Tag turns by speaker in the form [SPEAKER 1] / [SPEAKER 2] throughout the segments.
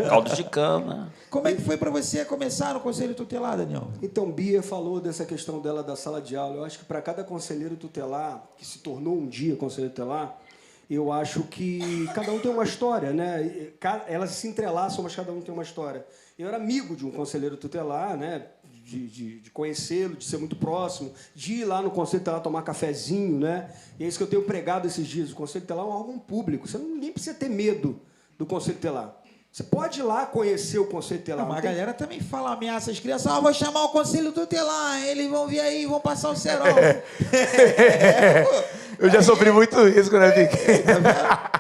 [SPEAKER 1] Caldo de cana.
[SPEAKER 2] Como é que foi para você começar no Conselho Tutelar, Daniel?
[SPEAKER 3] Então, Bia falou dessa questão dela da sala de aula. Eu acho que para cada conselheiro tutelar, que se tornou um dia conselheiro tutelar, eu acho que cada um tem uma história, né? Elas se entrelaçam, mas cada um tem uma história. Eu era amigo de um conselheiro tutelar, né? De conhecê-lo, de ser muito próximo, de ir lá no Conselho Tutelar tomar cafezinho, né? E é isso que eu tenho pregado esses dias. O Conselho Tutelar é um órgão público. Ninguém precisa ter medo do Conselho Tutelar. Você pode ir lá conhecer o Conselho Tutelar.
[SPEAKER 2] Mas a galera também fala, ameaça as crianças, vou chamar o Conselho Tutelar, eles vão vir aí, vão passar o cerol.
[SPEAKER 4] Eu já sofri muito isso quando eu fiquei.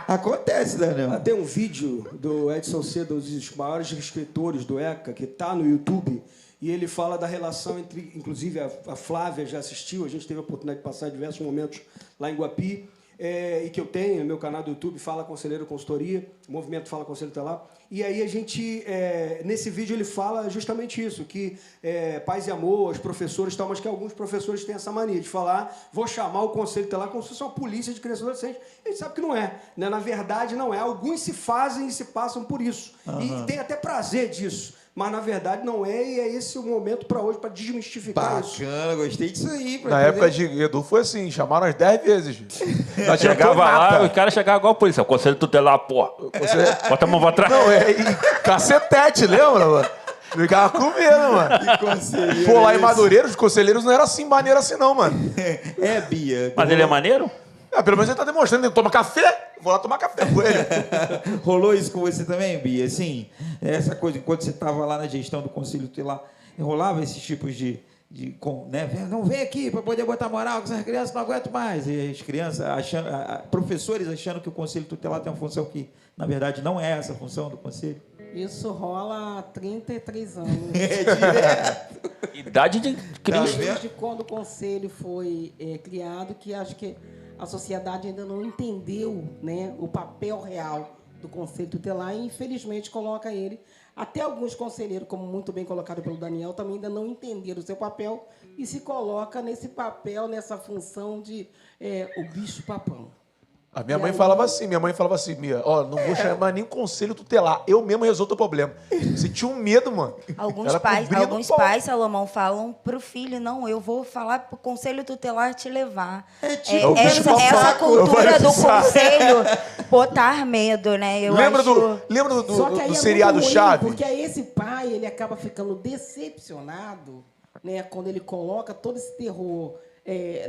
[SPEAKER 2] Acontece, Daniel.
[SPEAKER 3] Tem um vídeo do Edson Cedo, um dos maiores escritores do ECA, que está no YouTube, e ele fala da relação entre, inclusive a Flávia já assistiu, a gente teve a oportunidade de passar diversos momentos lá em Guapi, e que eu tenho no meu canal do YouTube, Fala Conselheiro Consultoria, o movimento Fala Conselheiro Tutelar. E aí a gente, nesse vídeo ele fala justamente isso, que paz e amor, os professores e tal, mas que alguns professores têm essa mania de falar, vou chamar o Conselho Tutelar como se fosse uma polícia de crianças e adolescentes. A gente sabe que não é, né? Na verdade não é. Alguns se fazem e se passam por isso. E tem até prazer disso. Mas, na verdade, não é, e é esse o momento para hoje, para desmistificar isso.
[SPEAKER 2] Bacana, gostei disso aí.
[SPEAKER 4] Na época de Edu foi assim, chamaram as 10 vezes. Nós
[SPEAKER 1] Chegava lá, os caras chegavam igual a polícia. O Conselho Tutelar, pô. Bota a mão pra trás.
[SPEAKER 4] Não, cacetete, lembra, mano? Ficava com medo, mano.
[SPEAKER 2] Que conselheiro.
[SPEAKER 4] Pô, lá em Madureira, os conselheiros não eram assim, maneiro assim, não, mano.
[SPEAKER 2] Bia.
[SPEAKER 1] Mas ele é maneiro?
[SPEAKER 4] Pelo menos ele tá demonstrando, ele toma café, vou lá tomar café com ele.
[SPEAKER 2] Rolou isso com você também, Bia? Assim, essa coisa, enquanto você estava lá na gestão do Conselho Tutelar, rolava esses tipos né? Não vem aqui para poder botar moral, que essas crianças não aguentam mais. E as crianças achando, professores achando que o Conselho Tutelar tem uma função que, na verdade, não é essa a função do Conselho.
[SPEAKER 5] Isso rola há 33 anos.
[SPEAKER 2] Direto.
[SPEAKER 1] Idade de Cristo.
[SPEAKER 5] Desde quando o Conselho foi criado, que acho que a sociedade ainda não entendeu, né, o papel real do Conselho Tutelar e, infelizmente, coloca ele. Até alguns conselheiros, como muito bem colocado pelo Daniel, também ainda não entenderam o seu papel e se coloca nesse papel, nessa função de o bicho-papão.
[SPEAKER 4] A minha mãe falava assim, Mia, não vou chamar nem conselho tutelar, eu mesmo resolvo o problema. Você tinha um medo, mano.
[SPEAKER 6] Alguns pais, Salomão, falam pro filho, não, eu vou falar pro conselho tutelar te levar. Essa cultura do conselho botar medo, né?
[SPEAKER 4] Lembra do seriado Chaves?
[SPEAKER 5] Porque aí esse pai, ele acaba ficando decepcionado, né, quando ele coloca todo esse terror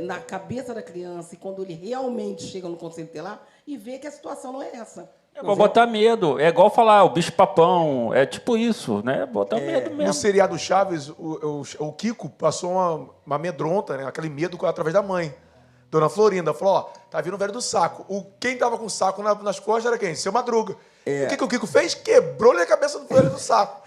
[SPEAKER 5] na cabeça da criança e quando ele realmente chega no Conselho Tutelar e vê que a situação não é essa.
[SPEAKER 1] É igual botar medo. É igual falar o bicho-papão. É tipo isso, né? Botar medo mesmo.
[SPEAKER 4] No seriado Chaves, o Kiko passou uma amedronta, né? Aquele medo através da mãe. Dona Florinda falou, tá vindo o velho do saco. Quem tava com o saco nas costas era quem? Seu Madruga. O que o Kiko fez? Quebrou-lhe a cabeça do velho do saco.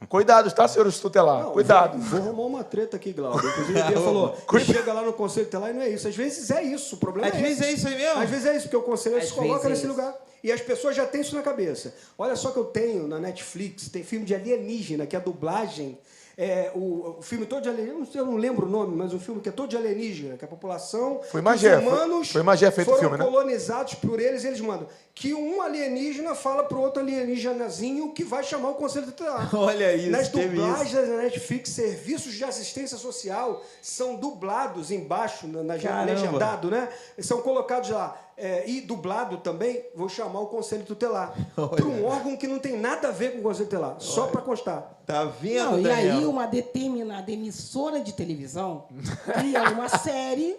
[SPEAKER 4] Cuidado, tá, senhor tutelar? Cuidado.
[SPEAKER 3] Vou arrumar uma treta aqui, Glauber. Inclusive, ele falou, chega lá no Conselho Tutelar e não é isso. Às vezes é isso, o problema
[SPEAKER 2] Às vezes é isso aí mesmo?
[SPEAKER 3] Às vezes é isso, porque o conselheiro se coloca nesse lugar. E as pessoas já têm isso na cabeça. Olha só que eu tenho na Netflix, tem filme de alienígena, que é a dublagem. O filme todo de alienígena, eu não lembro o nome, mas um filme que é todo de alienígena, que a população,
[SPEAKER 4] foi Magé,
[SPEAKER 3] os humanos
[SPEAKER 4] foi Magé feito
[SPEAKER 3] foram
[SPEAKER 4] filme, né?
[SPEAKER 3] colonizados por eles, e eles mandam que um alienígena fala para o outro alienígenazinho que vai chamar o Conselho Tutelar.
[SPEAKER 2] Olha isso,
[SPEAKER 3] nas dublagens da Netflix, serviços de assistência social são dublados embaixo, legendado, né? São colocados lá. E dublado também, vou chamar o Conselho Tutelar. Para um órgão que não tem nada a ver com o Conselho Tutelar, só para constar.
[SPEAKER 2] Tá vendo,
[SPEAKER 5] não,
[SPEAKER 2] Daniel?
[SPEAKER 5] E aí uma determinada emissora de televisão cria uma série,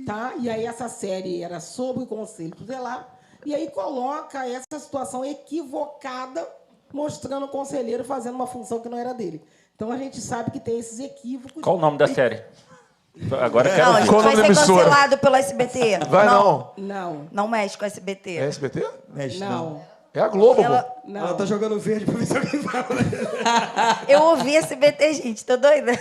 [SPEAKER 5] tá? E aí essa série era sobre o Conselho Tutelar, e aí coloca essa situação equivocada, mostrando o conselheiro fazendo uma função que não era dele. Então a gente sabe que tem esses equívocos.
[SPEAKER 1] Qual o nome da série? Agora quero ver.
[SPEAKER 6] Vai ser cancelado pelo SBT.
[SPEAKER 4] Vai não.
[SPEAKER 6] Não mexe com o SBT.
[SPEAKER 4] É SBT?
[SPEAKER 2] Mexe não.
[SPEAKER 4] É a Globo,
[SPEAKER 3] Ela tá jogando verde pra ver se alguém fala.
[SPEAKER 6] Eu ouvi SBT, gente, tô doida.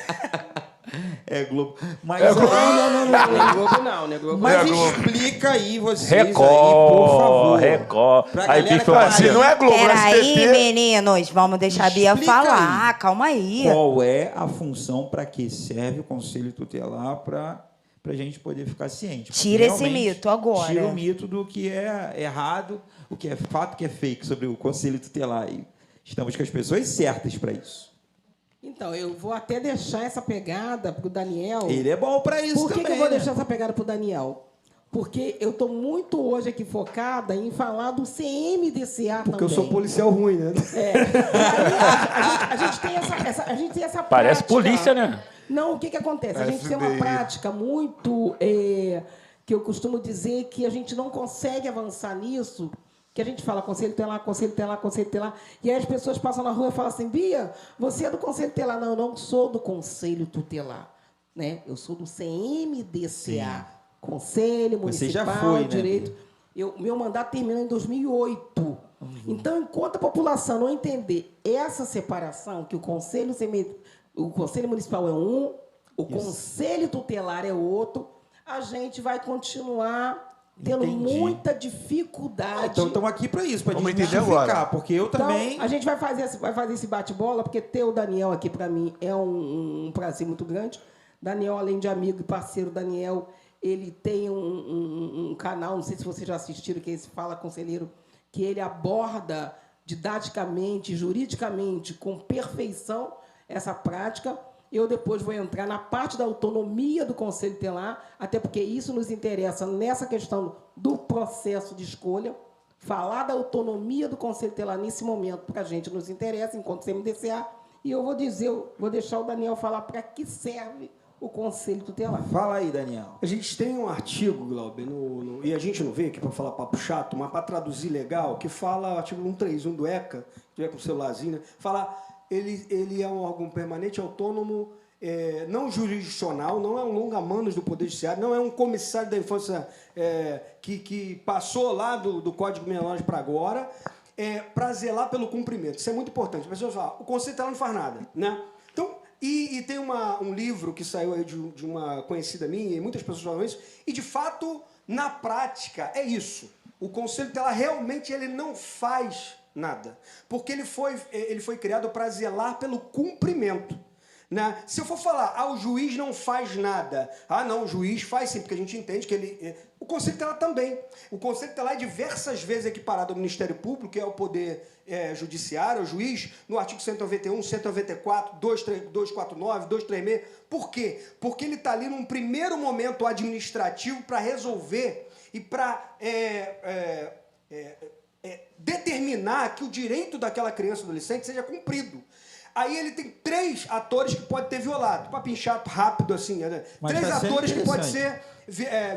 [SPEAKER 2] É Globo. Mas
[SPEAKER 3] Não é Globo não, né? Globo.
[SPEAKER 2] Mas explica aí vocês
[SPEAKER 1] Record,
[SPEAKER 2] aí, por favor.
[SPEAKER 1] Record. Aí,
[SPEAKER 4] se não é Globo,
[SPEAKER 6] Peraí, meninos, vamos deixar a Bia falar.
[SPEAKER 2] Aí.
[SPEAKER 6] Calma aí.
[SPEAKER 2] Qual é a função para que serve o Conselho Tutelar para a gente poder ficar ciente?
[SPEAKER 6] Tira esse mito agora.
[SPEAKER 2] Tira o mito do que é errado o que é fato, o que é fake sobre o Conselho Tutelar. E estamos com as pessoas certas para isso.
[SPEAKER 5] Então, eu vou até deixar essa pegada para o Daniel.
[SPEAKER 2] Ele é bom para isso
[SPEAKER 5] também. Por que eu vou
[SPEAKER 2] né?
[SPEAKER 5] deixar essa pegada para o Daniel? Porque eu estou muito hoje aqui focada em falar do CMDCA
[SPEAKER 3] Porque
[SPEAKER 5] também.
[SPEAKER 3] eu sou policial ruim, né?
[SPEAKER 5] A gente tem essa
[SPEAKER 1] Parece
[SPEAKER 5] prática.
[SPEAKER 1] polícia, né?
[SPEAKER 5] Não, o que acontece? A gente tem uma prática muito... que eu costumo dizer que a gente não consegue avançar nisso, que a gente fala Conselho Tutelar, Conselho Tutelar, Conselho Tutelar, e aí as pessoas passam na rua e falam assim, Bia, você é do Conselho Tutelar. Não, eu não sou do Conselho Tutelar. Né? Eu sou do CMDCA. Sim. Conselho Municipal
[SPEAKER 2] Você já foi,
[SPEAKER 5] de Direito. Meu mandato terminou em 2008. Então, enquanto a população não entender essa separação, que o Conselho Municipal é um, o Conselho Tutelar é outro, a gente vai continuar tendo muita dificuldade.
[SPEAKER 2] Então, estamos aqui para isso, para desmistificar, porque eu também...
[SPEAKER 5] Então, a gente vai fazer esse bate-bola, porque ter o Daniel aqui, para mim, é um prazer muito grande. Daniel, além de amigo e parceiro, Daniel... Ele tem um canal, não sei se vocês já assistiram, que é esse Fala Conselheiro, que ele aborda didaticamente, juridicamente, com perfeição, essa prática. Eu depois vou entrar na parte da autonomia do Conselho Tutelar, até porque isso nos interessa nessa questão do processo de escolha. Falar da autonomia do Conselho Tutelar nesse momento, para a gente, nos interessa, enquanto CMDCA. E eu vou deixar o Daniel falar para que serve o Conselho Tutelar.
[SPEAKER 2] Fala aí, Daniel.
[SPEAKER 3] A gente tem um artigo, Glauber, e a gente não veio aqui para falar papo chato, mas para traduzir legal, que fala, artigo 131 do ECA, se tiver com o celularzinho, né? Fala, ele é um órgão permanente, autônomo, não jurisdicional, não é um longa-manos do Poder Judiciário, não é um comissário da infância que passou lá do Código de Menores para agora, para zelar pelo cumprimento. Isso é muito importante. As pessoas falam, o Conselho Tutelar não faz nada, né? Então, e tem um livro que saiu aí de uma conhecida minha, e muitas pessoas falam isso, e, de fato, na prática, é isso. O Conselho Tutelar realmente ele não faz nada, porque ele foi criado para zelar pelo cumprimento. Né? Se eu for falar, o juiz não faz nada. Não, o juiz faz sim, porque a gente entende que ele... O Conselho Tutelar também. O Conselho Tutelar é diversas vezes equiparado ao Ministério Público, que é o poder judiciário, o juiz, no artigo 191, 194, 249, 236. Por quê? Porque ele está ali num primeiro momento administrativo para resolver e para determinar que o direito daquela criança ou adolescente seja cumprido. Aí ele tem 3 atores que pode ter violado. Papinho chato, rápido, assim. Né? 3 atores que pode ser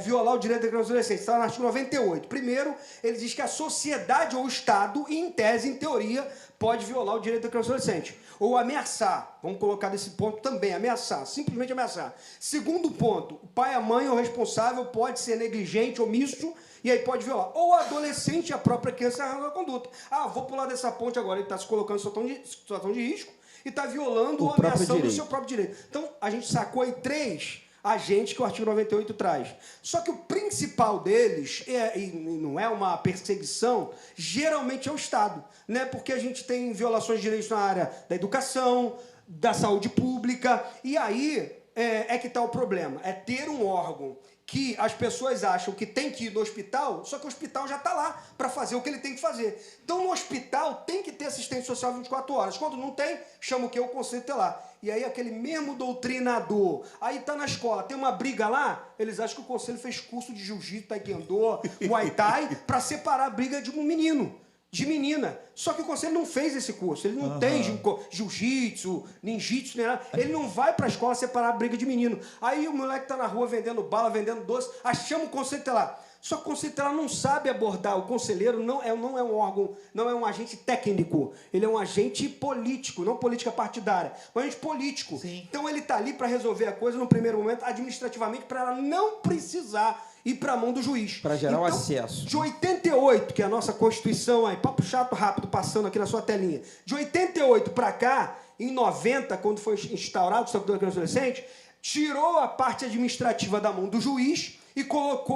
[SPEAKER 3] violar o direito da criança e adolescente. Está no artigo 98. Primeiro, ele diz que a sociedade ou o Estado, em tese, em teoria, pode violar o direito da criança e adolescente. Ou ameaçar. Vamos colocar nesse ponto também. Ameaçar. Simplesmente ameaçar. Segundo ponto, o pai, a mãe ou o responsável pode ser negligente, omisso, e aí pode violar. Ou o adolescente e a própria criança arranca a conduta. Vou pular dessa ponte agora. Ele está se colocando em situação de risco e está violando ou ameaçando o seu próprio direito. Então, a gente sacou aí 3 agentes que o artigo 98 traz. Só que o principal deles, e não é uma perseguição, geralmente é o Estado. Né? Porque a gente tem violações de direitos na área da educação, da saúde pública, e aí que está o problema. É ter um órgão que as pessoas acham que tem que ir no hospital, só que o hospital já está lá para fazer o que ele tem que fazer. Então, no hospital, tem que ter assistente social 24 horas. Quando não tem, chama o quê? O Conselho Tutelar. E aí, aquele mesmo doutrinador, aí está na escola, tem uma briga lá, eles acham que o Conselho fez curso de jiu-jitsu, taekwondo, muay thai, para separar a briga de um menino, de menina. Só que o Conselho não fez esse curso. Ele não tem jiu-jitsu, ninjitsu, nem nada. Ele não vai para a escola separar a briga de menino. Aí o moleque está na rua vendendo bala, vendendo doce, chama o Conselho Tutelar. Só que o Conselho Tutelar não sabe abordar. O conselheiro não é um órgão, não é um agente técnico. Ele é um agente político, não política partidária, um agente político. Sim. Então ele está ali para resolver a coisa no primeiro momento, administrativamente, para ela não precisar ir para a mão do juiz.
[SPEAKER 2] Para gerar o acesso.
[SPEAKER 3] De 88, que é a nossa Constituição, aí, papo chato rápido, passando aqui na sua telinha. De 88 para cá, em 90, quando foi instaurado o Estatuto da Criança e Adolescente, tirou a parte administrativa da mão do juiz e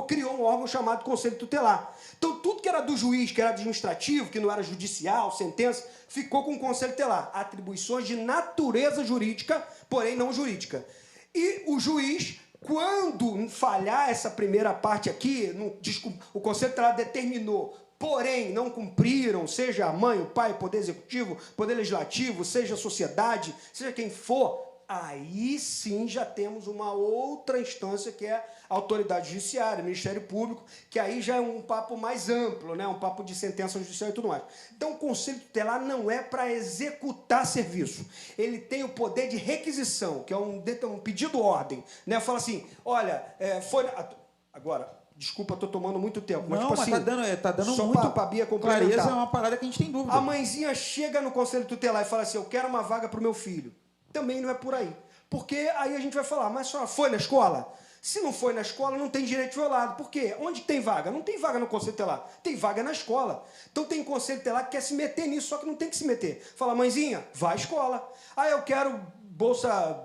[SPEAKER 3] criou um órgão chamado Conselho Tutelar. Então, tudo que era do juiz, que era administrativo, que não era judicial, sentença, ficou com o Conselho Tutelar. Atribuições de natureza jurídica, porém não jurídica. E o juiz, quando falhar essa primeira parte aqui, o Conselho Tutelar determinou porém não cumpriram, seja a mãe, o pai, o poder executivo, poder legislativo, seja a sociedade, seja quem for, aí sim já temos uma outra instância que é a autoridade judiciária, o Ministério Público, que aí já é um papo mais amplo, né? Um papo de sentença judicial e tudo mais. Então o Conselho Tutelar não é para executar serviço. Ele tem o poder de requisição, que é um pedido-ordem. Né? Fala assim, olha, foi... Agora, desculpa, estou tomando muito tempo. Mas,
[SPEAKER 2] não,
[SPEAKER 3] tipo
[SPEAKER 2] mas
[SPEAKER 3] assim,
[SPEAKER 2] tá dando
[SPEAKER 3] só
[SPEAKER 2] muito...
[SPEAKER 3] para a Bia complementar.
[SPEAKER 2] Clareza é uma parada que a gente tem dúvida.
[SPEAKER 3] A mãezinha chega no Conselho Tutelar e fala assim, eu quero uma vaga para o meu filho. Também não é por aí. Porque aí a gente vai falar, mas só foi na escola? Se não foi na escola, não tem direito violado. Por quê? Onde tem vaga? Não tem vaga no Conselho Tutelar. Tem vaga na escola. Então tem Conselho Tutelar que quer se meter nisso, só que não tem que se meter. Fala, mãezinha, vai à escola. Ah, eu quero bolsa...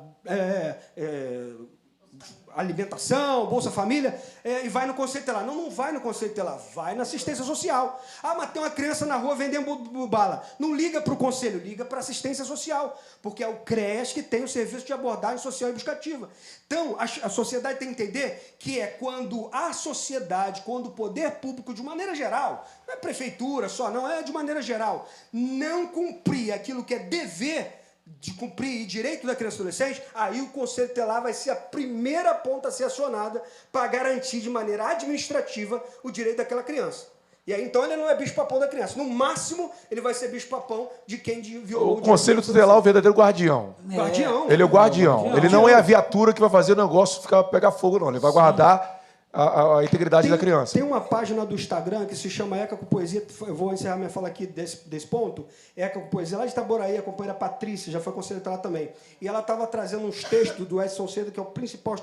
[SPEAKER 3] alimentação, Bolsa Família, e vai no Conselho Tutelar. Não vai no Conselho Tutelar, vai na assistência social. Ah, mas tem uma criança na rua vendendo bala. Não liga para o Conselho, liga para a assistência social, porque é o CREAS que tem o serviço de abordagem social e buscativa. Então, a sociedade tem que entender que é quando a sociedade, quando o poder público, de maneira geral, não é prefeitura só, não, é de maneira geral, não cumprir aquilo que é dever de cumprir direito da criança e adolescente, aí o Conselho Tutelar vai ser a primeira ponta a ser acionada para garantir de maneira administrativa o direito daquela criança. E aí, então, ele não é bicho-papão da criança. No máximo, ele vai ser bicho-papão de quem violou
[SPEAKER 4] o Conselho Tutelar é o verdadeiro guardião.
[SPEAKER 3] Guardião.
[SPEAKER 4] Ele é o guardião. Ele não é a viatura que vai fazer o negócio pegar fogo, não. Ele vai guardar a integridade da criança.
[SPEAKER 3] Tem uma página do Instagram que se chama Eca com Poesia. Eu vou encerrar minha fala aqui desse ponto. Eca com Poesia, lá de Itaboraí, a companheira Patrícia, já foi conselheira lá também. E ela estava trazendo uns textos do Edson Seda, que é o principal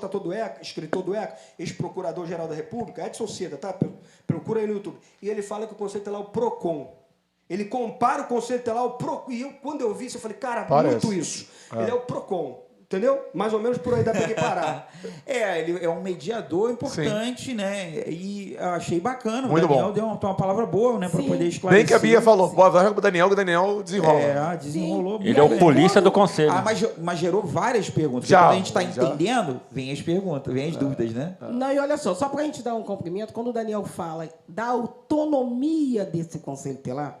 [SPEAKER 3] escritor do Eca, ex-procurador-geral da República. Edson Seda, tá? Procura aí no YouTube. E ele fala que o Conselho Tutelar é o PROCON. Ele compara o Conselho Tutelar ao PROCON. E quando eu vi isso, eu falei, cara, muito isso. Ele é o PROCON. Entendeu? Mais ou menos por aí dá pra ele parar.
[SPEAKER 2] Ele é um mediador importante, né? E eu achei bacana.
[SPEAKER 4] Muito
[SPEAKER 2] o Daniel
[SPEAKER 4] bom.
[SPEAKER 2] deu uma palavra boa, né? Para poder esclarecer.
[SPEAKER 4] Bem que a Bia falou, boa, vai pro Daniel, que o Daniel desenrola.
[SPEAKER 2] Desenrolou.
[SPEAKER 1] Ele é o polícia do conselho.
[SPEAKER 2] Mas gerou várias perguntas.
[SPEAKER 4] Já,
[SPEAKER 2] Quando a gente está entendendo, vem as perguntas, vem as dúvidas, né?
[SPEAKER 5] Não, e olha só para a gente dar um cumprimento, quando o Daniel fala da autonomia desse Conselho Tutelar,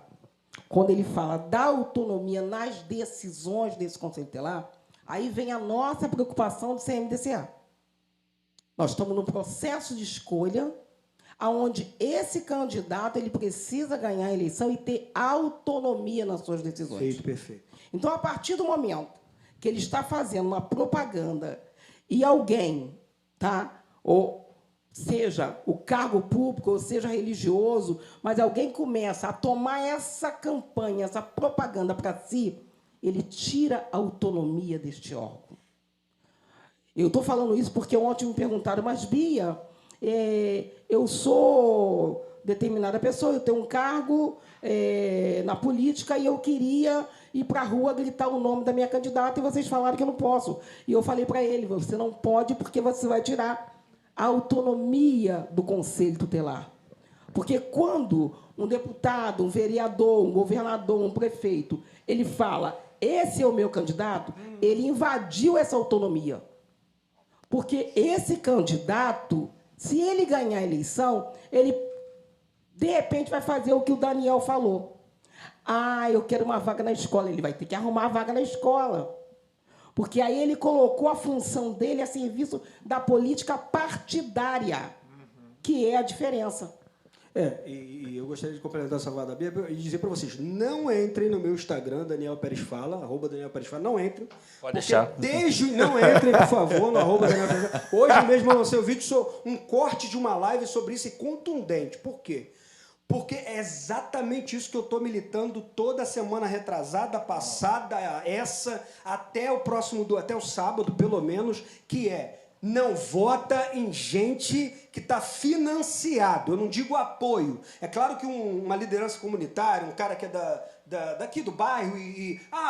[SPEAKER 5] quando ele fala da autonomia nas decisões desse Conselho Tutelar, aí vem a nossa preocupação do CMDCA. Nós estamos num processo de escolha onde esse candidato ele precisa ganhar a eleição e ter autonomia nas suas decisões.
[SPEAKER 3] Perfeito.
[SPEAKER 5] Então, a partir do momento que ele está fazendo uma propaganda e alguém, tá? Ou seja o cargo público, ou seja religioso, mas alguém começa a tomar essa campanha, essa propaganda para si, ele tira a autonomia deste órgão. Eu estou falando isso porque ontem me perguntaram, mas Bia, eu sou determinada pessoa, eu tenho um cargo na política e eu queria ir para a rua gritar o nome da minha candidata e vocês falaram que eu não posso. E eu falei para ele, você não pode porque você vai tirar a autonomia do Conselho Tutelar. Porque quando um deputado, um vereador, um governador, um prefeito, ele fala, esse é o meu candidato, ele invadiu essa autonomia. Porque esse candidato, se ele ganhar a eleição, ele, de repente, vai fazer o que o Daniel falou. Ah, eu quero uma vaga na escola. Ele vai ter que arrumar a vaga na escola. Porque aí ele colocou a função dele a serviço da política partidária, que é a diferença.
[SPEAKER 3] E eu gostaria de complementar essa fala da Bia e dizer para vocês, não entrem no meu Instagram, Daniel Pérez Fala, @Daniel Pérez Fala, não entrem.
[SPEAKER 1] Pode deixar.
[SPEAKER 3] Não entrem, por favor, no @Daniel Pérez Fala. Hoje mesmo eu lancei um vídeo, um corte de uma live sobre isso e contundente. Por quê? Porque é exatamente isso que eu estou militando toda semana retrasada, passada, essa, até o sábado, pelo menos, que é não vota em gente que está financiado. Eu não digo apoio. É claro que uma liderança comunitária, um cara que é daqui do bairro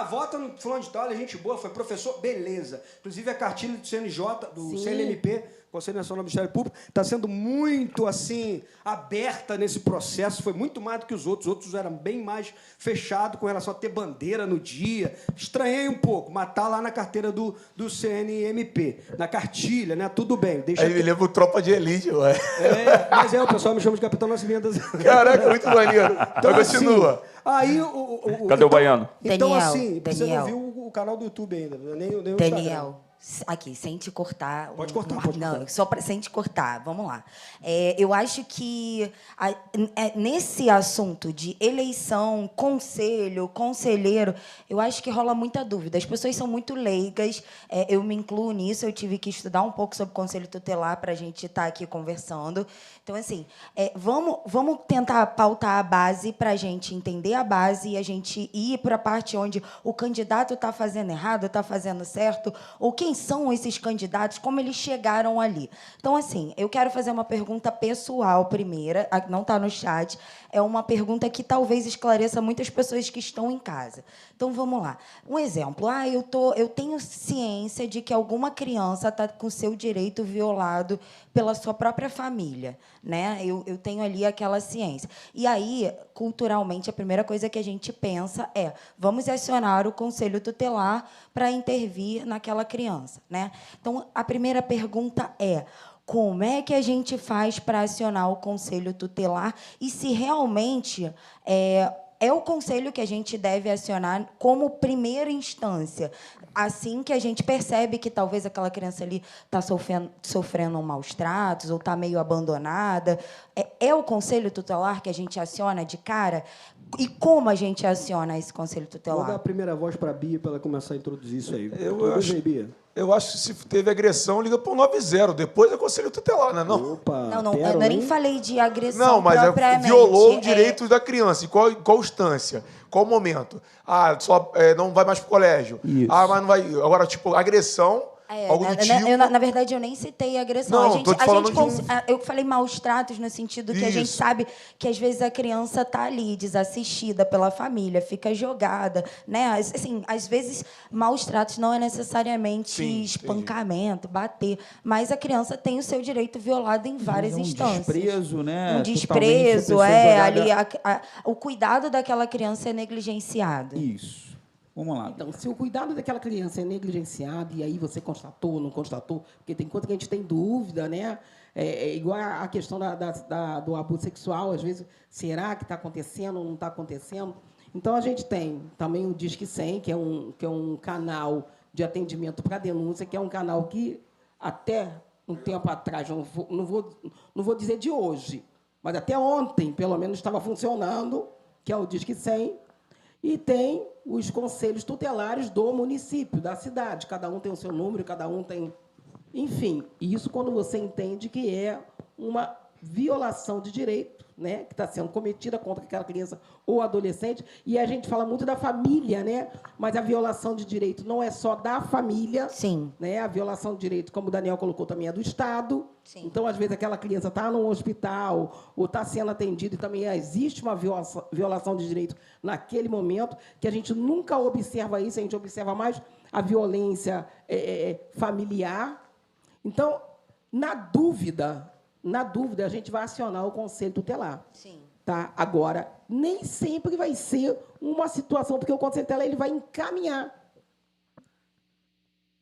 [SPEAKER 3] vota no fulano de tal, é gente boa, foi professor, beleza. Inclusive a cartilha do CNJ, do CNMP, Conselho Nacional do Ministério Público, está sendo muito, assim, aberta nesse processo, foi muito mais do que os outros eram bem mais fechados com relação a ter bandeira no dia. Estranhei um pouco, mas tá lá na carteira do CNMP, na cartilha, né? Tudo bem. Deixa
[SPEAKER 4] Aí me lembra o Tropa de Elite, ué.
[SPEAKER 3] mas o pessoal me chama de Capitão Nascimento.
[SPEAKER 4] Caraca, muito maneiro. Então continua.
[SPEAKER 3] Assim, aí,
[SPEAKER 1] Cadê o baiano?
[SPEAKER 3] Então,
[SPEAKER 6] Daniel,
[SPEAKER 3] assim, você não
[SPEAKER 6] Daniel.
[SPEAKER 3] viu o canal do YouTube ainda, nem o Instagram.
[SPEAKER 6] Daniel, aqui, sem te cortar.
[SPEAKER 3] Pode cortar, pode
[SPEAKER 6] não,
[SPEAKER 3] cortar.
[SPEAKER 6] só sem te cortar, vamos lá. Eu acho que nesse assunto de eleição, conselho, conselheiro, eu acho que rola muita dúvida. As pessoas são muito leigas, eu me incluo nisso, eu tive que estudar um pouco sobre conselho tutelar para a gente estar aqui conversando. Então, assim, vamos tentar pautar a base para a gente entender a base e a gente ir para a parte onde o candidato está fazendo errado, está fazendo certo, ou quem são esses candidatos, como eles chegaram ali. Então, assim, eu quero fazer uma pergunta pessoal primeira, não está no chat, é uma pergunta que talvez esclareça muitas pessoas que estão em casa. Então, vamos lá. Um exemplo. Eu tenho ciência de que alguma criança está com seu direito violado pela sua própria família, né? Eu tenho ali aquela ciência. E aí, culturalmente, a primeira coisa que a gente pensa é: vamos acionar o conselho tutelar para intervir naquela criança, né? Então, a primeira pergunta é: como é que a gente faz para acionar o conselho tutelar e se realmente é o conselho que a gente deve acionar como primeira instância, assim que a gente percebe que talvez aquela criança ali está sofrendo maus tratos ou está meio abandonada. É o conselho tutelar que a gente aciona de cara? E como a gente aciona esse conselho tutelar?
[SPEAKER 3] Vou dar a primeira voz para a Bia para ela começar a introduzir isso aí. Bia.
[SPEAKER 4] Eu acho que se teve agressão, liga para o 90. Depois é conselho tutelar, né? Não.
[SPEAKER 3] Opa,
[SPEAKER 6] Não, eu nem falei de agressão
[SPEAKER 4] Não, mas
[SPEAKER 6] propriamente.
[SPEAKER 4] violou o direito da criança. Em qual instância? Qual momento? Não vai mais para o colégio.
[SPEAKER 2] Isso.
[SPEAKER 4] Mas não vai... Agora, tipo, agressão, algo do tipo...
[SPEAKER 6] Na verdade, eu nem citei agressão.
[SPEAKER 4] Não, tô te falando de
[SPEAKER 6] eu falei maus tratos no sentido que a gente
[SPEAKER 4] Isso.
[SPEAKER 6] sabe que, às vezes, a criança está ali, desassistida pela família, fica jogada, né? Assim, às vezes, maus tratos não é necessariamente
[SPEAKER 4] Sim,
[SPEAKER 6] espancamento, bater, mas a criança tem o seu direito violado em várias instâncias.
[SPEAKER 2] Um desprezo, né?
[SPEAKER 6] Um
[SPEAKER 2] Totalmente
[SPEAKER 6] desprezo,
[SPEAKER 2] a pessoa jogada-
[SPEAKER 6] ali o cuidado daquela criança é negligenciado.
[SPEAKER 2] Isso. Vamos lá.
[SPEAKER 5] Então, se o cuidado daquela criança é negligenciado, e aí você constatou, não constatou, porque tem coisa que a gente tem dúvida, né? Igual a questão do abuso sexual, às vezes, será que está acontecendo ou não está acontecendo? Então, a gente tem também o Disque 100, que é um canal de atendimento para denúncia, que é um canal que, até um tempo atrás, não vou dizer de hoje, mas até ontem, pelo menos, estava funcionando, que é o Disque 100, e tem os conselhos tutelares do município, da cidade. Cada um tem o seu número, cada um tem... Enfim, isso quando você entende que é uma violação de direito, né, que está sendo cometida contra aquela criança ou adolescente. E a gente fala muito da família, né? Mas a violação de direito não é só da família.
[SPEAKER 6] Sim.
[SPEAKER 5] Né? A violação de direito, como o Daniel colocou, também é do Estado.
[SPEAKER 6] Sim.
[SPEAKER 5] Então, às vezes, aquela criança está num hospital ou está sendo atendida e também existe uma violação de direito naquele momento, que a gente nunca observa isso, a gente observa mais a violência familiar. Então, na dúvida, a gente vai acionar o conselho tutelar.
[SPEAKER 6] Sim.
[SPEAKER 5] Tá? Agora, nem sempre vai ser uma situação, porque o conselho tutelar ele vai encaminhar.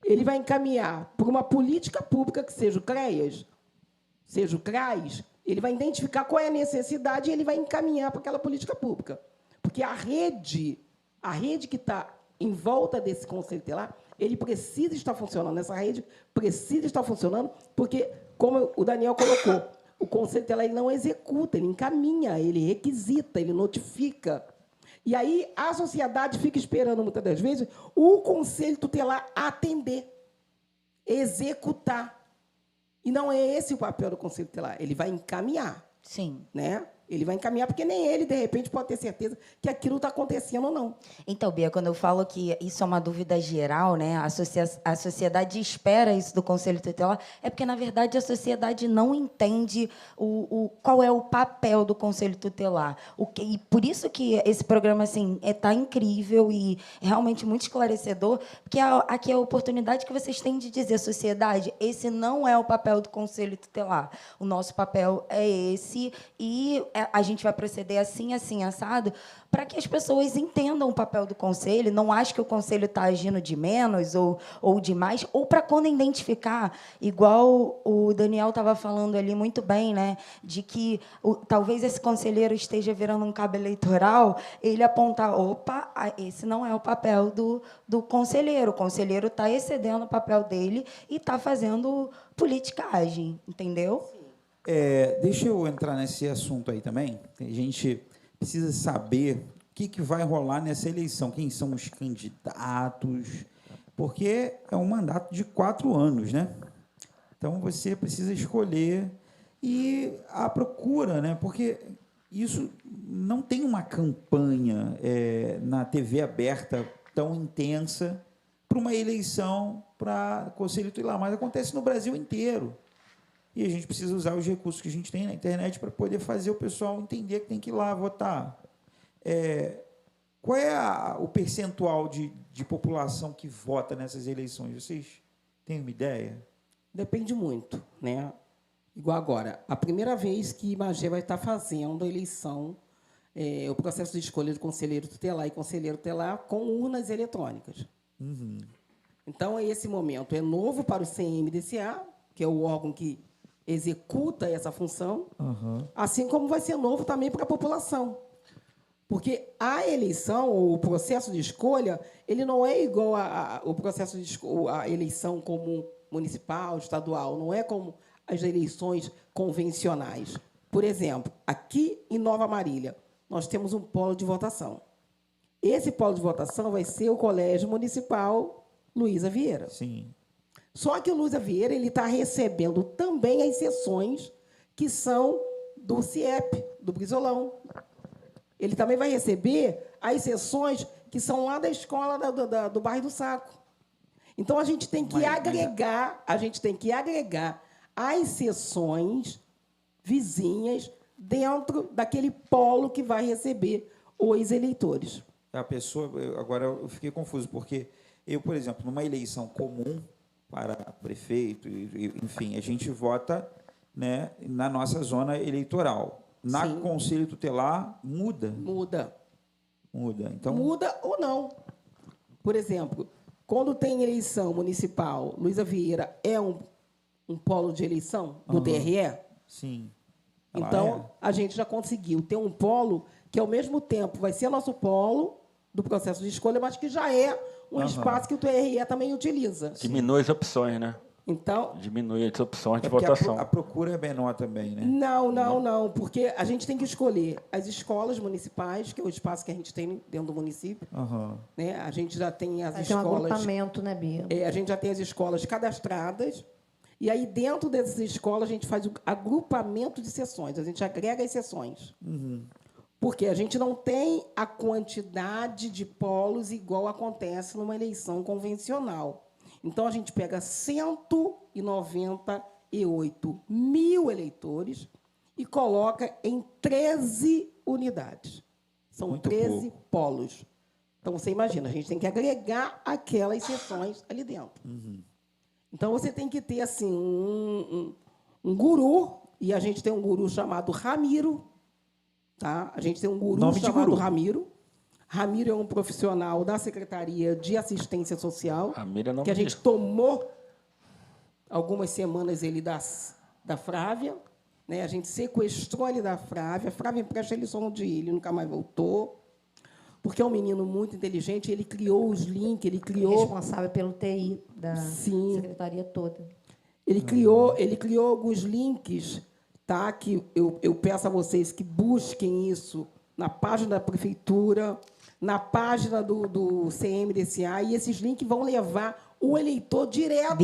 [SPEAKER 5] Ele vai encaminhar por uma política pública, que seja o CREAS, seja o CRAS, ele vai identificar qual é a necessidade e ele vai encaminhar para aquela política pública. Porque a rede que está em volta desse conselho tutelar, ele precisa estar funcionando. Essa rede precisa estar funcionando, porque, como o Daniel colocou, o conselho tutelar ele não executa, ele encaminha, ele requisita, ele notifica. E aí a sociedade fica esperando, muitas das vezes, o conselho tutelar atender, executar. E não é esse o papel do conselho tutelar, ele vai encaminhar.
[SPEAKER 6] Sim.
[SPEAKER 5] Né? Ele vai encaminhar, porque nem ele, de repente, pode ter certeza que aquilo está acontecendo ou não.
[SPEAKER 6] Então, Bia, quando eu falo que isso é uma dúvida geral, né, a sociedade espera isso do Conselho Tutelar, é porque, na verdade, a sociedade não entende qual é o papel do Conselho Tutelar. E por isso que esse programa assim, tá incrível e realmente muito esclarecedor, porque aqui é a oportunidade que vocês têm de dizer, sociedade, esse não é o papel do Conselho Tutelar. O nosso papel é esse, e a gente vai proceder assim, assim, assado, para que as pessoas entendam o papel do conselho, não achem que o conselho está agindo de menos ou de mais, ou para quando identificar, igual o Daniel estava falando ali muito bem, né, de que talvez esse conselheiro esteja virando um cabo eleitoral, ele apontar, opa, esse não é o papel do conselheiro. O conselheiro está excedendo o papel dele e está fazendo politicagem, entendeu?
[SPEAKER 2] Deixa eu entrar nesse assunto aí também. A gente precisa saber o que vai rolar nessa eleição, quem são os candidatos, porque é um mandato de 4 anos, né? Então, você precisa escolher e a procura, né? Porque isso não tem uma campanha na TV aberta tão intensa para uma eleição para Conselho Tutelar, mas acontece no Brasil inteiro. E a gente precisa usar os recursos que a gente tem na internet para poder fazer o pessoal entender que tem que ir lá votar. Qual é o percentual de população que vota nessas eleições? Vocês têm uma ideia?
[SPEAKER 5] Depende muito, né? Igual agora, a primeira vez que Magé vai estar fazendo a eleição, o processo de escolha de conselheiro tutelar e conselheiro tutelar com urnas eletrônicas.
[SPEAKER 2] Uhum.
[SPEAKER 5] Então, esse momento é novo para o CMDCA, que é o órgão que executa essa função, assim como vai ser novo também para a população. Porque a eleição, o processo de escolha, ele não é igual ao processo de a eleição comum municipal, estadual, não é como as eleições convencionais. Por exemplo, aqui em Nova Marília, nós temos um polo de votação. Esse polo de votação vai ser o Colégio Municipal Luísa Vieira.
[SPEAKER 2] Sim.
[SPEAKER 5] Só que o Luísa Vieira está recebendo também as sessões que são do CIEP, do Brizolão. Ele também vai receber as sessões que são lá da escola do bairro do Saco. Então, a gente tem que agregar as sessões vizinhas dentro daquele polo que vai receber os eleitores.
[SPEAKER 2] A pessoa, agora eu fiquei confuso, porque eu, por exemplo, numa eleição comum para prefeito, enfim, a gente vota, né, na nossa zona eleitoral. Na
[SPEAKER 5] Sim.
[SPEAKER 2] Conselho Tutelar, muda?
[SPEAKER 5] Muda.
[SPEAKER 2] Então,
[SPEAKER 5] Muda ou não. Por exemplo, quando tem eleição municipal, Luísa Vieira é um polo de eleição do TRE?
[SPEAKER 2] sim. Ela
[SPEAKER 5] Então, a gente já conseguiu ter um polo que, ao mesmo tempo, vai ser nosso polo do processo de escolha, mas que já é um espaço que o TRE também utiliza.
[SPEAKER 1] Diminui as opções, né?
[SPEAKER 5] Então,
[SPEAKER 1] Diminui as opções de
[SPEAKER 2] porque
[SPEAKER 1] votação.
[SPEAKER 2] a procura é menor também, né?
[SPEAKER 5] não, porque a gente tem que escolher as escolas municipais, que é o espaço que a gente tem dentro do município. Né? A gente já tem as
[SPEAKER 7] Vai ter um
[SPEAKER 5] escolas...
[SPEAKER 7] agrupamento, né, Bia?
[SPEAKER 5] A gente já tem as escolas cadastradas, e aí, dentro dessas escolas, a gente faz o agrupamento de sessões, a gente agrega as sessões. Porque a gente não tem a quantidade de polos igual acontece numa eleição convencional. Então, a gente pega 198 mil eleitores e coloca em 13 unidades. São
[SPEAKER 2] Muito
[SPEAKER 5] 13 polos. Então, você imagina, a gente tem que agregar aquelas sessões ali dentro. Então, você tem que ter assim, um guru, e a gente tem um guru chamado Ramiro. Tá? A gente tem um guru chamado Ramiro. Ramiro é um profissional da Secretaria de Assistência Social, que a gente tomou algumas semanas ele da Frávia, né? A gente sequestrou ele da Frávia. A Frávia empresta ele só um dia, ele nunca mais voltou, porque é um menino muito inteligente. Ele criou os links, ele criou...
[SPEAKER 7] Responsável pelo TI da secretaria toda.
[SPEAKER 5] Ele criou alguns links, tá? Que eu peço a vocês que busquem isso na página da prefeitura, na página do CMDCA, e esses links vão levar o eleitor direto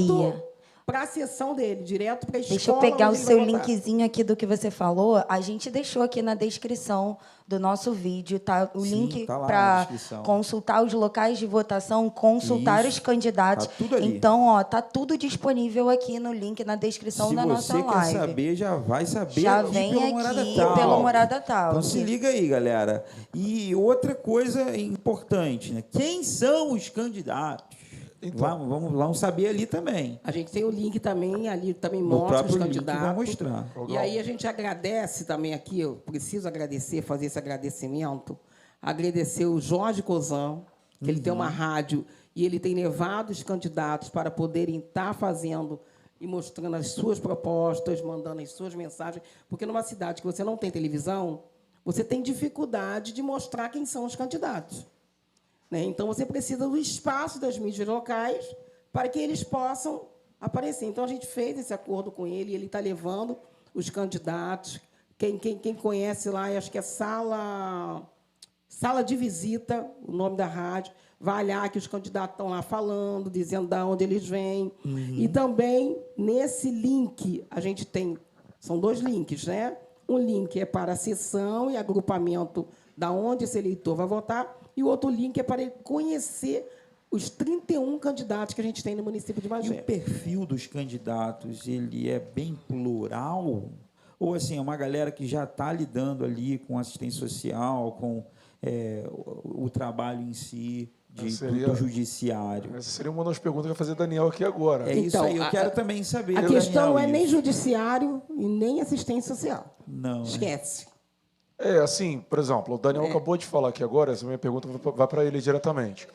[SPEAKER 5] para a sessão dele, direto para a escola.
[SPEAKER 6] Deixa eu pegar o
[SPEAKER 5] onde ele
[SPEAKER 6] seu
[SPEAKER 5] vai votar.
[SPEAKER 6] linkzinho aqui do que você falou. A gente deixou aqui na descrição do nosso vídeo, tá? O
[SPEAKER 2] Sim,
[SPEAKER 6] link
[SPEAKER 2] tá lá na
[SPEAKER 6] para
[SPEAKER 2] descrição.
[SPEAKER 6] consultar os locais de votação, consultar
[SPEAKER 2] Isso,
[SPEAKER 6] os candidatos.
[SPEAKER 2] tá tudo ali.
[SPEAKER 6] Então, ó, tá tudo disponível aqui no link na descrição
[SPEAKER 2] Se
[SPEAKER 6] da nossa
[SPEAKER 2] você
[SPEAKER 6] live.
[SPEAKER 2] quer saber, já vai saber.
[SPEAKER 6] Já
[SPEAKER 2] aqui
[SPEAKER 6] vem
[SPEAKER 2] pelo
[SPEAKER 6] aqui
[SPEAKER 2] Morada Tal.
[SPEAKER 6] pelo Morada Tal.
[SPEAKER 2] Então se liga aí, galera. E outra coisa importante, né? Quem são os candidatos?
[SPEAKER 4] Então.
[SPEAKER 2] Vamos saber ali também.
[SPEAKER 5] A gente tem o link também, ali também
[SPEAKER 2] No
[SPEAKER 5] mostra os
[SPEAKER 2] próprio link
[SPEAKER 5] candidatos.
[SPEAKER 2] vai mostrar.
[SPEAKER 5] E aí a gente agradece também aqui, eu preciso agradecer, fazer esse agradecimento, agradecer o Jorge Cozan, que ele tem uma rádio e ele tem levado os candidatos para poderem estar fazendo e mostrando as suas propostas, mandando as suas mensagens, porque numa cidade que você não tem televisão, você tem dificuldade de mostrar quem são os candidatos. Né? Então, você precisa do espaço das mídias locais para que eles possam aparecer. Então, a gente fez esse acordo com ele, e ele está levando os candidatos. Quem conhece lá, acho que é Sala de Visita, o nome da rádio, vai olhar que os candidatos estão lá falando, dizendo de onde eles vêm. E também, nesse link, a gente tem... São 2 links, né? Um link é para a sessão e agrupamento da onde esse eleitor vai votar, e o outro link é para ele conhecer os 31 candidatos que a gente tem no município de
[SPEAKER 2] E
[SPEAKER 5] Magé.
[SPEAKER 2] o perfil dos candidatos, ele é bem plural? Ou, assim, é uma galera que já está lidando ali com assistência social, com o trabalho em si do judiciário?
[SPEAKER 4] Essa seria uma das perguntas que eu ia fazer Daniel aqui agora.
[SPEAKER 2] É isso
[SPEAKER 5] Então,
[SPEAKER 2] aí, eu quero também saber.
[SPEAKER 5] A questão não é
[SPEAKER 2] Daniel,
[SPEAKER 5] nem
[SPEAKER 2] isso.
[SPEAKER 5] judiciário e nem assistência social.
[SPEAKER 2] Não.
[SPEAKER 5] Esquece.
[SPEAKER 4] Assim, por exemplo, o Daniel acabou de falar aqui agora, essa minha pergunta vai para ele diretamente,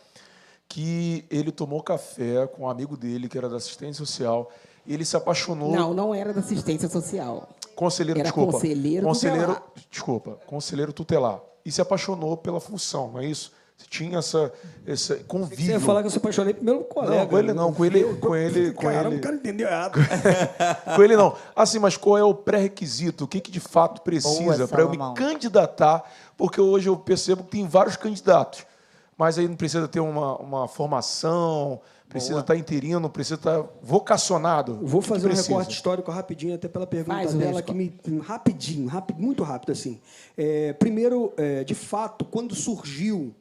[SPEAKER 4] que ele tomou café com um amigo dele, que era da assistência social, e ele se apaixonou...
[SPEAKER 5] Não era da assistência social.
[SPEAKER 4] Conselheiro,
[SPEAKER 5] Era
[SPEAKER 4] desculpa.
[SPEAKER 5] conselheiro tutelar.
[SPEAKER 4] Desculpa, conselheiro tutelar. E se apaixonou pela função, não é isso? Você tinha esse convívio.
[SPEAKER 3] Você ia falar que eu se apaixonei primeiro com o colega.
[SPEAKER 4] Não, com ele não, com ele.
[SPEAKER 3] Cara, o cara entendeu errado.
[SPEAKER 4] Com ele não. Assim, mas qual é o pré-requisito? O que de fato precisa para eu me
[SPEAKER 6] Salomão.
[SPEAKER 4] candidatar? Porque hoje eu percebo que tem vários candidatos, mas aí não precisa ter uma formação, precisa estar interino, precisa estar vocacionado.
[SPEAKER 3] Vou fazer
[SPEAKER 4] O que
[SPEAKER 3] um
[SPEAKER 4] precisa?
[SPEAKER 3] recorte histórico rapidinho, até pela pergunta
[SPEAKER 5] Faz,
[SPEAKER 3] dela,
[SPEAKER 5] Vespa.
[SPEAKER 3] que me... Rapidinho, muito rápido, assim. Primeiro, de fato, quando surgiu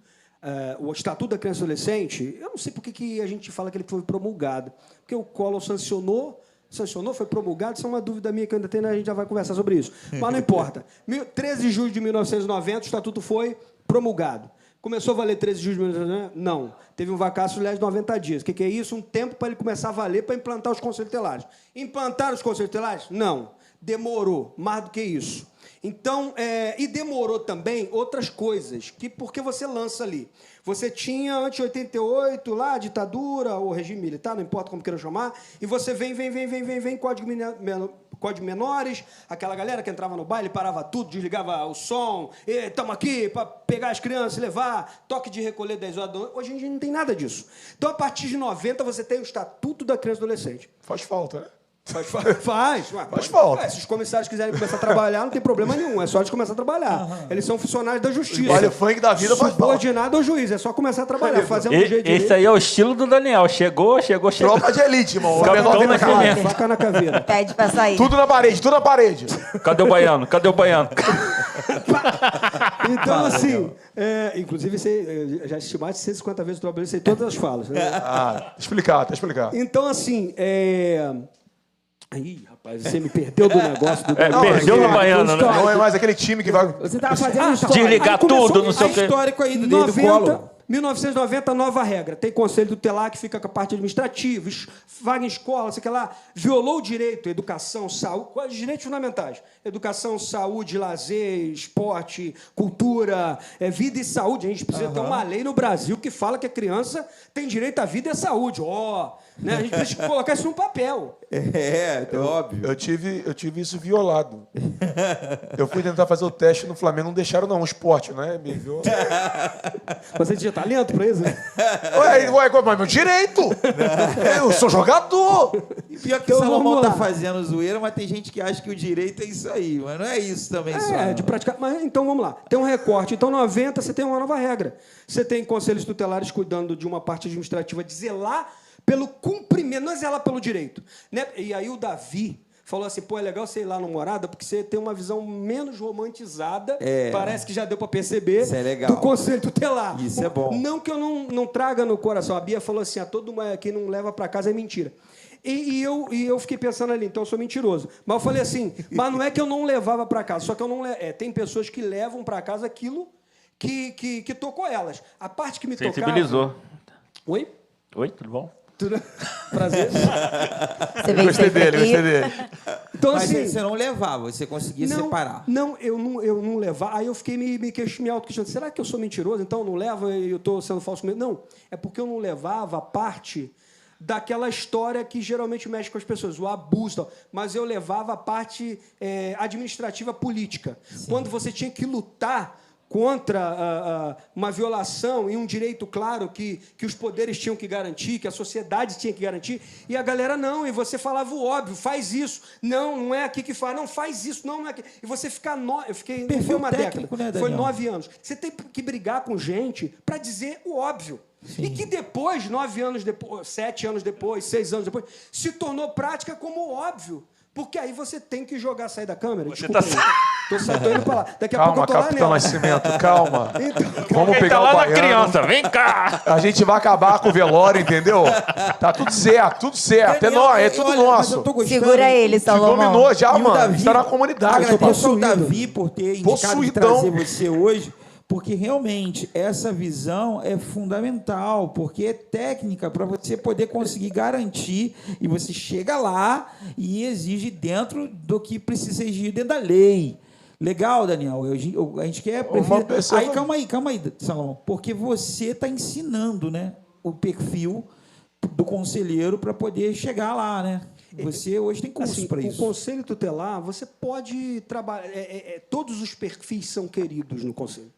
[SPEAKER 3] o Estatuto da Criança e Adolescente, eu não sei por que a gente fala que ele foi promulgado. Porque o Collor sancionou, foi promulgado, isso é uma dúvida minha que eu ainda tenho, a gente já vai conversar sobre isso. Mas não importa. 13 de julho de 1990, o Estatuto foi promulgado. Começou a valer 13 de julho de 1990? Não. Teve um vacácio, aliás, de 90 dias. O que é isso? Um tempo para ele começar a valer para implantar os conselhos tutelares. Implantaram os conselhos tutelares? Não. Demorou, mais do que isso. Então, e demorou também outras coisas, porque você lança ali. Você tinha, antes de 88, lá, a ditadura, ou regime militar, não importa como queiram chamar, e você vem, Código Menores, aquela galera que entrava no baile, parava tudo, desligava o som, estamos aqui para pegar as crianças e levar, toque de recolher 10 horas da noite. Hoje em dia não tem nada disso. Então, a partir de 90, você tem o Estatuto da Criança e Adolescente.
[SPEAKER 4] Faz falta, né?
[SPEAKER 3] Faz falta. Se os comissários quiserem começar a trabalhar, não tem problema nenhum. É só eles começar a trabalhar. Eles são funcionários da justiça.
[SPEAKER 4] Olha, o funk da vida faz falta.
[SPEAKER 3] Subordinado ao juiz. É só começar a trabalhar, fazendo do jeito
[SPEAKER 1] Esse aí é o estilo do Daniel. Chegou.
[SPEAKER 4] Tropa de elite, irmão. O
[SPEAKER 1] Capitão
[SPEAKER 4] menor vem na
[SPEAKER 1] Nascimento.
[SPEAKER 4] cabeça.
[SPEAKER 3] Faca na caveira.
[SPEAKER 6] Pede pra sair.
[SPEAKER 4] Tudo na parede.
[SPEAKER 1] Cadê o baiano?
[SPEAKER 3] Então, assim, inclusive, já assisti mais de 150 vezes o trabalho, sei todas as falas. Né?
[SPEAKER 4] Tá explicado.
[SPEAKER 3] Então, assim, Ih, rapaz, você me perdeu do negócio.
[SPEAKER 1] Perdeu no baiano, né?
[SPEAKER 4] Não é mais aquele time que vai...
[SPEAKER 5] Você estava fazendo história.
[SPEAKER 1] Desligar tudo, não sei o quê.
[SPEAKER 2] Histórico aí do Collor.
[SPEAKER 3] 1990, nova regra. Tem conselho tutelar que fica com a parte administrativa, vaga em escola, sei lá. Violou o direito, educação, saúde, quais direitos fundamentais? Educação, saúde, lazer, esporte, cultura, vida e saúde. A gente precisa ter uma lei no Brasil que fala que a criança tem direito à vida e à saúde. Né? A gente precisa colocar isso no papel.
[SPEAKER 2] Óbvio.
[SPEAKER 4] Eu tive isso violado. Eu fui tentar fazer o teste no Flamengo, não deixaram não, esporte, né? Me viu.
[SPEAKER 3] Você tinha talento pra isso?
[SPEAKER 4] Mas meu direito! Eu sou jogador!
[SPEAKER 2] E pior que o Salomão tá fazendo zoeira, mas tem gente que acha que o direito é isso aí. Mas não é isso também só.
[SPEAKER 3] De praticar. Mas então vamos lá. Tem um recorte. Então, 90, você tem uma nova regra. Você tem conselhos tutelares cuidando de uma parte administrativa de zelar pelo cumprimento, não é zelar pelo direito. Né? E aí o Davi falou assim, pô, é legal você ir lá no Morada, porque você tem uma visão menos romantizada, parece que já deu para perceber,
[SPEAKER 2] isso é legal,
[SPEAKER 3] do conselho tutelar.
[SPEAKER 2] Isso é bom.
[SPEAKER 3] Não que eu não traga no coração. A Bia falou assim, todo mundo quem não leva para casa é mentira. E eu fiquei pensando ali, então eu sou mentiroso. Mas eu falei assim, mas não é que eu não levava para casa, só que eu não tem pessoas que levam para casa aquilo que tocou elas. A parte que me tocava...
[SPEAKER 1] Sensibilizou.
[SPEAKER 3] Oi?
[SPEAKER 1] Oi, tudo bom?
[SPEAKER 3] Tudo... Prazer.
[SPEAKER 4] Gostei dele.
[SPEAKER 3] Então,
[SPEAKER 2] Mas
[SPEAKER 3] assim,
[SPEAKER 2] você não levava, você conseguia separar.
[SPEAKER 3] Não, eu não levava. Aí eu fiquei me auto-questionando. Será que eu sou mentiroso? Então eu não levo e eu estou sendo falso mesmo? Não, é porque eu não levava a parte daquela história que geralmente mexe com as pessoas, o abuso. Tal. Mas eu levava a parte administrativa política. Sim. Quando você tinha que lutar contra uma violação e um direito claro que os poderes tinham que garantir, que a sociedade tinha que garantir, e a galera não, e você falava o óbvio, faz isso, não é aqui que faz, não faz isso, não é aqui. E você ficar, eu fiquei, não foi uma
[SPEAKER 2] técnico,
[SPEAKER 3] década,
[SPEAKER 2] né,
[SPEAKER 3] foi 9 anos. Você tem que brigar com gente para dizer o óbvio. Sim. E que depois, 9 anos depois, 7 anos depois, 6 anos depois, se tornou prática como óbvio. Porque aí você tem que sair da câmera.
[SPEAKER 1] Você
[SPEAKER 3] desculpa, tô indo pra lá. Daqui a pouco eu tô lá
[SPEAKER 4] Capitão Nascimento, calma.
[SPEAKER 3] Então,
[SPEAKER 4] vamos pegar
[SPEAKER 1] tá lá
[SPEAKER 4] o
[SPEAKER 1] na
[SPEAKER 4] baiano.
[SPEAKER 1] criança, vem cá!
[SPEAKER 4] A gente vai acabar com o velório, entendeu? Tá tudo certo. É nós, é tudo nosso.
[SPEAKER 6] Segura ele, Salomão.
[SPEAKER 4] Dominou já,
[SPEAKER 2] E o
[SPEAKER 4] mano.
[SPEAKER 2] Davi,
[SPEAKER 4] Está na comunidade.
[SPEAKER 2] Agradeço ao Davi por ter indicado de
[SPEAKER 4] Possuidão.
[SPEAKER 2] trazer você hoje, porque realmente essa visão é fundamental, porque é técnica para você poder conseguir garantir, e você chega lá e exige dentro do que precisa exigir dentro da lei. Legal, Daniel. A gente quer... Aí, calma aí, Salomão. Porque você está ensinando, né, o perfil do conselheiro para poder chegar lá, né? Você hoje tem curso para isso.
[SPEAKER 3] O conselho tutelar, você pode trabalhar... todos os perfis são queridos no conselho.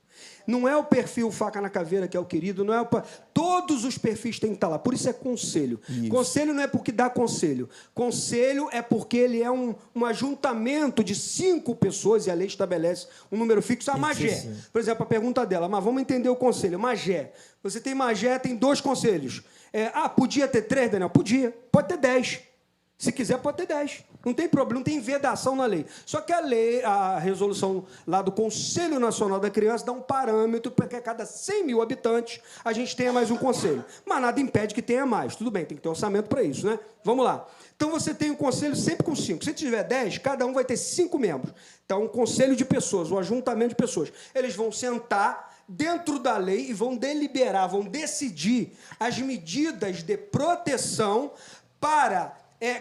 [SPEAKER 3] Não é o perfil faca na caveira que é o querido, não é todos os perfis têm que estar lá. Por isso é conselho. Isso. Conselho não é porque dá conselho. Conselho é porque ele é um ajuntamento de 5 pessoas, e a lei estabelece um número fixo. A Magé, por exemplo, a pergunta dela, mas vamos entender o conselho. Magé. Você tem Magé, tem 2 conselhos. Podia ter 3, Daniel? Podia. Pode ter 10. Se quiser, pode ter 10. Não tem problema, não tem vedação na lei. Só que a resolução lá do Conselho Nacional da Criança dá um parâmetro para que a cada 100 mil habitantes a gente tenha mais um conselho. Mas nada impede que tenha mais. Tudo bem, tem que ter orçamento para isso, né? Vamos lá. Então, você tem um conselho sempre com 5. Se tiver 10, cada um vai ter 5 membros. Então, um conselho de pessoas, um ajuntamento de pessoas. Eles vão sentar dentro da lei e vão deliberar, vão decidir as medidas de proteção para...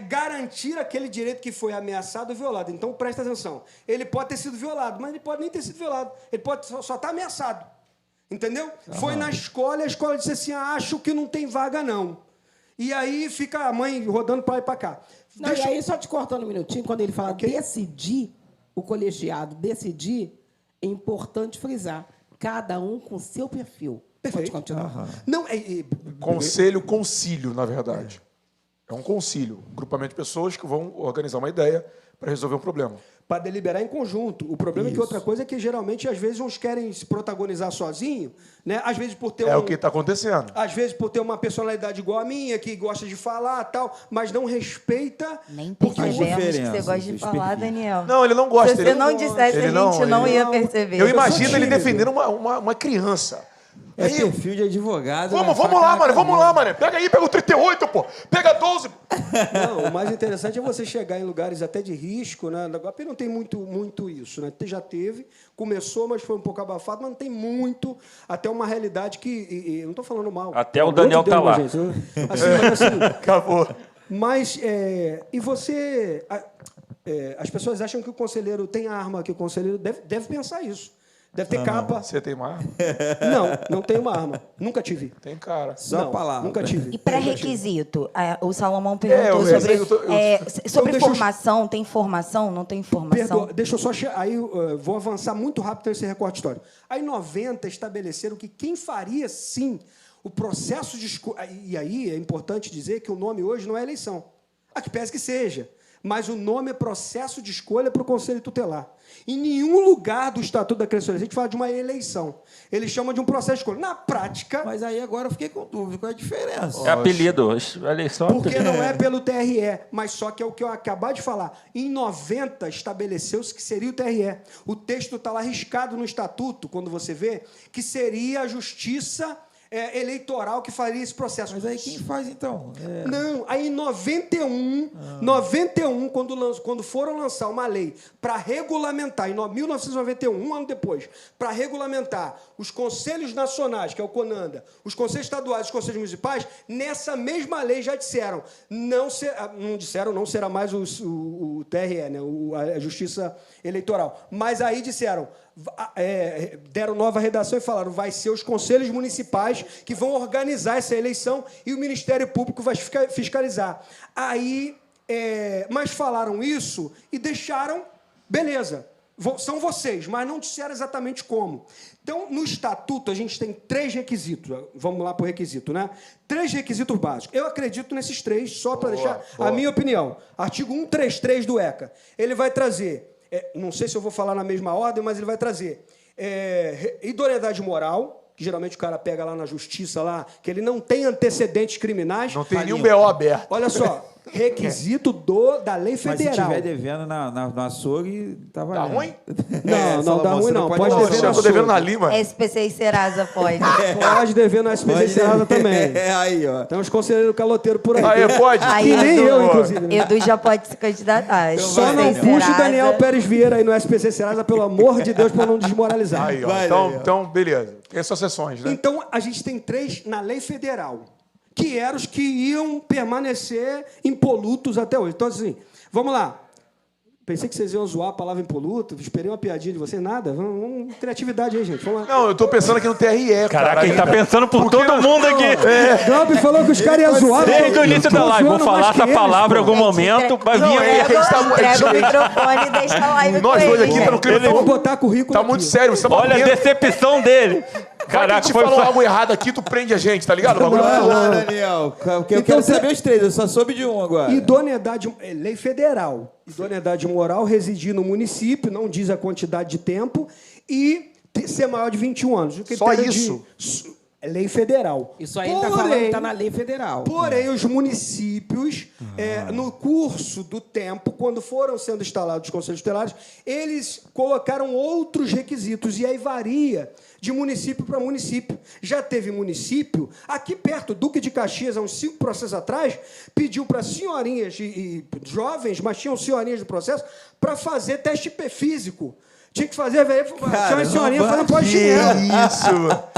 [SPEAKER 3] garantir aquele direito que foi ameaçado ou violado. Então, presta atenção. Ele pode ter sido violado, mas ele pode nem ter sido violado. Ele pode só estar ameaçado. Entendeu? Foi na escola, a escola disse assim, acho que não tem vaga, não. E aí fica a mãe rodando para lá e para cá.
[SPEAKER 5] Não, e aí, só te cortando um minutinho, quando ele fala decidir, o colegiado decidir, é importante frisar. Cada um com seu perfil.
[SPEAKER 3] Perfeito.
[SPEAKER 5] Pode continuar.
[SPEAKER 3] Não,
[SPEAKER 4] Concílio, na verdade. É um concílio, um grupamento de pessoas que vão organizar uma ideia para resolver um problema.
[SPEAKER 3] Para deliberar em conjunto. O problema é que outra coisa é que, geralmente, às vezes, uns querem se protagonizar sozinho, né? Às vezes por ter
[SPEAKER 4] o que está acontecendo.
[SPEAKER 3] Às vezes por ter uma personalidade igual a minha, que gosta de falar tal, mas não respeita...
[SPEAKER 6] Nem percebemos que você gosta de falar, Daniel.
[SPEAKER 4] Não, ele não gosta.
[SPEAKER 6] Se você não dissesse, a gente não ia perceber.
[SPEAKER 4] Eu imagino ele defendendo uma criança.
[SPEAKER 2] É perfil de advogado.
[SPEAKER 4] Vamos lá, mano. Pega o 38, pô. Pega 12.
[SPEAKER 3] Não, o mais interessante é você chegar em lugares até de risco, né? Na Guapi não tem muito isso, né? Já teve, começou, mas foi um pouco abafado, mas não tem muito, até uma realidade que... não estou falando mal.
[SPEAKER 1] Até o Daniel tá lá.
[SPEAKER 3] Gente, assim,
[SPEAKER 4] Acabou.
[SPEAKER 3] Mas, e você... as pessoas acham que o conselheiro tem arma, que o conselheiro deve pensar isso. Deve ter capa.
[SPEAKER 4] Você tem uma arma?
[SPEAKER 3] Não tenho uma arma. Nunca tive.
[SPEAKER 4] Tem cara.
[SPEAKER 2] Só a palavra.
[SPEAKER 3] Nunca tive.
[SPEAKER 6] E pré-requisito? O Salomão perguntou sobre
[SPEAKER 3] então,
[SPEAKER 6] formação. Tem formação? Não tem formação?
[SPEAKER 3] Deixa eu só... Aí vou avançar muito rápido nesse recorte histórico. Aí, em 90, estabeleceram que quem faria, sim, o processo de... E aí é importante dizer que o nome hoje não é eleição. A que pese que seja. mas o nome é processo de escolha para o Conselho Tutelar. Em nenhum lugar do Estatuto da Criança e Adolescente a gente fala de uma eleição. Eles chamam de um processo de escolha. Na prática...
[SPEAKER 2] Mas aí agora eu fiquei com dúvida. Qual é a diferença?
[SPEAKER 1] É apelido. A eleição é
[SPEAKER 3] Porque
[SPEAKER 1] apelido.
[SPEAKER 3] não é pelo TRE, mas só que é o que eu acabei de falar. Em 90, estabeleceu-se que seria o TRE. O texto está lá riscado no Estatuto, quando você vê, que seria a Justiça Eleitoral que faria esse processo.
[SPEAKER 2] Mas aí quem faz, então?
[SPEAKER 3] Não, aí em 91, quando foram lançar uma lei para regulamentar, em 1991, um ano depois, para regulamentar os conselhos nacionais, que é o CONANDA, os conselhos estaduais e os conselhos municipais, nessa mesma lei já disseram, não será mais o TRE, né, a Justiça Eleitoral, mas aí disseram, deram nova redação e falaram, vai ser os conselhos municipais que vão organizar essa eleição e o Ministério Público vai fiscalizar. Aí, mas falaram isso e deixaram, beleza, são vocês, mas não disseram exatamente como. Então, no Estatuto, a gente tem 3 requisitos. Vamos lá para o requisito, né? 3 requisitos básicos. Eu acredito nesses 3, só para deixar a minha opinião. Artigo 133 do ECA. Ele vai trazer, não sei se eu vou falar na mesma ordem, mas ele vai trazer idoneidade moral, que geralmente o cara pega lá na justiça, lá, que ele não tem antecedentes criminais.
[SPEAKER 4] Não tem nenhum BO aberto.
[SPEAKER 3] Olha só, requisito da lei federal.
[SPEAKER 2] Mas se estiver devendo no açougue, tá valendo.
[SPEAKER 4] Tá ruim?
[SPEAKER 3] Não dá ruim, não. Pode dever
[SPEAKER 4] Eu
[SPEAKER 3] no
[SPEAKER 4] tô devendo na
[SPEAKER 3] açougue.
[SPEAKER 4] Lima.
[SPEAKER 6] SPC e Serasa pode.
[SPEAKER 3] Pode dever no SPC e Serasa também.
[SPEAKER 2] Aí, ó.
[SPEAKER 3] Tem uns conselheiros caloteiros por aí.
[SPEAKER 4] Aí, pode?
[SPEAKER 6] Aí,
[SPEAKER 3] Que nem
[SPEAKER 6] Edu,
[SPEAKER 3] eu, inclusive. Né?
[SPEAKER 6] Edu já pode se candidatar.
[SPEAKER 3] Só não puxe o Daniel Pérez Vieira aí no SPC Serasa, pelo amor de Deus, para não desmoralizar.
[SPEAKER 4] Aí, ó. Então, beleza. Essas sessões, né?
[SPEAKER 3] Então, a gente tem 3 na lei federal, que eram os que iam permanecer impolutos até hoje. Então, assim, vamos lá. Pensei que vocês iam zoar a palavra impoluto, esperei uma piadinha de vocês, nada. Vamos criatividade aí, gente. Vamos lá.
[SPEAKER 4] Não, eu tô pensando aqui no TRE,
[SPEAKER 1] Caraca, ele tá pensando por todo mundo aqui.
[SPEAKER 3] Gabi falou que os caras iam zoar.
[SPEAKER 1] Desde o início da live, vou falar essa palavra em algum momento, vai vir aí.
[SPEAKER 6] Entrega o microfone e deixa a live
[SPEAKER 4] Nós
[SPEAKER 6] com
[SPEAKER 4] dois
[SPEAKER 6] ele.
[SPEAKER 4] aqui tá no clima.
[SPEAKER 3] Eu vou botar currículo
[SPEAKER 4] Tá
[SPEAKER 3] aqui.
[SPEAKER 4] muito sério. Você tá
[SPEAKER 1] Olha a
[SPEAKER 4] batendo.
[SPEAKER 1] decepção dele.
[SPEAKER 4] Vai que a
[SPEAKER 1] Caraca,
[SPEAKER 4] gente
[SPEAKER 1] foi
[SPEAKER 4] falou
[SPEAKER 1] só...
[SPEAKER 4] algo errado aqui, tu prende a gente, tá ligado? O bagulho
[SPEAKER 2] Vai lá, Daniel. Porque eu quero saber os 3, eu só soube de um agora.
[SPEAKER 3] Idoneidade, lei federal. Idoneidade moral, residir no município, não diz a quantidade de tempo, e ser maior de 21 anos.
[SPEAKER 4] Só isso?
[SPEAKER 3] É lei federal.
[SPEAKER 5] Isso aí ele está falando que está na lei federal.
[SPEAKER 3] Porém, os municípios, no curso do tempo, quando foram sendo instalados os conselhos tutelares, eles colocaram outros requisitos, e aí varia de município para município. Já teve município, aqui perto, Duque de Caxias, há uns 5 processos atrás, pediu para senhorinhas e jovens, mas tinham senhorinhas do processo, para fazer teste físico. Tinha que fazer, velho. Tinha uma senhorinha fazendo pós-chinelo.
[SPEAKER 4] Isso.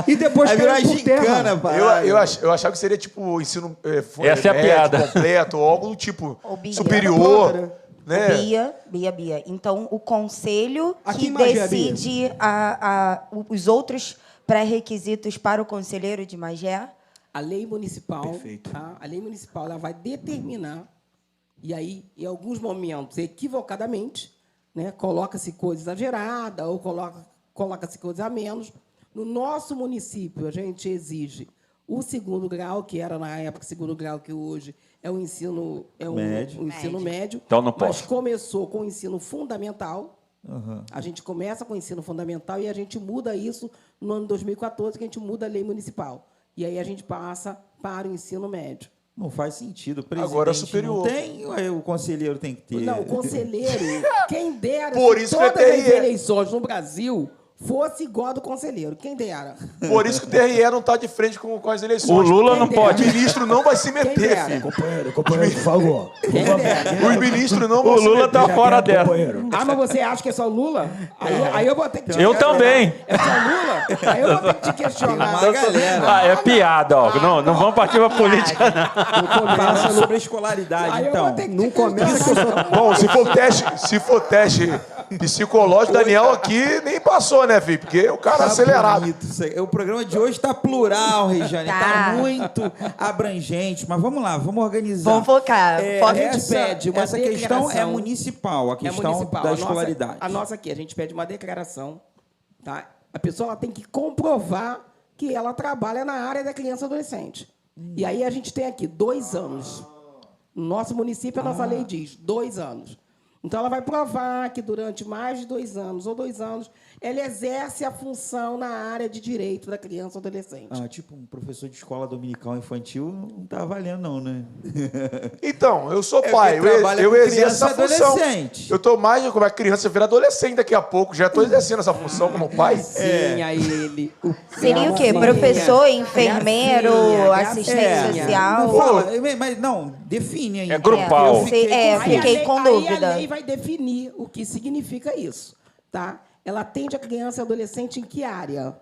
[SPEAKER 3] E depois
[SPEAKER 2] Aí
[SPEAKER 3] caiu
[SPEAKER 2] virou
[SPEAKER 3] por terra.
[SPEAKER 2] gincana,
[SPEAKER 4] Eu achava que seria tipo ensino
[SPEAKER 1] Essa é a
[SPEAKER 4] médio,
[SPEAKER 1] piada.
[SPEAKER 4] completo, ou algo do tipo
[SPEAKER 6] Ou Bia.
[SPEAKER 4] superior. Né?
[SPEAKER 6] Bia. Então, o conselho
[SPEAKER 3] Aqui
[SPEAKER 6] que
[SPEAKER 3] em Magé, Bia.
[SPEAKER 6] decide os outros pré-requisitos para o conselheiro de Magé.
[SPEAKER 5] A lei municipal,
[SPEAKER 3] Perfeito.
[SPEAKER 5] tá? A lei municipal ela vai determinar, e aí, em alguns momentos, equivocadamente, né, coloca-se coisa exagerada ou coloca-se coisa a menos. No nosso município, a gente exige o 2º grau, que era, na época, 2º grau, que hoje é o ensino,
[SPEAKER 2] Médio.
[SPEAKER 5] O ensino médio.
[SPEAKER 1] Então não
[SPEAKER 5] Mas
[SPEAKER 1] posso.
[SPEAKER 5] começou com o ensino fundamental. A gente começa com o ensino fundamental e a gente muda isso no ano 2014, que a gente muda a lei municipal. E aí a gente passa para o ensino médio.
[SPEAKER 2] Não faz sentido. O presidente
[SPEAKER 4] Agora é superior.
[SPEAKER 2] não tem, aí o conselheiro tem que ter.
[SPEAKER 5] Não, o conselheiro, quem dera
[SPEAKER 4] Por
[SPEAKER 5] se
[SPEAKER 4] isso que
[SPEAKER 5] todas
[SPEAKER 4] é
[SPEAKER 5] as
[SPEAKER 4] TRE.
[SPEAKER 5] eleições no Brasil fosse igual a do conselheiro. Quem dera.
[SPEAKER 4] Por isso que o TRE não tá de frente com as eleições.
[SPEAKER 1] O Lula não
[SPEAKER 5] Quem dera.
[SPEAKER 1] pode.
[SPEAKER 4] O ministro não vai se
[SPEAKER 5] Quem
[SPEAKER 4] meter,
[SPEAKER 5] dera.
[SPEAKER 4] filho.
[SPEAKER 3] Companheiro, por favor.
[SPEAKER 5] Quem dera.
[SPEAKER 4] Os ministros não
[SPEAKER 1] O
[SPEAKER 4] vão se
[SPEAKER 1] Lula
[SPEAKER 4] meter.
[SPEAKER 1] tá fora dessa.
[SPEAKER 5] Ah, mas você acha que é só Lula? Aí eu vou ter que te
[SPEAKER 1] Eu
[SPEAKER 5] questionar.
[SPEAKER 1] também.
[SPEAKER 5] É só Lula? Aí eu vou ter que te questionar.
[SPEAKER 2] Uma galera.
[SPEAKER 1] Ah, é piada, ó. Não vamos partir pra política, não.
[SPEAKER 2] Falar sobre a escolaridade,
[SPEAKER 5] Aí eu
[SPEAKER 2] então.
[SPEAKER 5] vou ter que
[SPEAKER 3] Não
[SPEAKER 5] te
[SPEAKER 3] começa que eu sou...
[SPEAKER 4] Bom, se for teste psicológico, Daniel aqui nem passou, né, filho? Porque o cara
[SPEAKER 2] Tá
[SPEAKER 4] acelerado.
[SPEAKER 2] bonito isso aí. O programa de hoje está plural, Regiane.
[SPEAKER 6] Tá.
[SPEAKER 2] Está muito abrangente. Mas vamos lá, vamos organizar.
[SPEAKER 6] Vamos focar.
[SPEAKER 5] A gente
[SPEAKER 2] Essa,
[SPEAKER 5] pede uma
[SPEAKER 2] essa questão é
[SPEAKER 5] declaração.
[SPEAKER 2] municipal, a
[SPEAKER 5] É
[SPEAKER 2] questão
[SPEAKER 5] municipal.
[SPEAKER 2] da
[SPEAKER 5] A
[SPEAKER 2] escolaridade.
[SPEAKER 5] A nossa aqui, a gente pede uma declaração. Tá? A pessoa ela tem que comprovar que ela trabalha na área da criança e adolescente. E aí a gente tem aqui 2 anos. No nosso município, a nossa lei diz 2 anos. Então, ela vai provar que durante mais de 2 anos ou 2 anos, ela exerce a função na área de direito da criança ou adolescente.
[SPEAKER 2] Tipo um professor de escola dominical infantil não tá valendo, não, né?
[SPEAKER 4] Então, eu sou
[SPEAKER 2] É
[SPEAKER 4] pai,
[SPEAKER 2] porque trabalha
[SPEAKER 4] eu
[SPEAKER 2] com
[SPEAKER 4] exerço essa
[SPEAKER 2] criança e
[SPEAKER 4] função.
[SPEAKER 2] adolescente.
[SPEAKER 4] Eu tô mais como a criança vira adolescente daqui a pouco, já tô exercendo essa função como pai.
[SPEAKER 5] Sim, a ele.
[SPEAKER 6] Seria o quê?
[SPEAKER 5] Gracinha.
[SPEAKER 6] Professor, enfermeiro,
[SPEAKER 5] Gracinha,
[SPEAKER 6] assistente
[SPEAKER 5] gracinha.
[SPEAKER 6] social?
[SPEAKER 2] Não fala, mas não, define aí.
[SPEAKER 1] É grupal.
[SPEAKER 2] Eu fiquei
[SPEAKER 6] É,
[SPEAKER 2] confuso.
[SPEAKER 6] fiquei com dúvida.
[SPEAKER 5] Aí a lei vai definir o que significa isso, tá? Ela atende a criança e adolescente em que área?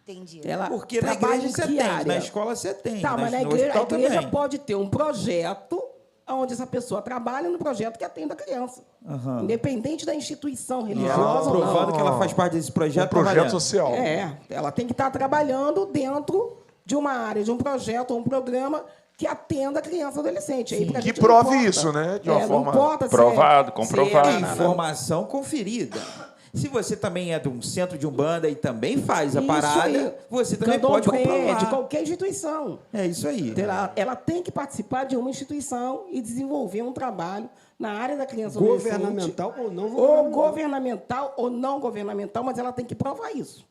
[SPEAKER 6] Entendi.
[SPEAKER 5] Ela
[SPEAKER 2] Porque na
[SPEAKER 5] trabalha
[SPEAKER 2] igreja
[SPEAKER 5] em
[SPEAKER 2] você
[SPEAKER 5] que
[SPEAKER 2] tem,
[SPEAKER 5] área?
[SPEAKER 2] na escola você tem,
[SPEAKER 5] Tá, mas
[SPEAKER 2] no
[SPEAKER 5] a igreja
[SPEAKER 2] também.
[SPEAKER 5] pode ter um projeto onde essa pessoa trabalha no projeto que atende a criança. Independente da instituição religiosa ou
[SPEAKER 2] Provando
[SPEAKER 5] não.
[SPEAKER 2] que ela faz parte desse projeto.
[SPEAKER 4] Um projeto
[SPEAKER 2] tá valendo.
[SPEAKER 4] social.
[SPEAKER 5] Ela tem que estar trabalhando dentro de uma área, de um projeto ou um programa que atenda a criança e adolescente. Aí, pra
[SPEAKER 4] Que
[SPEAKER 5] gente
[SPEAKER 4] prove
[SPEAKER 5] não importa.
[SPEAKER 4] isso, né? De uma
[SPEAKER 5] Não
[SPEAKER 4] forma
[SPEAKER 5] importa se
[SPEAKER 1] provado,
[SPEAKER 5] é-
[SPEAKER 1] comprovado.
[SPEAKER 5] se é-
[SPEAKER 2] Informação conferida. Se você também é de um centro de Umbanda e também faz a
[SPEAKER 5] Isso
[SPEAKER 2] parada,
[SPEAKER 5] aí.
[SPEAKER 2] você também
[SPEAKER 5] Candomblé,
[SPEAKER 2] pode comprovar.
[SPEAKER 5] de qualquer instituição.
[SPEAKER 2] É isso aí.
[SPEAKER 5] Ela tem que participar de uma instituição e desenvolver um trabalho na área da criança e adolescente.
[SPEAKER 3] Governamental ou não
[SPEAKER 5] Ou governamental ou não governamental, mas ela tem que provar isso.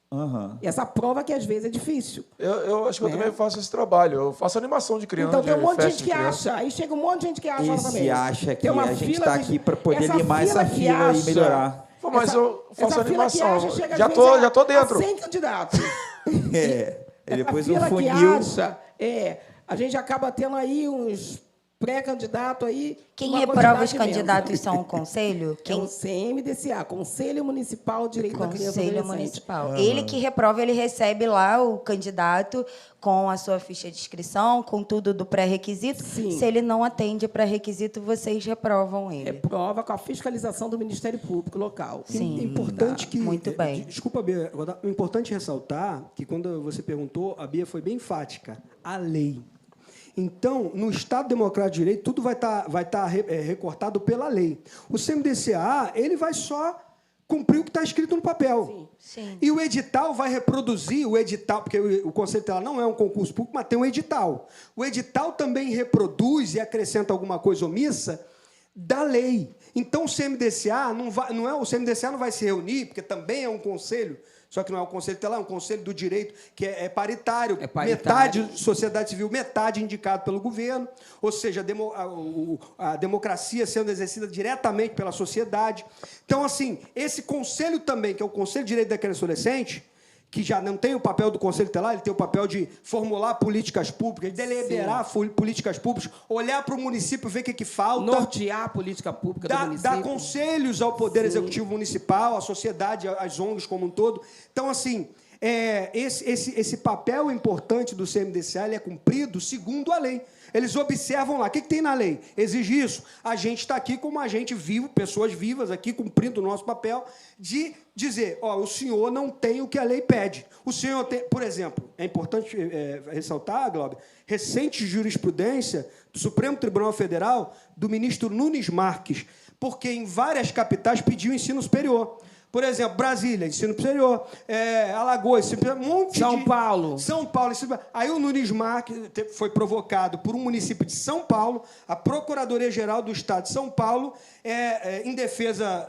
[SPEAKER 5] E essa prova que às vezes é difícil.
[SPEAKER 4] Eu acho que eu também faço esse trabalho. Eu faço animação de criança.
[SPEAKER 5] Então tem um monte de
[SPEAKER 4] festa
[SPEAKER 5] gente que
[SPEAKER 4] criança.
[SPEAKER 5] acha, aí chega um monte de gente que acha lá
[SPEAKER 2] Esse
[SPEAKER 5] também.
[SPEAKER 2] acha que
[SPEAKER 5] Tem uma
[SPEAKER 2] a gente
[SPEAKER 5] fila
[SPEAKER 2] está
[SPEAKER 5] de-
[SPEAKER 2] aqui para poder
[SPEAKER 5] essa
[SPEAKER 2] limar essa
[SPEAKER 5] que
[SPEAKER 2] fila e
[SPEAKER 5] acha-
[SPEAKER 2] melhorar.
[SPEAKER 4] Pô, mas eu faço
[SPEAKER 5] essa fila que
[SPEAKER 4] animação.
[SPEAKER 5] acha, chega, às
[SPEAKER 4] Já
[SPEAKER 5] vezes,
[SPEAKER 4] tô
[SPEAKER 5] a
[SPEAKER 4] dentro.
[SPEAKER 5] 100 candidatos.
[SPEAKER 2] E depois
[SPEAKER 5] a
[SPEAKER 2] o
[SPEAKER 5] fila que
[SPEAKER 2] funil.
[SPEAKER 5] acha, a gente acaba tendo aí uns pré-candidatos aí.
[SPEAKER 6] Quem
[SPEAKER 5] uma
[SPEAKER 6] reprova os
[SPEAKER 5] quantidade imensa.
[SPEAKER 6] candidatos são o conselho?
[SPEAKER 5] É o CMDCA, Conselho Municipal de Direito da Criança e
[SPEAKER 6] Conselho
[SPEAKER 5] Adolescente.
[SPEAKER 6] Municipal. Ele que reprova, ele recebe lá o candidato com a sua ficha de inscrição, com tudo do pré-requisito.
[SPEAKER 5] Sim.
[SPEAKER 6] Se ele não atende o pré-requisito, vocês reprovam ele.
[SPEAKER 5] Prova com a fiscalização do Ministério Público local.
[SPEAKER 6] Sim.
[SPEAKER 3] É importante que...
[SPEAKER 6] Muito bem.
[SPEAKER 3] Desculpa, Bia. É importante ressaltar que, quando você perguntou, a Bia foi bem enfática. A lei. Então, no Estado Democrático de Direito, tudo vai tá recortado pela lei. O CMDCA, ele vai só cumprir o que está escrito no papel.
[SPEAKER 6] Sim.
[SPEAKER 3] E o edital vai reproduzir o edital, porque o Conselho Tutelar não é um concurso público, mas tem um edital. O edital também reproduz e acrescenta alguma coisa omissa da lei. Então, o CMDCA o CMDCA não vai se reunir, porque também é um conselho, só que não é o Conselho Tutelar, é um conselho do direito que é paritário. Metade sociedade civil, metade indicado pelo governo, ou seja, a democracia sendo exercida diretamente pela sociedade. Então, assim, esse conselho também, que é o Conselho de Direito da Criança e Adolescente, que já não tem o papel do Conselho Tutelar, ele tem o papel de formular políticas públicas, deliberar políticas públicas, olhar para o município, ver o que falta.
[SPEAKER 5] Nortear a política pública do município.
[SPEAKER 3] Dar conselhos ao Poder Executivo Municipal, à sociedade, às ONGs como um todo. Então, assim, esse papel importante do CMDCA ele é cumprido segundo a lei. Eles observam lá. O que tem na lei? Exige isso. A gente está aqui como agente vivo, pessoas vivas aqui, cumprindo o nosso papel, de dizer, o senhor não tem o que a lei pede. O senhor tem, por exemplo, é importante ressaltar, Glauber, recente jurisprudência do Supremo Tribunal Federal, do ministro Nunes Marques, porque em várias capitais pediu ensino superior. Por exemplo, Brasília, ensino superior, Alagoas, ensino superior, um monte
[SPEAKER 5] São Paulo.
[SPEAKER 3] São Paulo. Aí o Nunes Marques foi provocado por um município de São Paulo, a Procuradoria-Geral do Estado de São Paulo, em defesa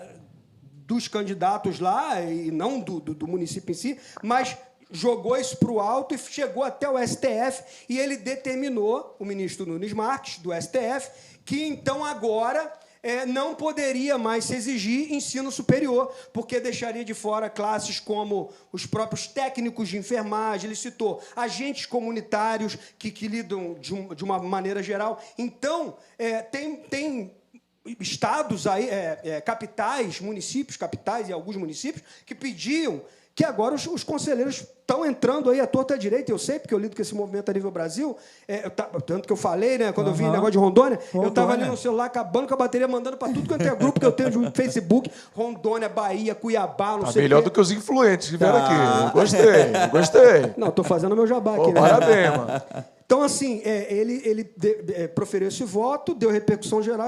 [SPEAKER 3] dos candidatos lá, e não do município em si, mas jogou isso para o alto e chegou até o STF, e ele determinou, o ministro Nunes Marques, do STF, que então agora não poderia mais se exigir ensino superior, porque deixaria de fora classes como os próprios técnicos de enfermagem, ele citou agentes comunitários que lidam de uma maneira geral. Então, tem estados aí, capitais, municípios, capitais e alguns municípios, que pediam que agora os conselheiros estão entrando aí à torta à direita. Eu sei, porque eu lido com esse movimento a nível Brasil, tanto que eu falei, né, quando eu vi o negócio de Rondônia, eu estava ali no celular acabando com a bateria, mandando para tudo quanto é grupo que eu tenho no Facebook, Rondônia, Bahia, Cuiabá, não sei o quê.
[SPEAKER 4] Melhor do que os influentes que vieram aqui. Gostei.
[SPEAKER 3] Não, estou fazendo o meu jabá aqui, né?
[SPEAKER 4] Parabéns, mano.
[SPEAKER 3] Então, assim, ele proferiu esse voto, deu repercussão geral,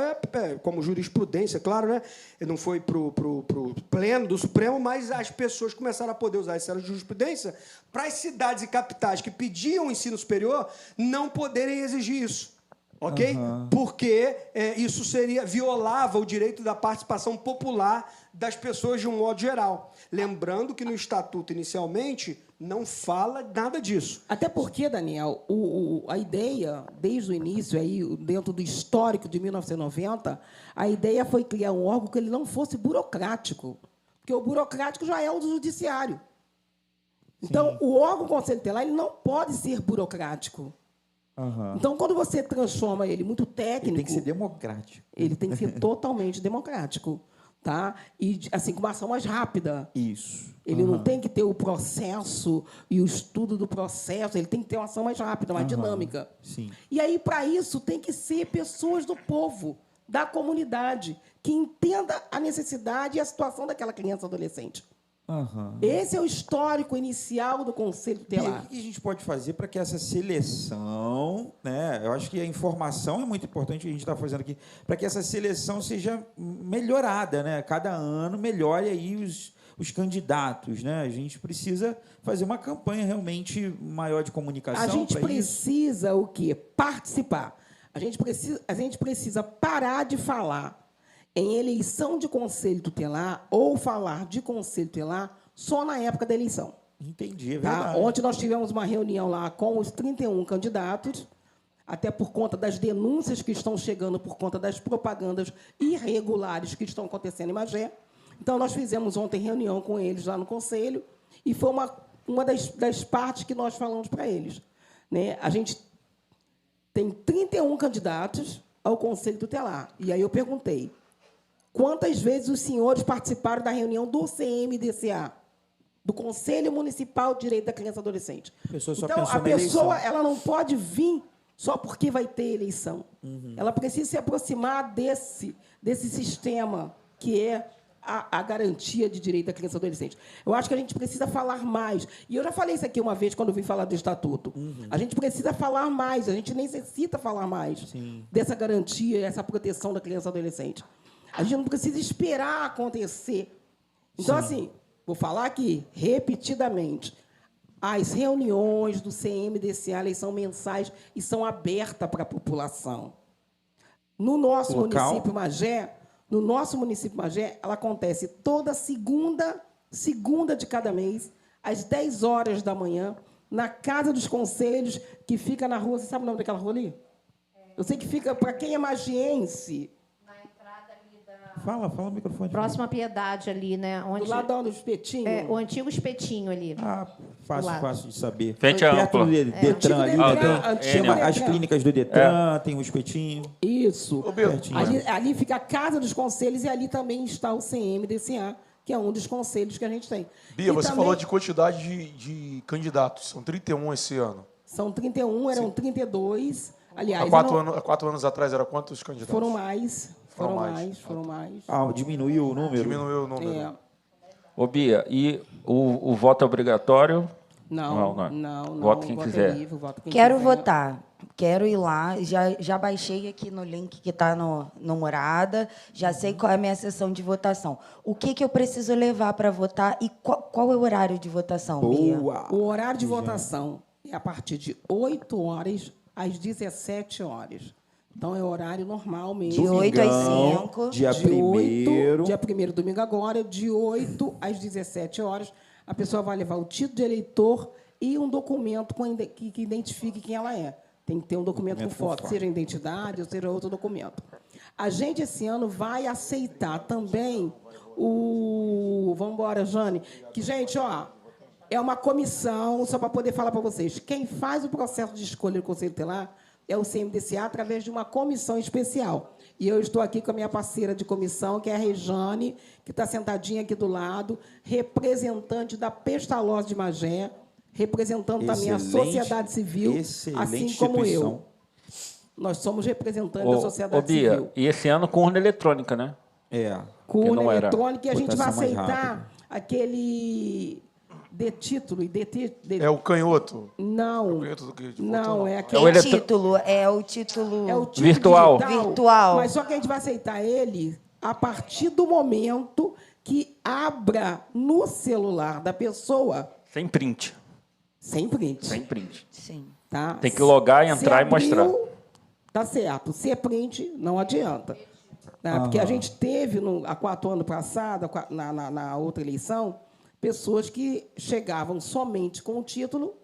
[SPEAKER 3] como jurisprudência, claro, né? Ele não foi para o pleno do Supremo, mas as pessoas começaram a poder usar essa jurisprudência para as cidades e capitais que pediam ensino superior não poderem exigir isso. ok? Porque isso violava o direito da participação popular das pessoas de um modo geral. Lembrando que no Estatuto, inicialmente, não fala nada disso.
[SPEAKER 5] Até porque, Daniel, a ideia, desde o início, aí, dentro do histórico de 1990, a ideia foi criar um órgão que ele não fosse burocrático, porque o burocrático já é o do judiciário. Então, o órgão Conselho Tutelar ele não pode ser burocrático. Então, quando você transforma ele muito técnico...
[SPEAKER 2] Ele tem que ser democrático.
[SPEAKER 5] Ele tem que ser totalmente democrático. Tá? E, assim, com uma ação mais rápida.
[SPEAKER 2] Isso.
[SPEAKER 5] Ele não tem que ter o processo e o estudo do processo, ele tem que ter uma ação mais rápida, mais dinâmica.
[SPEAKER 2] Sim.
[SPEAKER 5] E aí, para isso, tem que ser pessoas do povo, da comunidade, que entenda a necessidade e a situação daquela criança ou adolescente. Esse é o histórico inicial do Conselho Tutelar.
[SPEAKER 2] E o que a gente pode fazer para que essa seleção, né? Eu acho que a informação é muito importante que a gente está fazendo aqui, para que essa seleção seja melhorada, né? Cada ano melhore aí os candidatos, né? A gente precisa fazer uma campanha realmente maior de comunicação.
[SPEAKER 5] A gente precisa
[SPEAKER 2] isso.
[SPEAKER 5] o quê? Participar. A gente precisa parar de falar em eleição de Conselho Tutelar ou falar de Conselho Tutelar só na época da eleição.
[SPEAKER 2] Entendi, é
[SPEAKER 5] Tá?
[SPEAKER 2] verdade.
[SPEAKER 5] Ontem nós tivemos uma reunião lá com os 31 candidatos, até por conta das denúncias que estão chegando, por conta das propagandas irregulares que estão acontecendo em Magé. Então, nós fizemos ontem reunião com eles lá no Conselho e foi uma das partes que nós falamos para eles. Né? A gente tem 31 candidatos ao Conselho Tutelar. E aí eu perguntei, quantas vezes os senhores participaram da reunião do CMDCA, do Conselho Municipal de Direito da Criança e Adolescente? Então, a pessoa ela não pode vir só porque vai ter eleição. Ela precisa se aproximar desse sistema que é a garantia de direito da criança e adolescente. Eu acho que a gente precisa falar mais. E eu já falei isso aqui uma vez, quando eu vim falar do Estatuto. A gente precisa falar mais, a gente necessita falar mais dessa garantia, essa proteção da criança e adolescente. A gente não precisa esperar acontecer. Então, assim, vou falar aqui, repetidamente, as reuniões do CMDCA, elas são mensais e são abertas para a população. No nosso município Magé, ela acontece toda segunda de cada mês, às 10 horas da manhã, na Casa dos Conselhos, que fica na rua... Você sabe o nome daquela rua ali? Eu sei que fica, para quem é magiense...
[SPEAKER 2] Fala no microfone.
[SPEAKER 7] Próxima à Piedade ali, né? Onde...
[SPEAKER 5] Do lado do espetinho?
[SPEAKER 7] É, o antigo espetinho ali.
[SPEAKER 2] Fácil de saber.
[SPEAKER 1] Frente à
[SPEAKER 2] perto
[SPEAKER 1] ampla.
[SPEAKER 2] do Detran ali. Chama as clínicas do Detran, tem um espetinho.
[SPEAKER 5] Isso.
[SPEAKER 4] Pertinho.
[SPEAKER 5] Ali fica a Casa dos Conselhos e ali também está o CMDCA, que é um dos conselhos que a gente tem.
[SPEAKER 4] Bia,
[SPEAKER 5] E
[SPEAKER 4] você
[SPEAKER 5] também
[SPEAKER 4] falou de quantidade de candidatos. São 31 esse ano.
[SPEAKER 5] São 31, eram 32. Aliás,
[SPEAKER 4] Há 4 anos atrás, era quantos candidatos?
[SPEAKER 5] foram mais.
[SPEAKER 2] Diminuiu o número?
[SPEAKER 4] Diminuiu o número.
[SPEAKER 5] É.
[SPEAKER 1] Ô, Bia, e o voto é obrigatório?
[SPEAKER 5] Não.
[SPEAKER 1] Voto quem
[SPEAKER 5] voto
[SPEAKER 1] quiser.
[SPEAKER 5] É livre, voto quem
[SPEAKER 6] Quero
[SPEAKER 5] quiser.
[SPEAKER 6] votar. Quero ir lá. Já baixei aqui no link que está no Morada. Já sei qual é a minha sessão de votação. O que eu preciso levar para votar e qual é o horário de votação, Bia?
[SPEAKER 5] O horário de votação é a partir de 8 horas às 17 horas. Então, é horário normal mesmo.
[SPEAKER 6] De 8 às 5.
[SPEAKER 2] Dia 1º.
[SPEAKER 5] Dia 1º, domingo agora, de 8 às 17 horas. A pessoa vai levar o título de eleitor e um documento que identifique quem ela é. Tem que ter um documento com foto, seja identidade ou seja outro documento. A gente, esse ano, vai aceitar também Vamos embora, Jane. Que, gente, é uma comissão, só para poder falar para vocês. Quem faz o processo de escolha do Conselho Tutelar é o CMDCA através de uma comissão especial. E eu estou aqui com a minha parceira de comissão, que é a Rejane, que está sentadinha aqui do lado, representante da Pestalozzi de Magé, representando também a sociedade civil, assim como eu. Nós somos representantes da sociedade
[SPEAKER 1] Bia,
[SPEAKER 5] civil.
[SPEAKER 1] E esse ano com urna eletrônica, né?
[SPEAKER 5] Com
[SPEAKER 1] Que
[SPEAKER 5] urna
[SPEAKER 1] não era.
[SPEAKER 5] eletrônica, e a gente vai
[SPEAKER 2] Votação mais
[SPEAKER 5] aceitar
[SPEAKER 2] rápida.
[SPEAKER 5] aquele título.
[SPEAKER 4] É o canhoto?
[SPEAKER 5] Não.
[SPEAKER 4] O canhoto de voto,
[SPEAKER 5] Não, é
[SPEAKER 6] Que
[SPEAKER 5] aquele...
[SPEAKER 6] título? É o título...
[SPEAKER 5] É o título
[SPEAKER 1] Virtual.
[SPEAKER 6] Virtual.
[SPEAKER 5] Mas só que a gente vai aceitar ele a partir do momento que abra no celular da pessoa
[SPEAKER 1] Sem print.
[SPEAKER 5] sem print.
[SPEAKER 1] Sem print.
[SPEAKER 6] Sim.
[SPEAKER 5] Tá?
[SPEAKER 1] Tem que logar,
[SPEAKER 5] Se
[SPEAKER 1] entrar e
[SPEAKER 5] abriu,
[SPEAKER 1] mostrar.
[SPEAKER 5] Tá certo. Se é print, não adianta. Né? Porque a gente teve, há 4 anos passados, na outra eleição, pessoas que chegavam somente com o título,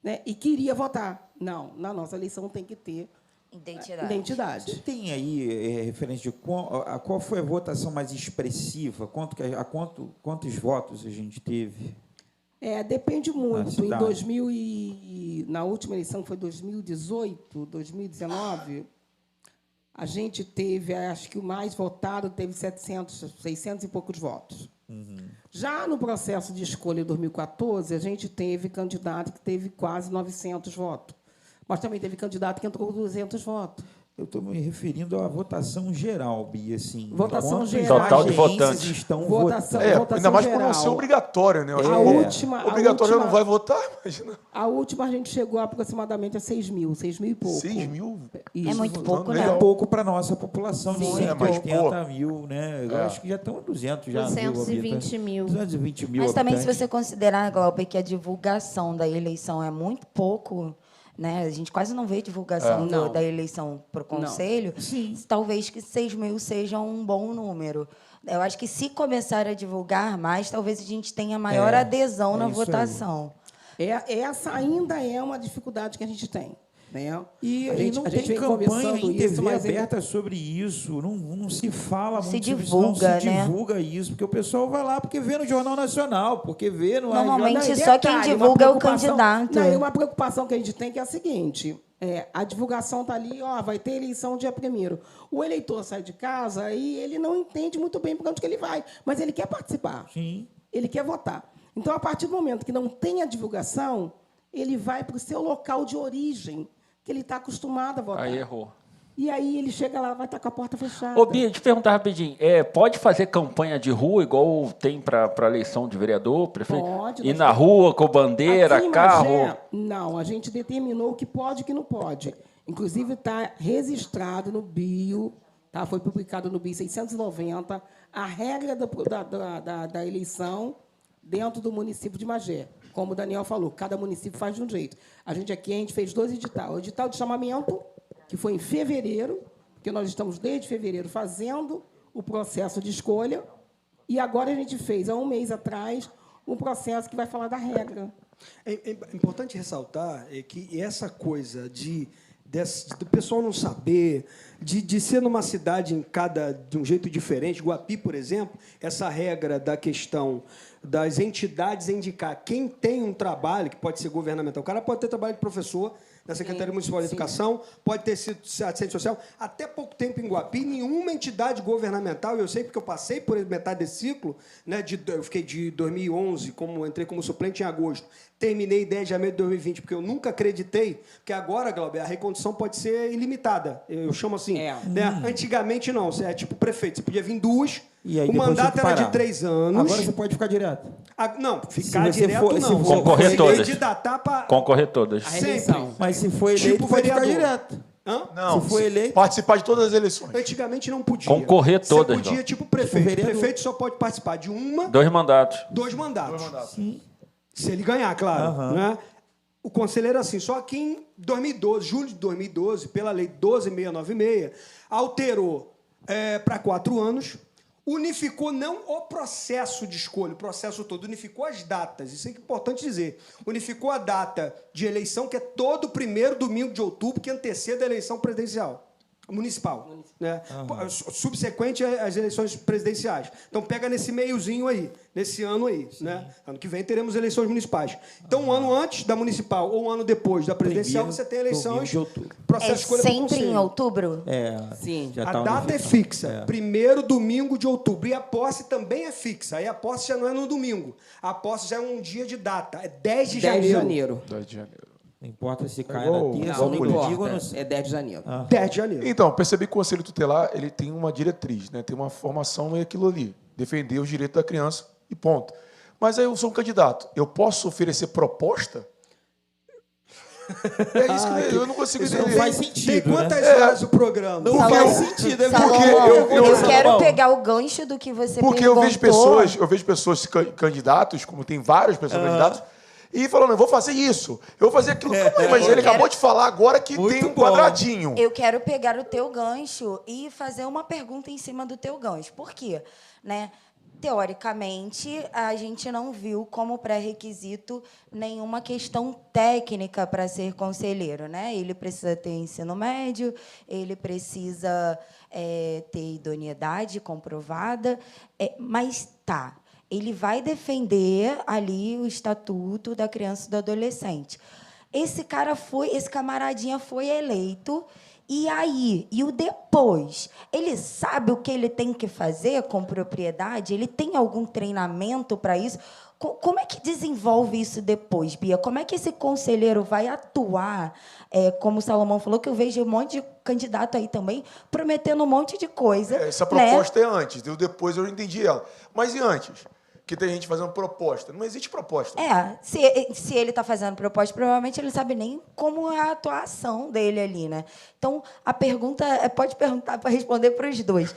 [SPEAKER 5] né, e queria votar. Não, na nossa eleição tem que ter identidade.
[SPEAKER 2] Você tem aí referência de qual foi a votação mais expressiva? Quantos votos a gente teve?
[SPEAKER 5] Depende muito. Na última eleição, que foi 2018, 2019, a gente teve, acho que o mais votado teve 600 e poucos votos. Uhum. Já no processo de escolha de 2014, a gente teve candidato que teve quase 900 votos. Mas também teve candidato que entrou com 200 votos.
[SPEAKER 2] Eu estou me referindo à votação geral, Bia. Assim,
[SPEAKER 5] votação geral.
[SPEAKER 1] Total de votantes.
[SPEAKER 2] Estão
[SPEAKER 5] votação
[SPEAKER 4] ainda mais
[SPEAKER 5] geral.
[SPEAKER 4] por não ser obrigatório, né?
[SPEAKER 5] Obrigatório
[SPEAKER 4] não vai votar, imagina.
[SPEAKER 5] A última a gente chegou aproximadamente a 6 mil e pouco.
[SPEAKER 4] 6 mil?
[SPEAKER 6] É muito pouco,
[SPEAKER 2] né?
[SPEAKER 6] não.
[SPEAKER 2] É pouco para a nossa população, de 180
[SPEAKER 4] pouco.
[SPEAKER 2] mil, né? Eu acho que já estão 200 já.
[SPEAKER 7] 220 mil.
[SPEAKER 2] 220 mil
[SPEAKER 6] Mas também, se
[SPEAKER 2] habitantes.
[SPEAKER 6] você considerar, Glauber, que a divulgação da eleição é muito pouco, né? A gente quase não vê divulgação da eleição para o Conselho. Talvez que 6 mil seja um bom número. Eu acho que, se começar a divulgar mais, talvez a gente tenha maior adesão na votação.
[SPEAKER 5] Essa ainda é uma dificuldade que a gente tem. Né?
[SPEAKER 2] E a gente tem campanha em TV aberta sobre isso, não se fala muito sobre isso, não se divulga isso, porque o pessoal vai lá porque vê no Jornal Nacional, porque vê no...
[SPEAKER 6] Normalmente só quem divulga é o candidato.
[SPEAKER 5] Não, uma preocupação que a gente tem que é a seguinte, a divulgação está ali, vai ter eleição dia 1º. O eleitor sai de casa e ele não entende muito bem para onde que ele vai, mas ele quer participar, ele quer votar. Então, a partir do momento que não tem a divulgação, ele vai para o seu local de origem, que ele está acostumado a votar.
[SPEAKER 1] Aí errou.
[SPEAKER 5] E aí ele chega lá, vai estar com a porta fechada.
[SPEAKER 1] Ô, Bia, deixa eu te perguntar rapidinho. Pode fazer campanha de rua, igual tem para eleição de vereador, prefeito?
[SPEAKER 5] Pode.
[SPEAKER 1] Ir na rua com bandeira,
[SPEAKER 5] aqui em
[SPEAKER 1] carro?
[SPEAKER 5] Magé, não, a gente determinou o que pode e o que não pode. Inclusive, está registrado no BIO, foi publicado no BIO 690, a regra da eleição dentro do município de Magé. Como o Daniel falou, cada município faz de um jeito. A gente fez 2 editais. O edital de chamamento, que foi em fevereiro, porque nós estamos desde fevereiro fazendo o processo de escolha, e agora a gente fez, há um mês atrás, um processo que vai falar da regra.
[SPEAKER 3] É importante ressaltar que essa coisa do pessoal não saber, de ser numa cidade de um jeito diferente, Guapi, por exemplo, essa regra da questão das entidades indicar quem tem um trabalho, que pode ser governamental. O cara pode ter trabalho de professor na Secretaria Municipal de Educação, pode ter sido assistente social. Até pouco tempo em Guapi, nenhuma entidade governamental, eu sei porque eu passei por metade desse ciclo, né, eu fiquei de 2011, entrei como suplente em agosto, terminei 10 de janeiro de 2020, porque eu nunca acreditei que agora, Glauber, a recondução pode ser ilimitada. Eu chamo assim. Né? Antigamente, não. Você é tipo prefeito. Você podia vir 2, o mandato era de 3 anos.
[SPEAKER 2] Agora você pode ficar direto.
[SPEAKER 3] Não, ficar direto não.
[SPEAKER 1] Concorrer todas.
[SPEAKER 3] Concorrer
[SPEAKER 1] todas.
[SPEAKER 3] Sempre.
[SPEAKER 2] Mas se for eleito, pode ficar direto.
[SPEAKER 4] Não,
[SPEAKER 2] se for eleito,
[SPEAKER 4] participar de todas as eleições.
[SPEAKER 3] Antigamente não podia.
[SPEAKER 1] Concorrer todas.
[SPEAKER 3] Você podia, tipo prefeito. O prefeito só pode participar de
[SPEAKER 1] 2 mandatos.
[SPEAKER 3] 2 mandatos. Sim. Se ele ganhar, claro. Né? O conselho era assim, só que em 2012, julho de 2012, pela lei 12.696, alterou para 4 anos, unificou não o processo de escolha, o processo todo, unificou as datas, isso é importante dizer. Unificou a data de eleição, que é todo 1º domingo de outubro, que antecede a eleição presidencial. Municipal. Né? Subsequente às eleições presidenciais. Então, pega nesse meiozinho aí, nesse ano aí. Né? Ano que vem teremos eleições municipais. Então, um ano antes da municipal ou um ano depois da presidencial, você tem eleições.
[SPEAKER 6] Processo de escolha sempre em outubro?
[SPEAKER 5] Sim.
[SPEAKER 3] A data é fixa. 1º domingo de outubro. E a posse também é fixa. Aí a posse já não é no domingo. A posse já é um dia de data. É 10 de janeiro.
[SPEAKER 1] 10 de janeiro.
[SPEAKER 2] Não importa se cai na terça ou no domingo.
[SPEAKER 5] É 10 de janeiro.
[SPEAKER 3] 10 de janeiro.
[SPEAKER 4] Então, percebi que o Conselho Tutelar ele tem uma diretriz, né? Tem uma formação e aquilo ali. Defender os direitos da criança e ponto. Mas aí eu sou um candidato. Eu posso oferecer proposta? É isso que eu não consigo entender.
[SPEAKER 2] Não faz sentido.
[SPEAKER 3] Tem quantas horas o programa?
[SPEAKER 2] Não faz sentido.
[SPEAKER 6] Eu quero pegar o gancho do que você perguntou.
[SPEAKER 4] Porque eu vejo pessoas candidatos, como tem várias pessoas candidatas, e falando, eu vou fazer isso, eu vou fazer aquilo. Mas ele acabou de falar agora que tem um quadradinho.
[SPEAKER 6] Eu quero pegar o teu gancho e fazer uma pergunta em cima do teu gancho. Por quê? Né? Teoricamente, a gente não viu como pré-requisito nenhuma questão técnica para ser conselheiro, né? Ele precisa ter ensino médio, ele precisa ter idoneidade comprovada, mas tá, ele vai defender ali o estatuto da criança e do adolescente. Esse camaradinha foi eleito. E aí? E o depois? Ele sabe o que ele tem que fazer com propriedade? Ele tem algum treinamento para isso? Como é que desenvolve isso depois, Bia? Como é que esse conselheiro vai atuar? Como o Salomão falou, que eu vejo um monte de candidato aí também prometendo um monte de coisa.
[SPEAKER 4] Essa proposta é antes, depois eu não entendi ela. Mas e antes? Que tem gente fazendo proposta. Não existe proposta.
[SPEAKER 6] Se ele está fazendo proposta, provavelmente ele não sabe nem como é a atuação dele ali, né? Então, a pergunta pode perguntar para responder para os dois.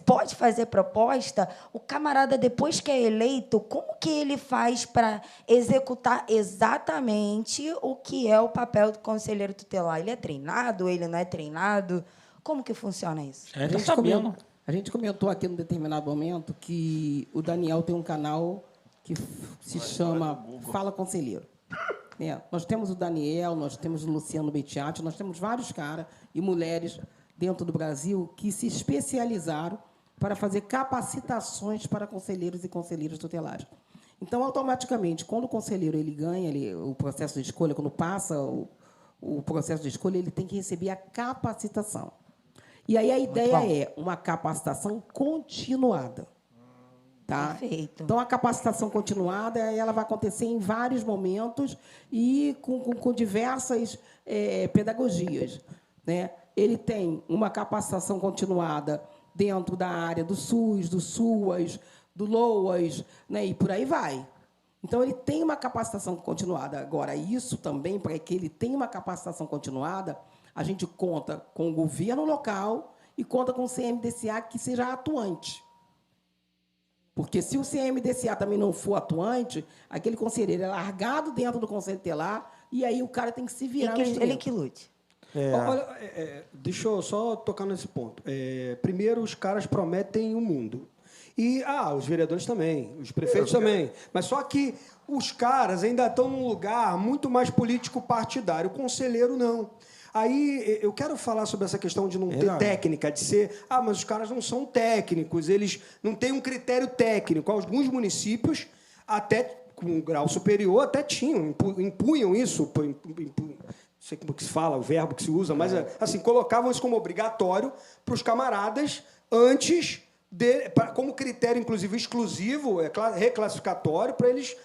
[SPEAKER 6] Pode fazer proposta? O camarada, depois que é eleito, como que ele faz para executar exatamente o que é o papel do conselheiro tutelar? Ele é treinado? Ele não é treinado? Como que funciona isso?
[SPEAKER 5] A gente comentou aqui num determinado momento que o Daniel tem um canal que se chama Fala Conselheiro. Nós temos o Daniel, nós temos o Luciano Bettiati, nós temos vários caras e mulheres dentro do Brasil que se especializaram para fazer capacitações para conselheiros e conselheiras tutelares. Então, automaticamente, quando o conselheiro ele ganha o processo de escolha, quando passa o processo de escolha, ele tem que receber a capacitação. E aí a ideia é uma capacitação continuada. Tá?
[SPEAKER 6] Perfeito.
[SPEAKER 5] Então, a capacitação continuada ela vai acontecer em vários momentos e com diversas pedagogias. Né? Ele tem uma capacitação continuada dentro da área do SUS, do SUAS, do LOAS, né? E por aí vai. Então, ele tem uma capacitação continuada. Agora, isso também, para que ele tenha uma capacitação continuada, a gente conta com o governo local e conta com o CMDCA que seja atuante. Porque, se o CMDCA também não for atuante, aquele conselheiro é largado dentro do Conselho Tutelar e aí o cara tem que se virar no instrumento.
[SPEAKER 6] Ele que lute.
[SPEAKER 3] Olha, deixa eu só tocar nesse ponto. Primeiro, os caras prometem o mundo. E os vereadores também, os prefeitos também. Mas só que os caras ainda estão num lugar muito mais político-partidário. O conselheiro, não. Aí eu quero falar sobre essa questão de não ter técnica, de ser... mas os caras não são técnicos, eles não têm um critério técnico. Alguns municípios, até com um grau superior, até tinham, impunham isso, não sei como que se fala, o verbo que se usa, mas assim, colocavam isso como obrigatório para os camaradas antes... como critério, inclusive, exclusivo, reclassificatório, para eles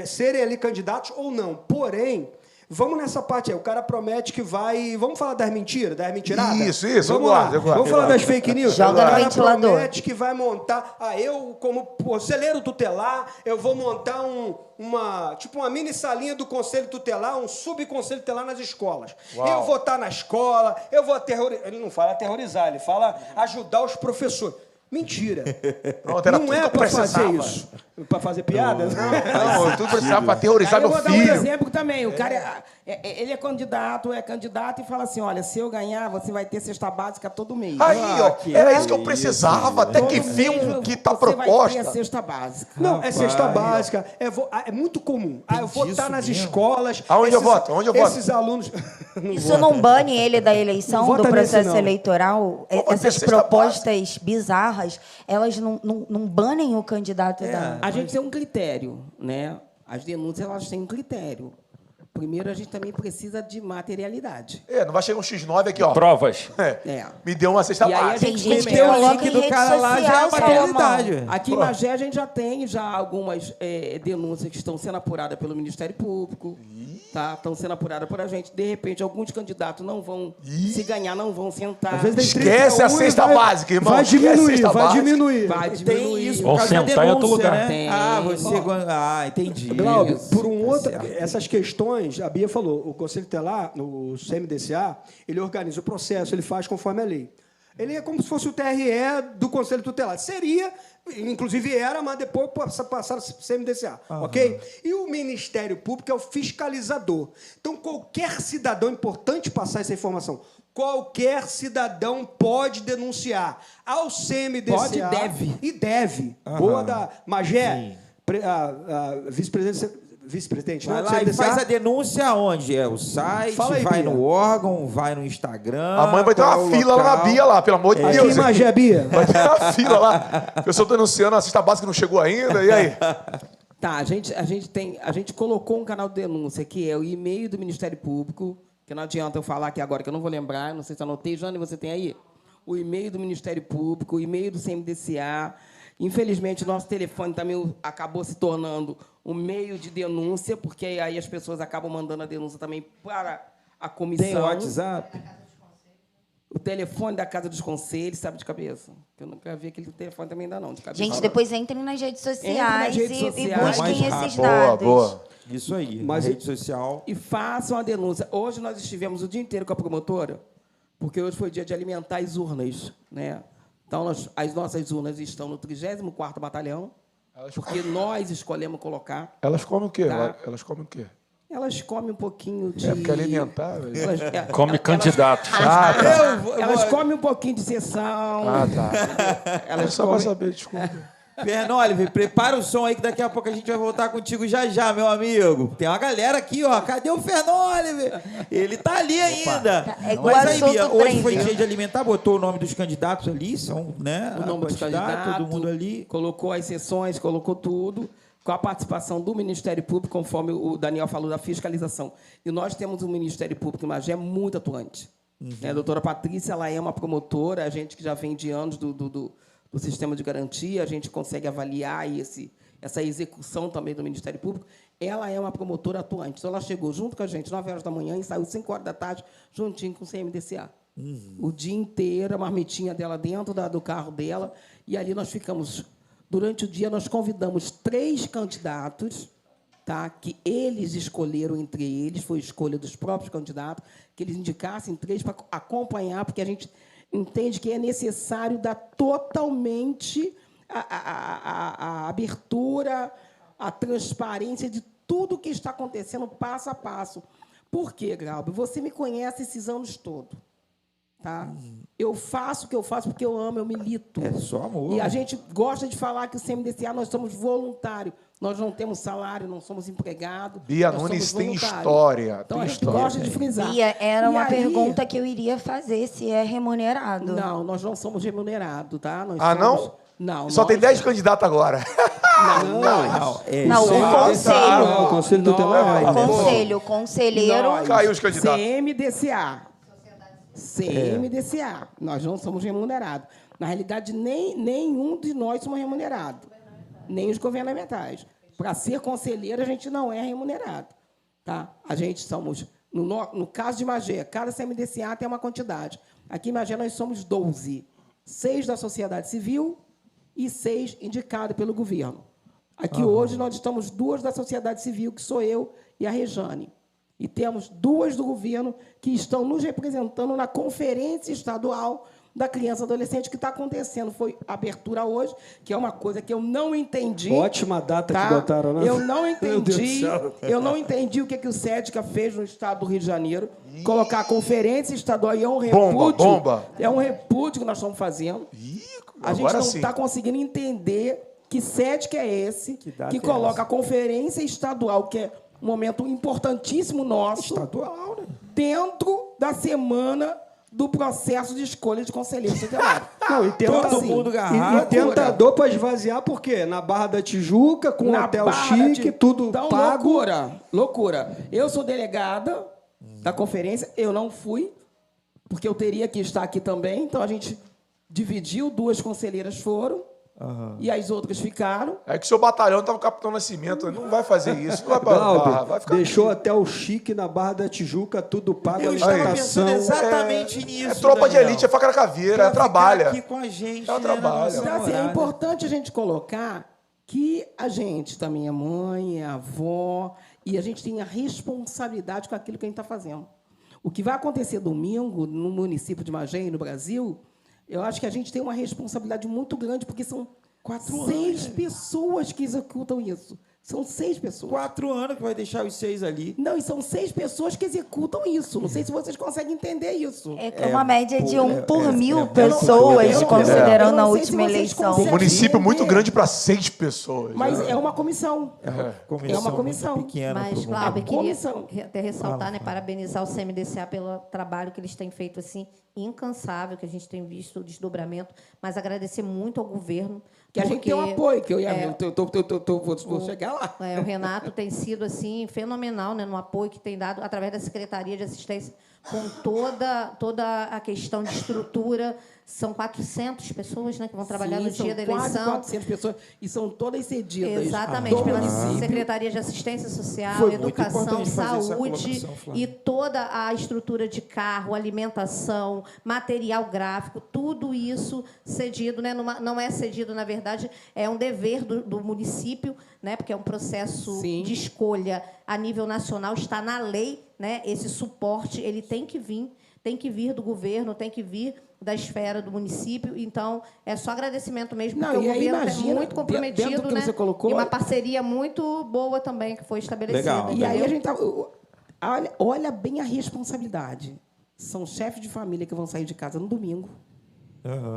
[SPEAKER 3] serem ali candidatos ou não. Porém, vamos nessa parte aí. O cara promete que vai... Vamos falar das mentiras, das mentiradas?
[SPEAKER 4] Isso.
[SPEAKER 3] Vamos lá. Vamos falar das fake news?
[SPEAKER 6] Joga no ventilador.
[SPEAKER 3] O cara promete que vai montar... eu, como conselheiro tutelar, eu vou montar uma mini salinha do Conselho Tutelar, um subconselho tutelar nas escolas. Uau. Eu vou estar na escola, eu vou aterrorizar... Ele não fala aterrorizar, ele fala ajudar os professores. Mentira. Não é para fazer isso. Para fazer piada?
[SPEAKER 4] Não, tudo precisava para terrorizar meu filho.
[SPEAKER 5] Eu vou dar um exemplo também. O cara, ele é candidato e fala assim, olha, se eu ganhar, você vai ter cesta básica todo mês.
[SPEAKER 4] Aí, era isso que eu precisava. Até que fim que está proposta. Você vai ter
[SPEAKER 5] a cesta básica.
[SPEAKER 3] Não, é cesta básica. É muito comum. Eu vou estar nas escolas.
[SPEAKER 4] Aonde eu voto?
[SPEAKER 3] Esses alunos...
[SPEAKER 6] Isso não bane ele da eleição, do processo eleitoral? Essas propostas bizarras, elas não banem o candidato da...
[SPEAKER 5] A gente tem um critério, né? As denúncias, elas têm um critério. Primeiro, a gente também precisa de materialidade.
[SPEAKER 4] Não vai chegar um X9 aqui, ó.
[SPEAKER 1] Provas.
[SPEAKER 4] Me deu uma cesta básica.
[SPEAKER 5] Tem gente
[SPEAKER 6] que
[SPEAKER 5] o
[SPEAKER 6] link do cara lá já é materialidade.
[SPEAKER 5] Aqui em Magé, a gente já tem algumas denúncias que estão sendo apuradas pelo Ministério Público. Tá? Estão sendo apuradas por a gente. De repente, alguns candidatos não vão, se ganhar, não vão sentar.
[SPEAKER 3] Às vezes
[SPEAKER 4] esquece a cesta básica, irmão.
[SPEAKER 3] Vai diminuir.
[SPEAKER 5] Tem
[SPEAKER 3] isso.
[SPEAKER 1] Vão sentar em outro lugar.
[SPEAKER 2] Né? Entendi.
[SPEAKER 3] Glauber, por essas questões, a Bia falou, o Conselho Tutelar, o CMDCA, ele organiza o processo, ele faz conforme a lei. Ele é como se fosse o TRE do Conselho Tutelar. Seria, inclusive era, mas depois passaram a CMDCA, ok? E o Ministério Público é o fiscalizador. Então, qualquer cidadão, importante passar essa informação, qualquer cidadão pode denunciar ao CMDCA.
[SPEAKER 5] Pode e deve.
[SPEAKER 3] E deve. Boa da Magé, a vice-presidente.
[SPEAKER 2] Vai
[SPEAKER 3] né,
[SPEAKER 2] lá e
[SPEAKER 3] CMDCA.
[SPEAKER 2] faz a denúncia onde? É o site,
[SPEAKER 3] Fala aí,
[SPEAKER 2] vai
[SPEAKER 3] Bia.
[SPEAKER 2] no órgão, vai no Instagram.
[SPEAKER 4] A mãe vai ter
[SPEAKER 2] qual é
[SPEAKER 4] uma
[SPEAKER 2] o
[SPEAKER 4] fila lá na
[SPEAKER 2] local?
[SPEAKER 4] Bia lá, pelo amor de
[SPEAKER 3] Aqui
[SPEAKER 4] Deus.
[SPEAKER 3] em Magé, Bia.
[SPEAKER 4] Vai ter uma fila lá. A pessoa tá denunciando, a cesta básica não chegou ainda, e aí?
[SPEAKER 5] Tá, a gente colocou um canal de denúncia, que é o e-mail do Ministério Público, que não adianta eu falar aqui agora, que eu não vou lembrar, não sei se anotei. Jane, você tem aí? O e-mail do Ministério Público, o e-mail do CMDCA. Infelizmente, o nosso telefone também acabou se tornando um meio de denúncia, porque aí as pessoas acabam mandando a denúncia também para a comissão.
[SPEAKER 2] Tem o WhatsApp?
[SPEAKER 5] O telefone da Casa dos Conselhos, sabe de cabeça? Eu nunca vi aquele telefone também ainda não, de cabeça.
[SPEAKER 6] Gente, depois entrem nas redes sociais,
[SPEAKER 5] redes
[SPEAKER 6] e
[SPEAKER 5] sociais.
[SPEAKER 6] busquem
[SPEAKER 2] Mais
[SPEAKER 6] esses
[SPEAKER 2] rápido.
[SPEAKER 6] dados.
[SPEAKER 4] Boa.
[SPEAKER 2] Isso aí,
[SPEAKER 3] Mas
[SPEAKER 2] rede social.
[SPEAKER 5] E façam a denúncia. Hoje nós estivemos o dia inteiro com a promotora, porque hoje foi dia de alimentar as urnas, né? Então, as nossas urnas estão no 34º Batalhão, porque nós escolhemos colocar.
[SPEAKER 4] Elas comem o quê?
[SPEAKER 5] Tá.
[SPEAKER 4] Elas comem o quê?
[SPEAKER 5] Elas comem um pouquinho de...
[SPEAKER 4] É porque alimentar... velho.
[SPEAKER 1] Come candidato.
[SPEAKER 4] Ah, tá.
[SPEAKER 5] Elas comem um pouquinho de sessão.
[SPEAKER 4] Ah, tá.
[SPEAKER 5] Elas
[SPEAKER 4] Só pra
[SPEAKER 5] comem...
[SPEAKER 4] saber, desculpa.
[SPEAKER 2] Fernolive, prepara o som aí que daqui a pouco a gente vai voltar contigo já, meu amigo. Tem uma galera aqui, ó. Cadê o Fernolive? Ele tá ali ainda.
[SPEAKER 6] É igual
[SPEAKER 2] Mas aí,
[SPEAKER 6] assunto
[SPEAKER 2] Bia, hoje foi
[SPEAKER 6] trend.
[SPEAKER 2] dia de alimentar, botou o nome dos candidatos ali, são, né?
[SPEAKER 5] O nome dos candidatos,
[SPEAKER 2] todo mundo ali.
[SPEAKER 5] colocou as sessões, colocou tudo, com a participação do Ministério Público, conforme o Daniel falou, da fiscalização. E nós temos um Ministério Público em Magé muito atuante. A doutora Patrícia, ela é uma promotora, a gente que já vem de anos do sistema de garantia, a gente consegue avaliar aí essa execução também do Ministério Público. Ela é uma promotora atuante. Então, ela chegou junto com a gente, 9 horas da manhã, e saiu 5 horas da tarde, juntinho com o CMDCA. O dia inteiro, a marmitinha dela dentro do carro dela, e ali nós ficamos... Durante o dia, nós convidamos 3 candidatos, tá, que eles escolheram entre eles, foi escolha dos próprios candidatos, que eles indicassem 3 para acompanhar, porque a gente entende que é necessário dar totalmente a abertura, a transparência de tudo que está acontecendo passo a passo. Por quê, Glauber? Você me conhece esses anos todos. Tá? Eu faço o que eu faço porque eu amo, eu milito.
[SPEAKER 2] É só amor.
[SPEAKER 5] E a gente gosta de falar que o CMDCA, nós somos voluntários. Nós não temos salário, não somos empregados.
[SPEAKER 4] Bia
[SPEAKER 5] nós
[SPEAKER 4] Nunes
[SPEAKER 5] somos
[SPEAKER 4] tem
[SPEAKER 5] voluntários.
[SPEAKER 4] história.
[SPEAKER 5] Então,
[SPEAKER 4] tem
[SPEAKER 5] a gente
[SPEAKER 4] história.
[SPEAKER 5] gosta de frisar.
[SPEAKER 6] Bia, era
[SPEAKER 5] E
[SPEAKER 6] uma
[SPEAKER 5] aí-
[SPEAKER 6] pergunta que eu iria fazer, se é remunerado.
[SPEAKER 5] Não, nós não somos remunerados, tá? Nós
[SPEAKER 4] Ah,
[SPEAKER 5] somos...
[SPEAKER 4] não?
[SPEAKER 5] Não.
[SPEAKER 4] Só
[SPEAKER 5] nós-
[SPEAKER 4] tem 10 candidatos agora.
[SPEAKER 2] Não, é
[SPEAKER 6] Não,
[SPEAKER 2] isso
[SPEAKER 6] o
[SPEAKER 2] aí.
[SPEAKER 6] conselho.
[SPEAKER 3] o Conselho Tutelar.
[SPEAKER 6] O conselho, o conselheiro.
[SPEAKER 5] Nós,
[SPEAKER 4] Caiu os candidatos.
[SPEAKER 5] CMDCA. CMDCA. Nós não somos remunerados. Na realidade, nenhum de nós somos remunerados. Nem os governamentais. Para ser conselheiro, a gente não é remunerado. Tá? A gente somos... No caso de Magé, cada CMDCA tem uma quantidade. Aqui em Magé, nós somos 12. 6 da sociedade civil e 6 indicados pelo governo. Aqui hoje nós estamos 2 da sociedade civil, que sou eu e a Rejane. E temos 2 do governo que estão nos representando na Conferência Estadual da Criança e Adolescente, que está acontecendo. Foi abertura hoje, que é uma coisa que eu não entendi.
[SPEAKER 3] Ótima data
[SPEAKER 5] tá?
[SPEAKER 3] que botaram, né?
[SPEAKER 5] Eu não
[SPEAKER 3] Meu Deus do
[SPEAKER 5] entendi.
[SPEAKER 3] céu.
[SPEAKER 5] Eu não entendi o que o SEDCA fez no estado do Rio de Janeiro. Colocar a Conferência Estadual, e é um repúdio.
[SPEAKER 4] Bomba.
[SPEAKER 5] É um repúdio que nós estamos fazendo. A gente
[SPEAKER 4] Agora
[SPEAKER 5] não
[SPEAKER 4] sim.
[SPEAKER 5] está conseguindo entender que SEDCA é esse,
[SPEAKER 2] data
[SPEAKER 5] que
[SPEAKER 2] é
[SPEAKER 5] coloca
[SPEAKER 2] essa?
[SPEAKER 5] a Conferência Estadual, que é um momento importantíssimo nosso,
[SPEAKER 2] Estadual, né?
[SPEAKER 5] dentro da semana do processo de escolha de conselheiro tutelar.
[SPEAKER 3] Não, e tenta,
[SPEAKER 2] Todo mundo agarrado.
[SPEAKER 3] E tentador para esvaziar, por quê? Na Barra da Tijuca, com um hotel chique, tudo
[SPEAKER 5] então,
[SPEAKER 3] pago.
[SPEAKER 5] loucura. Eu sou delegada da conferência, eu não fui, porque eu teria que estar aqui também, então a gente dividiu, 2 conselheiras foram, e as outras ficaram.
[SPEAKER 4] É que o seu batalhão estava Capitão Nascimento. Não vai fazer isso. Não vai para
[SPEAKER 3] Glauber,
[SPEAKER 4] Barra. Vai ficar
[SPEAKER 3] deixou
[SPEAKER 4] aqui.
[SPEAKER 3] hotel chique na Barra da Tijuca, tudo pago,
[SPEAKER 2] Eu estava
[SPEAKER 3] alimentação.
[SPEAKER 2] pensando exatamente nisso.
[SPEAKER 4] É tropa de
[SPEAKER 2] Daniel.
[SPEAKER 4] elite, é faca na caveira,
[SPEAKER 2] Pra
[SPEAKER 4] é trabalha.
[SPEAKER 2] ficar aqui com a gente,
[SPEAKER 4] Ela
[SPEAKER 2] né,
[SPEAKER 4] trabalha.
[SPEAKER 2] na nossa
[SPEAKER 5] Então, assim, é
[SPEAKER 2] morada.
[SPEAKER 5] importante a gente colocar que a gente também é mãe, é avó, e a gente tem a responsabilidade com aquilo que a gente está fazendo. O que vai acontecer domingo no município de Magé e no Brasil, Eu acho que a gente tem uma responsabilidade muito grande, porque são
[SPEAKER 2] 4
[SPEAKER 5] 6
[SPEAKER 2] anos.
[SPEAKER 5] pessoas que executam isso. São 6 pessoas.
[SPEAKER 2] 4 anos que vai deixar os 6 ali.
[SPEAKER 5] Não, e são 6 pessoas que executam isso. Não sei se vocês conseguem entender isso.
[SPEAKER 6] É que uma média de 1 por 1000
[SPEAKER 2] eu não-
[SPEAKER 6] pessoas,
[SPEAKER 2] eu
[SPEAKER 6] considerando
[SPEAKER 5] não
[SPEAKER 6] a
[SPEAKER 5] sei se
[SPEAKER 6] última
[SPEAKER 5] vocês
[SPEAKER 6] eleição.
[SPEAKER 5] conseguem.
[SPEAKER 4] Um município muito
[SPEAKER 5] entender.
[SPEAKER 4] grande para 6 pessoas.
[SPEAKER 5] Mas
[SPEAKER 4] né?
[SPEAKER 5] é uma comissão.
[SPEAKER 2] Comissão
[SPEAKER 5] uma comissão.
[SPEAKER 2] muito pequena.
[SPEAKER 7] Mas,
[SPEAKER 2] pro
[SPEAKER 7] Cláudia,
[SPEAKER 5] Comissão.
[SPEAKER 7] queria até ressaltar, né, parabenizar o CMDCA pelo trabalho que eles têm feito, assim, incansável, que a gente tem visto o desdobramento, mas agradecer muito ao governo.
[SPEAKER 5] Que a gente
[SPEAKER 7] porque,
[SPEAKER 5] tem um apoio, que eu ia
[SPEAKER 7] é,
[SPEAKER 5] vou chegar lá.
[SPEAKER 7] o Renato tem sido, assim, fenomenal, né, no apoio que tem dado através da Secretaria de Assistência, com toda a questão de estrutura. São 400 pessoas, né, que vão trabalhar no
[SPEAKER 5] Sim,
[SPEAKER 7] dia da
[SPEAKER 5] são quase
[SPEAKER 7] eleição.
[SPEAKER 5] 400 pessoas e são todas cedidas.
[SPEAKER 7] Exatamente,
[SPEAKER 5] do
[SPEAKER 7] pela
[SPEAKER 5] município.
[SPEAKER 7] Secretaria de Assistência Social,
[SPEAKER 2] Foi muito
[SPEAKER 7] Educação,
[SPEAKER 2] importante fazer essa
[SPEAKER 7] Saúde
[SPEAKER 2] colocação, Flávia.
[SPEAKER 7] e toda a estrutura de carro, alimentação, material gráfico, tudo isso cedido, né? Não é cedido, na verdade, é um dever do município, né? Porque é um processo
[SPEAKER 5] Sim.
[SPEAKER 7] de escolha a nível nacional, está na lei, né? Esse suporte ele tem que vir do governo, tem que vir da esfera do município. Então, é só agradecimento mesmo,
[SPEAKER 5] Não,
[SPEAKER 7] porque o
[SPEAKER 5] e aí,
[SPEAKER 7] governo
[SPEAKER 5] imagina,
[SPEAKER 7] é muito comprometido,
[SPEAKER 5] dentro do que
[SPEAKER 7] né?
[SPEAKER 5] você colocou-
[SPEAKER 7] E uma parceria muito boa também que foi estabelecida.
[SPEAKER 2] Legal.
[SPEAKER 5] E aí
[SPEAKER 7] entendeu?
[SPEAKER 5] a gente olha bem a responsabilidade. São chefes de família que vão sair de casa no domingo.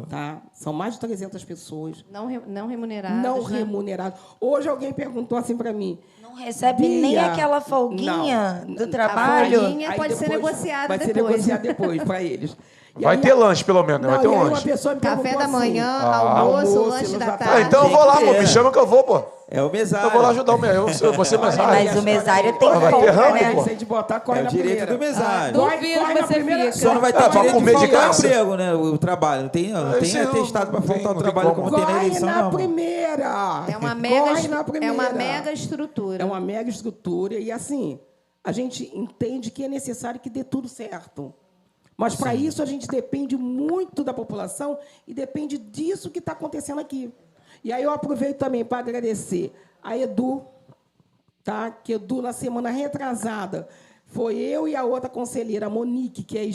[SPEAKER 5] Tá? São mais de 300 pessoas.
[SPEAKER 7] Não remuneradas.
[SPEAKER 5] Não
[SPEAKER 7] né?
[SPEAKER 5] remuneradas. Hoje alguém perguntou assim para mim.
[SPEAKER 6] Não recebe nem
[SPEAKER 5] Bia,
[SPEAKER 6] aquela folguinha
[SPEAKER 5] não.
[SPEAKER 6] do
[SPEAKER 5] A
[SPEAKER 6] trabalho.
[SPEAKER 7] folguinha pode ser negociada
[SPEAKER 5] vai ser
[SPEAKER 7] depois.
[SPEAKER 5] negociado depois para eles. E
[SPEAKER 4] Vai
[SPEAKER 5] aí,
[SPEAKER 4] ter lanche, pelo menos, né? Vai
[SPEAKER 5] não,
[SPEAKER 4] ter
[SPEAKER 5] e
[SPEAKER 4] um
[SPEAKER 5] aí uma
[SPEAKER 4] lanche.
[SPEAKER 5] pessoa me
[SPEAKER 7] Café
[SPEAKER 5] perguntou
[SPEAKER 7] da manhã,
[SPEAKER 5] assim,
[SPEAKER 7] almoço, lanche da tarde.
[SPEAKER 4] Ah, então eu vou lá,
[SPEAKER 2] tem que
[SPEAKER 4] pô.
[SPEAKER 2] ter.
[SPEAKER 4] Me chama que eu vou, pô.
[SPEAKER 2] É o mesário.
[SPEAKER 4] Eu vou lá ajudar o meu. Eu vou ser mesário.
[SPEAKER 6] Mas o mesário tem
[SPEAKER 4] Vai ter
[SPEAKER 6] folga,
[SPEAKER 4] rango,
[SPEAKER 6] né?
[SPEAKER 4] pô.
[SPEAKER 5] Se a gente botar, corre
[SPEAKER 2] É o
[SPEAKER 5] na
[SPEAKER 2] direito
[SPEAKER 5] primeira.
[SPEAKER 2] do mesário.
[SPEAKER 5] Corre
[SPEAKER 8] Duvido
[SPEAKER 5] na
[SPEAKER 8] que você
[SPEAKER 5] primeira.
[SPEAKER 8] fica.
[SPEAKER 2] Só não vai ter
[SPEAKER 4] Vai
[SPEAKER 2] direito
[SPEAKER 4] comer
[SPEAKER 2] de
[SPEAKER 4] de
[SPEAKER 2] faltar
[SPEAKER 4] graça?
[SPEAKER 2] emprego, né? O trabalho. Não tem
[SPEAKER 4] Esse não
[SPEAKER 2] atestado para
[SPEAKER 4] tem-
[SPEAKER 2] faltar o
[SPEAKER 4] não tem
[SPEAKER 2] trabalho
[SPEAKER 4] como.
[SPEAKER 2] como tem na
[SPEAKER 5] Corre
[SPEAKER 2] eleição,
[SPEAKER 5] na
[SPEAKER 2] não.
[SPEAKER 5] primeira.
[SPEAKER 7] É uma
[SPEAKER 5] Corre na
[SPEAKER 7] mega,
[SPEAKER 5] primeira.
[SPEAKER 7] é uma mega estrutura.
[SPEAKER 5] É uma mega estrutura e, assim, a gente entende que é necessário que dê tudo certo. Mas, para isso, a gente depende muito da população e depende disso que está acontecendo aqui. E aí eu aproveito também para agradecer a Edu, tá? Que Edu, na semana retrasada, foi eu e a outra conselheira, a Monique, que é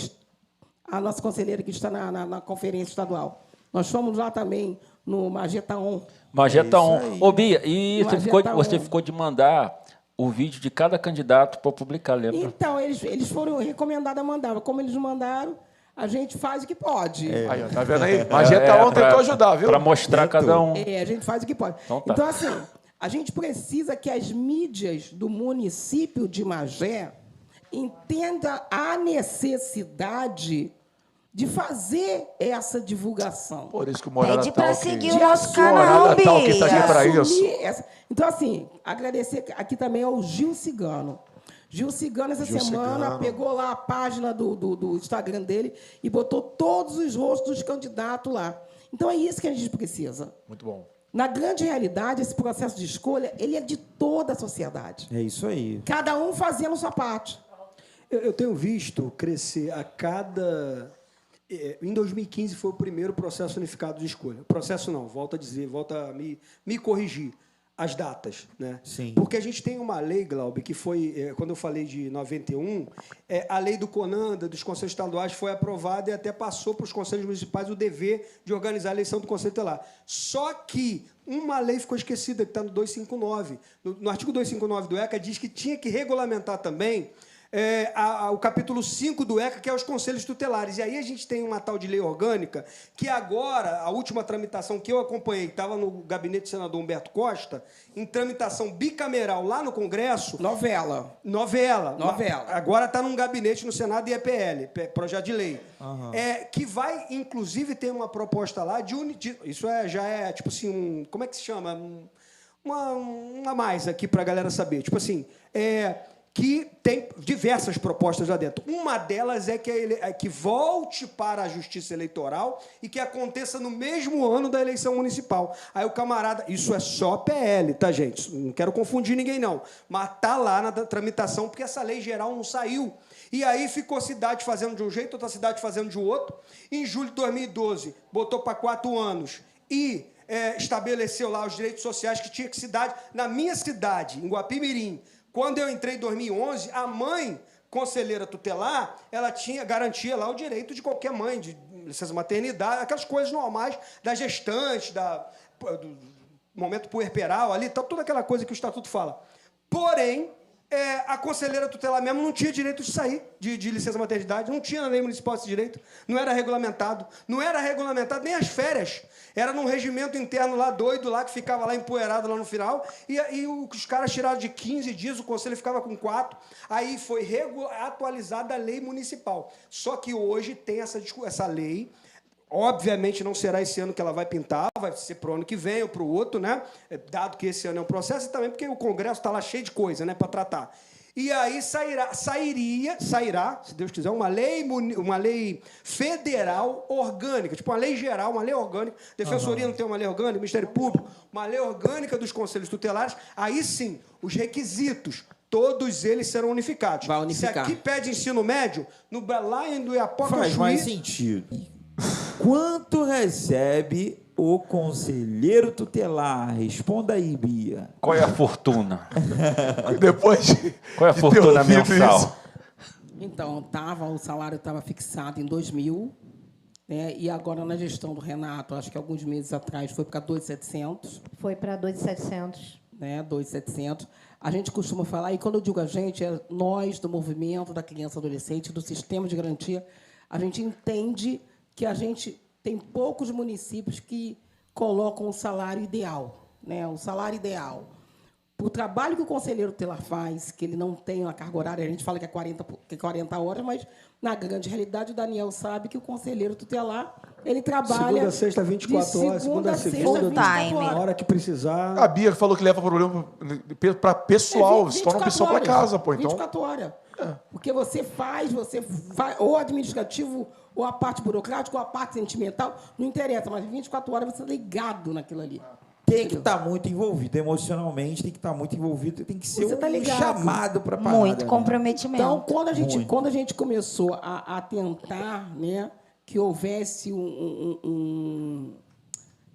[SPEAKER 5] a nossa conselheira que está na conferência estadual. Nós fomos lá também no Mageta On.
[SPEAKER 1] Mageta
[SPEAKER 2] É isso
[SPEAKER 1] 1.
[SPEAKER 2] aí.
[SPEAKER 1] Ô, Bia, e
[SPEAKER 5] Mageta
[SPEAKER 1] você
[SPEAKER 5] 1.
[SPEAKER 1] ficou de mandar o vídeo de cada candidato para publicar, lembra?
[SPEAKER 5] Então, eles foram recomendados a mandar. Como eles mandaram, a gente faz o que pode.
[SPEAKER 4] Aí, ó, tá vendo aí? Mageta ontem tentou ajudar, viu?
[SPEAKER 1] Para mostrar cada um.
[SPEAKER 5] A gente faz o que pode.
[SPEAKER 1] Então tá.
[SPEAKER 5] Então, assim, a gente precisa que as mídias do município de Magé entendam a necessidade de fazer essa divulgação.
[SPEAKER 4] Por isso que o Morada
[SPEAKER 6] Pede pra
[SPEAKER 4] Talk...
[SPEAKER 6] seguir
[SPEAKER 5] De
[SPEAKER 6] o nosso
[SPEAKER 5] assumir-
[SPEAKER 6] canal,
[SPEAKER 4] Morada Talk tá aqui
[SPEAKER 6] Bia.
[SPEAKER 4] pra
[SPEAKER 5] assumir
[SPEAKER 4] isso.
[SPEAKER 5] Então, assim, agradecer aqui também ao Gil Cigano. Gil Cigano, essa
[SPEAKER 4] Gil
[SPEAKER 5] semana,
[SPEAKER 4] Cigano.
[SPEAKER 5] pegou lá a página do Instagram dele e botou todos os rostos dos candidatos lá. Então, é isso que a gente precisa.
[SPEAKER 4] Muito bom.
[SPEAKER 5] Na grande realidade, esse processo de escolha, ele é de toda a sociedade.
[SPEAKER 2] É isso aí.
[SPEAKER 5] Cada um fazendo sua parte.
[SPEAKER 3] Eu tenho visto crescer a cada... Em 2015 foi o primeiro processo unificado de escolha. Processo não, volto a dizer, volto a me corrigir. As datas, né?
[SPEAKER 2] Sim.
[SPEAKER 3] Porque a gente tem uma lei, Glaube, que foi, quando eu falei de 91, a lei do CONANDA, dos conselhos estaduais, foi aprovada e até passou para os conselhos municipais o dever de organizar a eleição do Conselho Tutelar. Só que uma lei ficou esquecida, que está no 259. No artigo 259 do ECA, diz que tinha que regulamentar também o capítulo 5 do ECA, que é os conselhos tutelares. E aí a gente tem uma tal de lei orgânica, que agora, a última tramitação que eu acompanhei, estava no gabinete do senador Humberto Costa, em tramitação bicameral lá no Congresso.
[SPEAKER 5] Novela.
[SPEAKER 3] Novela. Agora está num gabinete no Senado e EPL, projeto de lei. Que vai, inclusive, ter uma proposta lá isso já é, tipo assim, como é que se chama? Uma a mais aqui para a galera saber. Tipo assim, que tem diversas propostas lá dentro. Uma delas é que volte para a Justiça Eleitoral e que aconteça no mesmo ano da eleição municipal. Aí o camarada... Isso é só PL, tá, gente? Não quero confundir ninguém, não. Mas está lá na tramitação, porque essa lei geral não saiu. E aí ficou cidade fazendo de um jeito, outra cidade fazendo de outro. Em julho de 2012, botou para 4 anos e estabeleceu lá os direitos sociais que tinha que cidade... Na minha cidade, em Guapimirim, quando eu entrei em 2011, a mãe conselheira tutelar, ela garantia lá o direito de qualquer mãe, licença maternidade, aquelas coisas normais da gestante, do momento puerperal ali, tá, toda aquela coisa que o Estatuto fala. Porém, a conselheira tutelar mesmo não tinha direito de sair de licença maternidade, não tinha na lei municipal esse direito, não era regulamentado nem as férias. Era num regimento interno lá, doido, lá, que ficava lá empoeirado lá no final, e os caras tiraram de 15 dias, o conselho ficava com 4, aí foi atualizada a lei municipal. Só que hoje tem essa lei. Obviamente não será esse ano que ela vai pintar, vai ser para o ano que vem ou para o outro, né? Dado que esse ano é um processo, e também porque o Congresso está lá cheio de coisa, né, para tratar. E aí sairá, se Deus quiser, uma lei federal orgânica, tipo uma lei geral, uma lei orgânica. Defensoria não tem uma lei orgânica, Ministério Público, uma lei orgânica dos conselhos tutelares. Aí sim, os requisitos, todos eles serão unificados.
[SPEAKER 5] Vai unificar.
[SPEAKER 3] Se aqui pede ensino médio, lá em Iapoca,
[SPEAKER 2] Faz mais sentido. Quanto recebe o conselheiro tutelar? Responda aí, Bia.
[SPEAKER 1] Qual é a fortuna?
[SPEAKER 4] Depois
[SPEAKER 1] Qual é a
[SPEAKER 4] de ter
[SPEAKER 1] fortuna
[SPEAKER 4] ouvido
[SPEAKER 1] mensal?
[SPEAKER 4] isso.
[SPEAKER 5] Então, o salário estava fixado em 2.000, né? E agora, na gestão do Renato, acho que alguns meses atrás, foi para 2.700.
[SPEAKER 7] Foi para 2.700.
[SPEAKER 5] Né? 2.700. A gente costuma falar, e quando eu digo a gente, é nós, do movimento da criança e adolescente, do sistema de garantia, a gente entende que a gente tem poucos municípios que colocam o salário ideal, né? O salário ideal. O trabalho que o conselheiro tutelar faz, que ele não tem uma carga horária, a gente fala que é 40 horas, mas, na grande realidade, o Daniel sabe que o conselheiro tutelar, ele trabalha...
[SPEAKER 3] Segunda a sexta, 24 horas. Segunda a sexta,
[SPEAKER 6] 24 horas.
[SPEAKER 3] a hora que precisar.
[SPEAKER 4] A Bia falou que leva problema para pessoal, se torna uma pessoa para casa, pô. Então,
[SPEAKER 5] 24 horas. Porque você faz, ou administrativo, ou a parte burocrática, ou a parte sentimental, não interessa, mas 24 horas você está ligado naquilo ali.
[SPEAKER 2] Tem que estar muito envolvido emocionalmente, tem que estar muito envolvido, tem que ser
[SPEAKER 5] Você tá ligado.
[SPEAKER 2] chamado para parada.
[SPEAKER 6] Muito
[SPEAKER 2] né?
[SPEAKER 6] comprometimento.
[SPEAKER 5] Então, quando a gente começou a tentar, né, que houvesse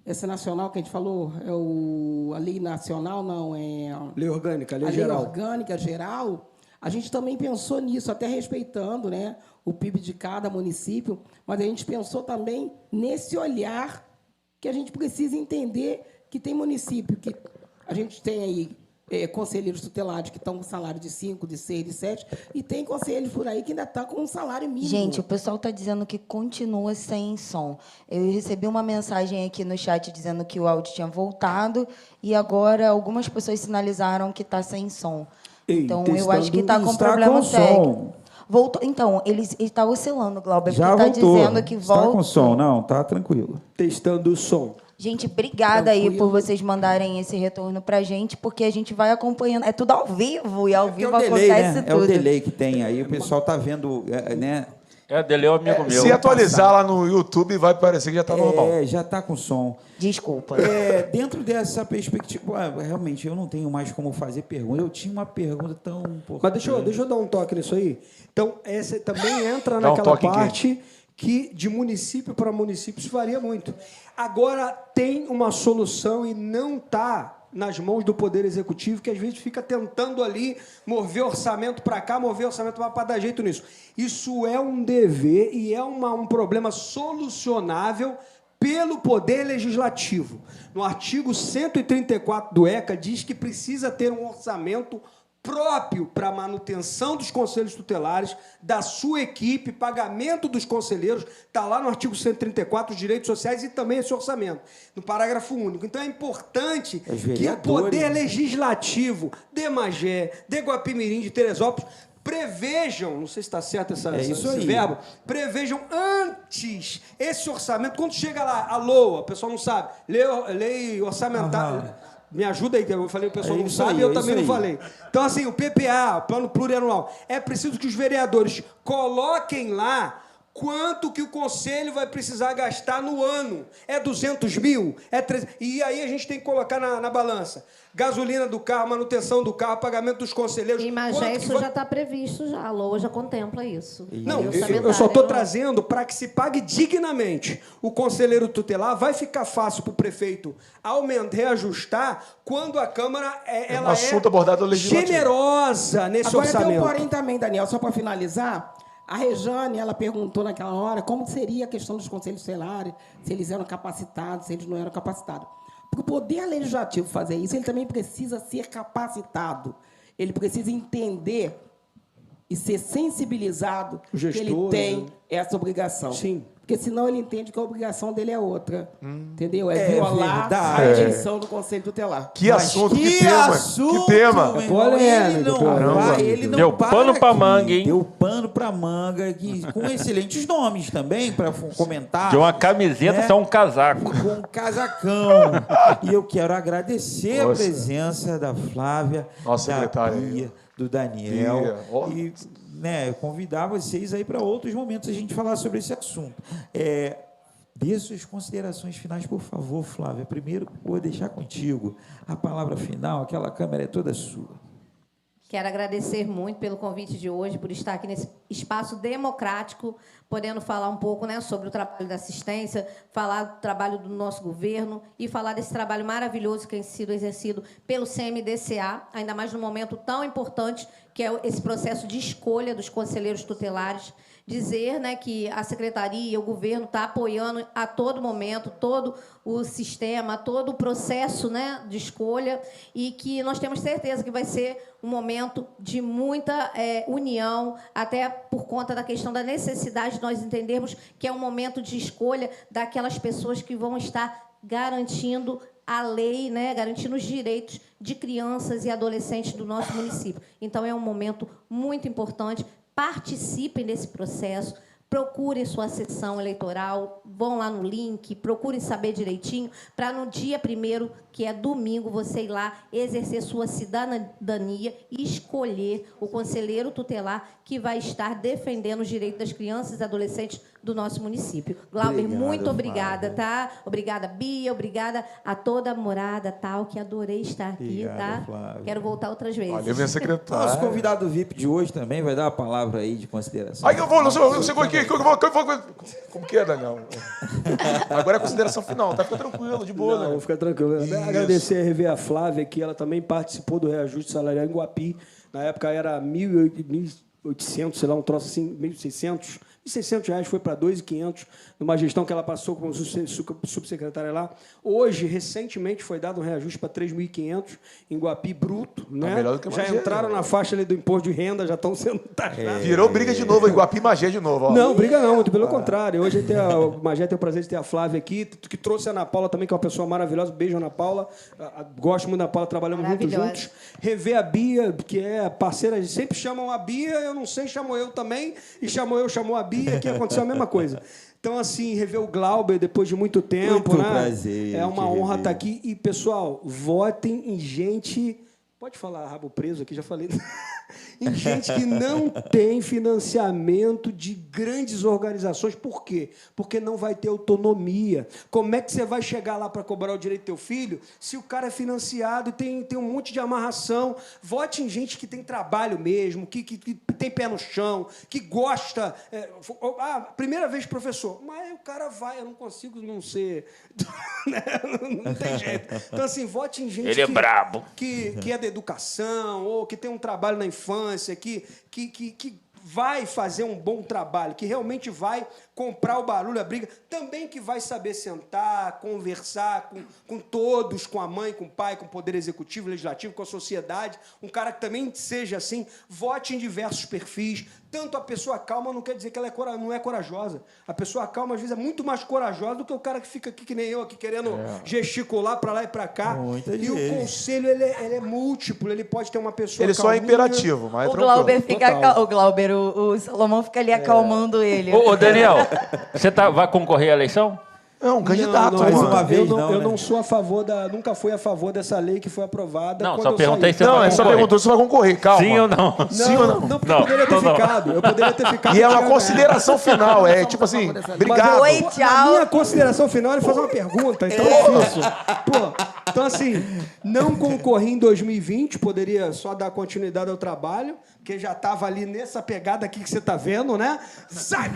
[SPEAKER 5] essa nacional que a gente falou, a lei nacional, não,
[SPEAKER 3] Lei orgânica, lei
[SPEAKER 5] a
[SPEAKER 3] geral.
[SPEAKER 5] lei orgânica geral, a gente também pensou nisso, até respeitando, né, o PIB de cada município, mas a gente pensou também nesse olhar que a gente precisa entender que tem município que a gente tem aí conselheiros tutelados que estão com salário de 5, de 6, de 7, e tem conselheiros por aí que ainda estão com um salário mínimo.
[SPEAKER 6] Gente, o pessoal está dizendo que continua sem som. Eu recebi uma mensagem aqui no chat dizendo que o áudio tinha voltado e agora algumas pessoas sinalizaram que está sem som. Então, eu acho que está com problema técnico. Voltou. Então, ele está oscilando, Glauber,
[SPEAKER 2] Já
[SPEAKER 6] porque
[SPEAKER 2] voltou.
[SPEAKER 6] está dizendo que volta.
[SPEAKER 2] Está com som? Não, tá tranquilo.
[SPEAKER 3] Testando o som.
[SPEAKER 6] Gente, obrigada aí por vocês mandarem esse retorno pra gente, porque a gente vai acompanhando. É tudo ao vivo, e ao vivo
[SPEAKER 2] é o delay,
[SPEAKER 6] acontece
[SPEAKER 2] né?
[SPEAKER 6] tudo.
[SPEAKER 2] É o delay que tem aí, o pessoal tá vendo, né?
[SPEAKER 1] Dele é um amigo meu.
[SPEAKER 4] se atualizar lá no YouTube, vai parecer que já está normal.
[SPEAKER 2] Já tá com som.
[SPEAKER 6] Desculpa.
[SPEAKER 2] Dentro dessa perspectiva, realmente, eu não tenho mais como fazer pergunta. Eu tinha uma pergunta tão importante.
[SPEAKER 3] Mas deixa eu dar um toque nisso aí. Então, essa também entra
[SPEAKER 4] Dá um
[SPEAKER 3] naquela
[SPEAKER 4] toque em
[SPEAKER 3] parte que de município para município isso varia muito. Agora, tem uma solução e não está nas mãos do Poder Executivo, que às vezes fica tentando ali mover orçamento para cá, mover orçamento para dar jeito nisso. Isso é um dever e é um problema solucionável pelo Poder Legislativo. No artigo 134 do ECA, diz que precisa ter um orçamento próprio para a manutenção dos conselhos tutelares, da sua equipe, pagamento dos conselheiros, está lá no artigo 134, os direitos sociais e também esse orçamento, no parágrafo único. Então, é importante que o Poder Legislativo de Magé, de Guapimirim, de Teresópolis, prevejam, não sei se está certo esse verbo, prevejam antes esse orçamento, quando chega lá, a LOA, o pessoal não sabe, lei orçamentária, me ajuda aí, que eu falei, o pessoal não sabe, eu também não falei. Então, assim, o PPA, o Plano Plurianual, é preciso que os vereadores coloquem lá quanto que o Conselho vai precisar gastar no ano. É 200 mil? É 300? E aí a gente tem que colocar na balança. Gasolina do carro, manutenção do carro, pagamento dos conselheiros.
[SPEAKER 7] Em Magé isso já está previsto, já. A LOA já contempla isso.
[SPEAKER 3] Não, eu só estou trazendo para que se pague dignamente. O conselheiro tutelar vai ficar fácil para o prefeito reajustar quando a Câmara ela
[SPEAKER 4] assunto abordado no Legislativo.
[SPEAKER 3] generosa nesse
[SPEAKER 5] Agora
[SPEAKER 3] orçamento.
[SPEAKER 5] tem um porém também, Daniel, só para finalizar. A Rejane, ela perguntou naquela hora como seria a questão dos conselhos tutelares, se eles eram capacitados, se eles não eram capacitados. Para o Poder Legislativo fazer isso, ele também precisa ser capacitado. Ele precisa entender e ser sensibilizado que ele tem essa obrigação.
[SPEAKER 3] Sim.
[SPEAKER 5] Porque senão ele entende que a obrigação dele é outra. Entendeu? É violar
[SPEAKER 2] verdade.
[SPEAKER 5] a eleição do Conselho Tutelar.
[SPEAKER 4] Que assunto, que tema.
[SPEAKER 2] assunto,
[SPEAKER 4] Que tema.
[SPEAKER 2] meu irmão. Ele não
[SPEAKER 1] Deu
[SPEAKER 2] para
[SPEAKER 1] pano pra
[SPEAKER 2] aqui.
[SPEAKER 1] manga, hein?
[SPEAKER 2] Deu pano pra manga, com excelentes nomes também, para comentar.
[SPEAKER 1] De uma camiseta
[SPEAKER 2] né?
[SPEAKER 1] até um casaco.
[SPEAKER 2] Com um casacão. E eu quero agradecer
[SPEAKER 4] Nossa.
[SPEAKER 2] a presença da Flávia,
[SPEAKER 4] Nossa
[SPEAKER 2] da
[SPEAKER 4] secretária.
[SPEAKER 2] Bia, do Daniel.
[SPEAKER 4] Bia, ó.
[SPEAKER 2] E convidar vocês aí para outros momentos a gente falar sobre esse assunto. Dê suas considerações finais, por favor, Flávia. Primeiro, vou deixar contigo a palavra final, aquela câmera é toda sua.
[SPEAKER 7] Quero agradecer muito pelo convite de hoje, por estar aqui nesse espaço democrático, podendo falar um pouco, né, sobre o trabalho da assistência, falar do trabalho do nosso governo e falar desse trabalho maravilhoso que tem sido exercido pelo CMDCA, ainda mais num momento tão importante que é esse processo de escolha dos conselheiros tutelares. Dizer, né, que a secretaria, o governo está apoiando a todo momento, todo o sistema, todo o processo, né, de escolha, e que nós temos certeza que vai ser um momento de muita união, até por conta da questão da necessidade de nós entendermos que é um momento de escolha daquelas pessoas que vão estar garantindo a lei, né, garantindo os direitos de crianças e adolescentes do nosso município. Então, é um momento muito importante. Participem desse processo, procurem sua sessão eleitoral, vão lá no link, procurem saber direitinho, para no dia 1º, que é domingo, você ir lá exercer sua cidadania e escolher o conselheiro tutelar que vai estar defendendo os direitos das crianças e adolescentes do nosso município. Glauber, muito obrigada, tá? Obrigada, Bia, obrigada a toda a morada, tal, que adorei estar aqui,
[SPEAKER 2] Obrigado,
[SPEAKER 7] tá?
[SPEAKER 2] Flávia.
[SPEAKER 7] Quero voltar outras vezes.
[SPEAKER 4] Valeu, minha secretária.
[SPEAKER 2] Nosso convidado VIP de hoje também vai dar uma palavra aí de consideração.
[SPEAKER 4] Aí eu vou, não sei como que é, Daniel? Agora é a consideração final, tá? Fica tranquilo, de boa,
[SPEAKER 3] Não,
[SPEAKER 4] né?
[SPEAKER 3] vou ficar tranquilo.
[SPEAKER 4] Isso.
[SPEAKER 3] Agradecer a rever a Flávia, que ela também participou do reajuste salarial em Guapi. Na época era 1.800, sei lá, um troço assim, 1.600. R$600 foi para 2.500, numa gestão que ela passou como subsecretária lá. Hoje, recentemente, foi dado um reajuste para 3.500 em Guapi bruto. Né?
[SPEAKER 4] Melhor do que
[SPEAKER 3] já
[SPEAKER 4] Magé,
[SPEAKER 3] entraram na faixa ali do imposto de renda, já estão sendo taxados.
[SPEAKER 4] Virou briga de novo, em Guapi e Magé de novo. Ó.
[SPEAKER 3] Não, briga não, muito pelo contrário. Hoje o Magé tem o prazer de ter a Flávia aqui, que trouxe a Ana Paula também, que é uma pessoa maravilhosa. Beijo, Ana Paula. Gosto muito da Ana Paula, trabalhamos muito juntos. Rever a Bia, que é parceira, eles sempre chamam a Bia, eu não sei, chamou eu também, e chamou a Bia, que aconteceu a mesma coisa. Então, assim, rever o Glauber depois de muito tempo,
[SPEAKER 2] Muito
[SPEAKER 3] né?
[SPEAKER 2] prazer
[SPEAKER 3] É uma
[SPEAKER 2] te
[SPEAKER 3] honra
[SPEAKER 2] rever.
[SPEAKER 3] estar aqui. E, pessoal, votem em gente... Pode falar rabo preso aqui, já falei. Em gente que não tem financiamento de grandes organizações. Por quê? Porque não vai ter autonomia. Como é que você vai chegar lá para cobrar o direito do teu filho se o cara é financiado e tem um monte de amarração? Vote em gente que tem trabalho mesmo, que tem pé no chão, que gosta. Primeira vez, professor, mas o cara vai, eu não consigo não ser... não tem jeito. Então, assim, vote em gente
[SPEAKER 1] Ele é brabo.
[SPEAKER 3] que é da educação, ou que tem um trabalho na infância, que vai fazer um bom trabalho, que realmente vai comprar o barulho, a briga, também que vai saber sentar, conversar com todos, com a mãe, com o pai, com o poder executivo, legislativo, com a sociedade, um cara que também seja assim, vote em diversos perfis. Tanto a pessoa calma não quer dizer que ela não é corajosa. A pessoa calma, às vezes, é muito mais corajosa do que o cara que fica aqui, que nem eu, aqui querendo gesticular para lá e para cá.
[SPEAKER 2] Muitas
[SPEAKER 3] E
[SPEAKER 2] vezes.
[SPEAKER 3] o conselho, ele é múltiplo, ele pode ter uma pessoa
[SPEAKER 4] Ele só é
[SPEAKER 3] calminha.
[SPEAKER 4] imperativo, mas é
[SPEAKER 6] O
[SPEAKER 4] tranquilo.
[SPEAKER 6] Glauber fica...
[SPEAKER 3] Total.
[SPEAKER 6] O Glauber, o Salomão fica ali acalmando ele.
[SPEAKER 1] Ô, Daniel, você vai concorrer à eleição?
[SPEAKER 4] É um candidato,
[SPEAKER 3] Não,
[SPEAKER 2] mais
[SPEAKER 4] mano.
[SPEAKER 2] uma vez,
[SPEAKER 3] eu
[SPEAKER 2] não, né?
[SPEAKER 3] não sou a favor nunca fui a favor dessa lei que foi aprovada.
[SPEAKER 1] Não,
[SPEAKER 3] quando
[SPEAKER 1] só
[SPEAKER 3] eu
[SPEAKER 1] perguntei
[SPEAKER 3] saí.
[SPEAKER 1] se você
[SPEAKER 4] Não,
[SPEAKER 1] vai
[SPEAKER 4] é só
[SPEAKER 1] concorrer.
[SPEAKER 4] perguntou se vai concorrer, calma.
[SPEAKER 1] Sim ou não?
[SPEAKER 4] Sim ou não?
[SPEAKER 3] Não, porque
[SPEAKER 1] Não,
[SPEAKER 3] eu poderia ter
[SPEAKER 1] então não.
[SPEAKER 3] ficado. Eu poderia ter ficado.
[SPEAKER 4] E é uma
[SPEAKER 3] tinha ganhado.
[SPEAKER 4] consideração final, é tipo assim, obrigado.
[SPEAKER 6] Oi,
[SPEAKER 3] Na
[SPEAKER 6] tchau.
[SPEAKER 3] minha consideração final, ele faz uma pergunta, então é difícil. Pô, então, assim, não concorri em 2020, poderia só dar continuidade ao trabalho, porque já estava ali nessa pegada aqui que você está vendo, né? Sai!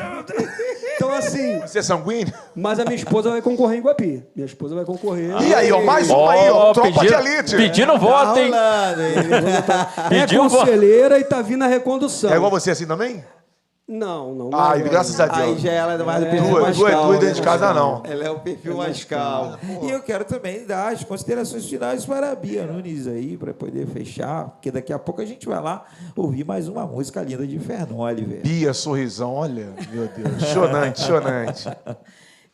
[SPEAKER 3] Então, assim,
[SPEAKER 4] Você é sanguíneo?
[SPEAKER 3] mas a minha esposa vai concorrer em Guapi. Minha esposa vai concorrer.
[SPEAKER 4] E aí, ó, mais um aí, ó, tropa de elite.
[SPEAKER 1] Pedindo voto, hein?
[SPEAKER 2] Rolando, hein?
[SPEAKER 3] É
[SPEAKER 1] Pediu voto.
[SPEAKER 3] conselheira e tá vindo a recondução.
[SPEAKER 4] É igual você assim também?
[SPEAKER 3] Não.
[SPEAKER 4] Ai, graças a Deus.
[SPEAKER 2] Aí já ela é mais do perfil
[SPEAKER 4] Duas
[SPEAKER 2] mais calmo.
[SPEAKER 4] dentro de casa, não.
[SPEAKER 2] Ela é o perfil mais calmo. E eu quero também dar as considerações finais para a Bia Nunes aí, para poder fechar, porque daqui a pouco a gente vai lá ouvir mais uma música linda de Fernoli, velho.
[SPEAKER 4] Bia, sorrisão, olha, meu Deus, chonante.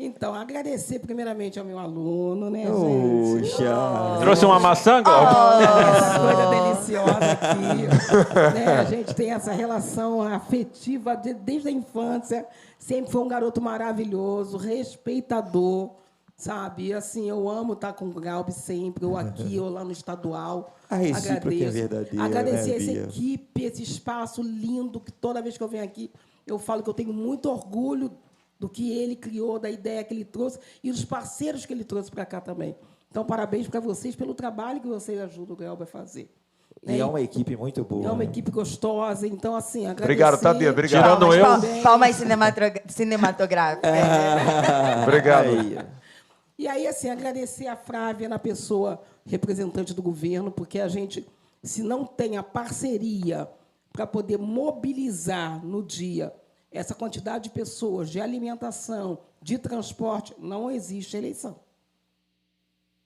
[SPEAKER 5] Então, agradecer primeiramente ao meu aluno, né, gente?
[SPEAKER 2] Poxa.
[SPEAKER 1] Trouxe uma maçã, Gol?
[SPEAKER 5] Essa coisa deliciosa aqui. Né? A gente tem essa relação afetiva desde a infância. Sempre foi um garoto maravilhoso, respeitador, sabe? E, assim, eu amo estar com o Galbi sempre, ou aqui, ou lá no estadual.
[SPEAKER 2] A recíproca é verdadeira,
[SPEAKER 5] Agradecer
[SPEAKER 2] né,
[SPEAKER 5] essa
[SPEAKER 2] Bia?
[SPEAKER 5] equipe, esse espaço lindo, que toda vez que eu venho aqui, eu falo que eu tenho muito orgulho do que ele criou, da ideia que ele trouxe e dos parceiros que ele trouxe para cá também. Então, parabéns para vocês pelo trabalho que vocês ajudam o Galbi a fazer.
[SPEAKER 2] E é uma equipe muito boa.
[SPEAKER 5] É uma
[SPEAKER 2] né?
[SPEAKER 5] equipe gostosa, então, assim, agradecer...
[SPEAKER 4] Obrigado, tá, Bia? Obrigado.
[SPEAKER 1] Tirando eu.
[SPEAKER 6] Palmas cinematográficas.
[SPEAKER 4] Obrigado.
[SPEAKER 2] Aí.
[SPEAKER 5] E aí, assim, agradecer a Flávia na pessoa representante do governo, porque a gente, se não tem a parceria para poder mobilizar no dia essa quantidade de pessoas, de alimentação, de transporte, não existe eleição.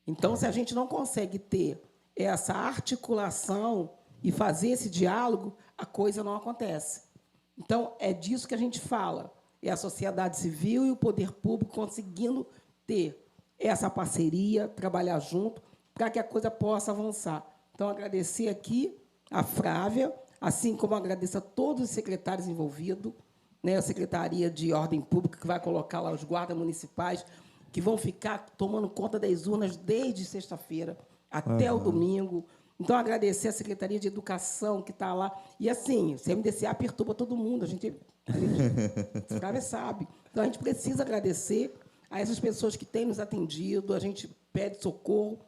[SPEAKER 5] Então, se a gente não consegue ter essa articulação e fazer esse diálogo, a coisa não acontece. Então, é disso que a gente fala. É a sociedade civil e o poder público conseguindo ter essa parceria, trabalhar junto, para que a coisa possa avançar. Então, agradecer aqui a Flávia, assim como agradeço a todos os secretários envolvidos, né, a Secretaria de Ordem Pública, que vai colocar lá os guardas municipais, que vão ficar tomando conta das urnas desde sexta-feira até o domingo. Então, agradecer a Secretaria de Educação, que está lá. E, assim, o CMDCA perturba todo mundo, a gente sabe. Então, a gente precisa agradecer a essas pessoas que têm nos atendido, a gente pede socorro,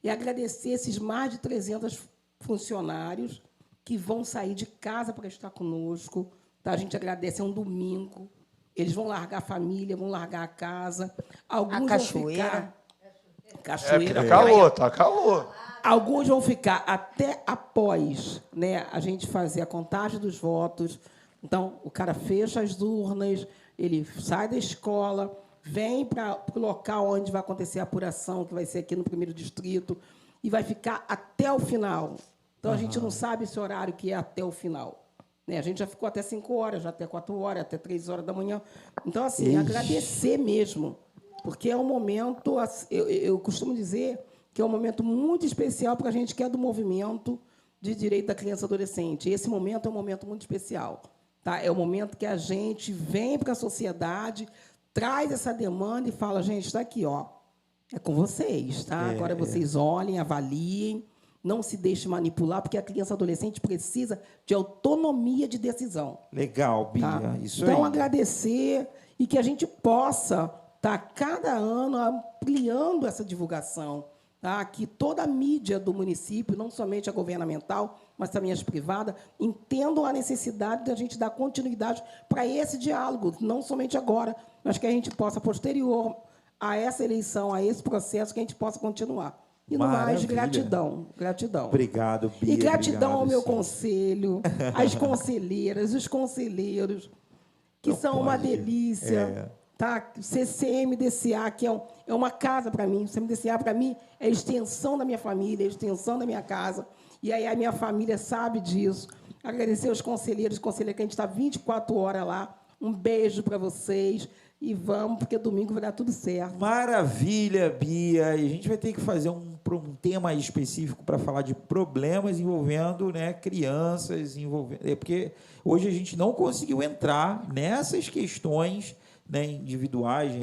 [SPEAKER 5] e agradecer esses mais de 300 funcionários que vão sair de casa para estar conosco. Tá? A gente agradece, é um domingo. Eles vão largar a família, vão largar a casa. Alguns
[SPEAKER 6] A cachoeira.
[SPEAKER 5] vão ficar...
[SPEAKER 4] Cachoeira. Tá calor.
[SPEAKER 5] Alguns vão ficar até após, né, a gente fazer a contagem dos votos. Então, o cara fecha as urnas, ele sai da escola, vem para o local onde vai acontecer a apuração, que vai ser aqui no 1º distrito, e vai ficar até o final. Então, a gente não sabe esse horário que é até o final. Né? A gente já ficou até 5 horas, já até 4 horas, até 3 horas da manhã. Então, assim, agradecer mesmo, porque é um momento, eu costumo dizer que é um momento muito especial para a gente que é do movimento de direito da criança e adolescente. Esse momento é um momento muito especial. Tá? É o momento que a gente vem para a sociedade, traz essa demanda e fala, gente, está aqui, ó, é com vocês. Tá? Agora vocês olhem, avaliem, não se deixem manipular, porque a criança e adolescente precisa de autonomia de decisão.
[SPEAKER 2] Legal, Bia.
[SPEAKER 5] Tá?
[SPEAKER 2] Isso
[SPEAKER 5] então,
[SPEAKER 2] aí.
[SPEAKER 5] agradecer e que a gente possa estar, cada ano, ampliando essa divulgação. Tá? Que toda a mídia do município, não somente a governamental, mas também as privadas, entendam a necessidade de a gente dar continuidade para esse diálogo, não somente agora, mas que a gente possa, posterior a essa eleição, a esse processo, que a gente possa continuar. E no mais, gratidão.
[SPEAKER 2] Obrigado, Bia.
[SPEAKER 5] E gratidão ao meu
[SPEAKER 2] sim.
[SPEAKER 5] conselho, às conselheiras, os conselheiros, que são uma delícia. Tá? CCMDCA, que é uma casa para mim. O CMDCA, para mim, é a extensão da minha família, a extensão da minha casa. E aí a minha família sabe disso. Agradecer aos conselheiros, que a gente está 24 horas lá. Um beijo para vocês. E vamos, porque domingo vai dar tudo certo.
[SPEAKER 2] Maravilha, Bia. E a gente vai ter que fazer um tema específico para falar de problemas envolvendo, né, crianças, porque hoje a gente não conseguiu entrar nessas questões, né, individuais,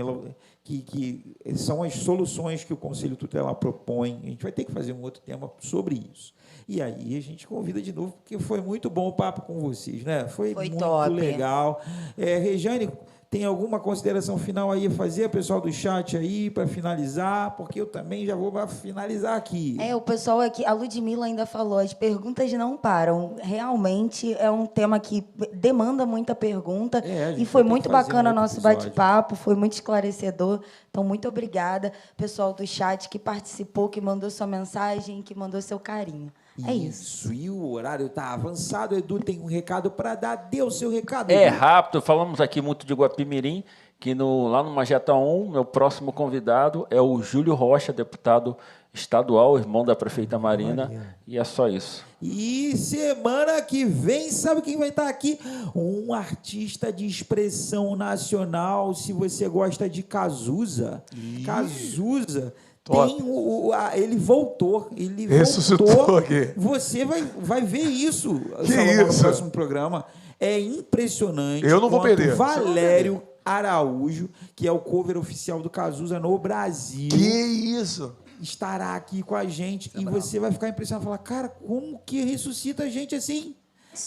[SPEAKER 2] que são as soluções que o Conselho Tutelar propõe. A gente vai ter que fazer um outro tema sobre isso. E aí a gente convida de novo, porque foi muito bom o papo com vocês, né? Foi muito
[SPEAKER 6] top.
[SPEAKER 2] legal. Rejane, tem alguma consideração final aí a fazer, pessoal do chat aí, para finalizar? Porque eu também já vou finalizar aqui.
[SPEAKER 6] O pessoal aqui, a Ludmila ainda falou, as perguntas não param. Realmente é um tema que demanda muita pergunta. E foi muito bacana o nosso bate-papo, foi muito esclarecedor. Então, muito obrigada, pessoal do chat que participou, que mandou sua mensagem, que mandou seu carinho.
[SPEAKER 7] É isso.
[SPEAKER 2] E o horário está avançado. O Edu tem um recado para dar. Dê o seu recado.
[SPEAKER 1] É
[SPEAKER 2] Edu.
[SPEAKER 1] rápido, falamos aqui muito de Guapimirim, que lá no Mageta 1, meu próximo convidado é o Júlio Rocha, deputado estadual, irmão da prefeita Marina, e é só isso.
[SPEAKER 2] E semana que vem, sabe quem vai estar aqui? Um artista de expressão nacional, se você gosta de Cazuza. Cazuza. Tem ele voltou. Ele
[SPEAKER 4] ressuscitou
[SPEAKER 2] voltou.
[SPEAKER 4] aqui.
[SPEAKER 2] Você vai ver isso,
[SPEAKER 4] Que
[SPEAKER 2] no
[SPEAKER 4] isso?
[SPEAKER 2] próximo programa. É impressionante.
[SPEAKER 4] Eu não vou
[SPEAKER 2] quanto
[SPEAKER 4] perder.
[SPEAKER 2] Valério Araújo, que é o cover oficial do Cazuza no Brasil,
[SPEAKER 4] Que isso?
[SPEAKER 2] estará aqui com a gente. E você vai ficar impressionado. Falar, cara, como que ressuscita a gente assim?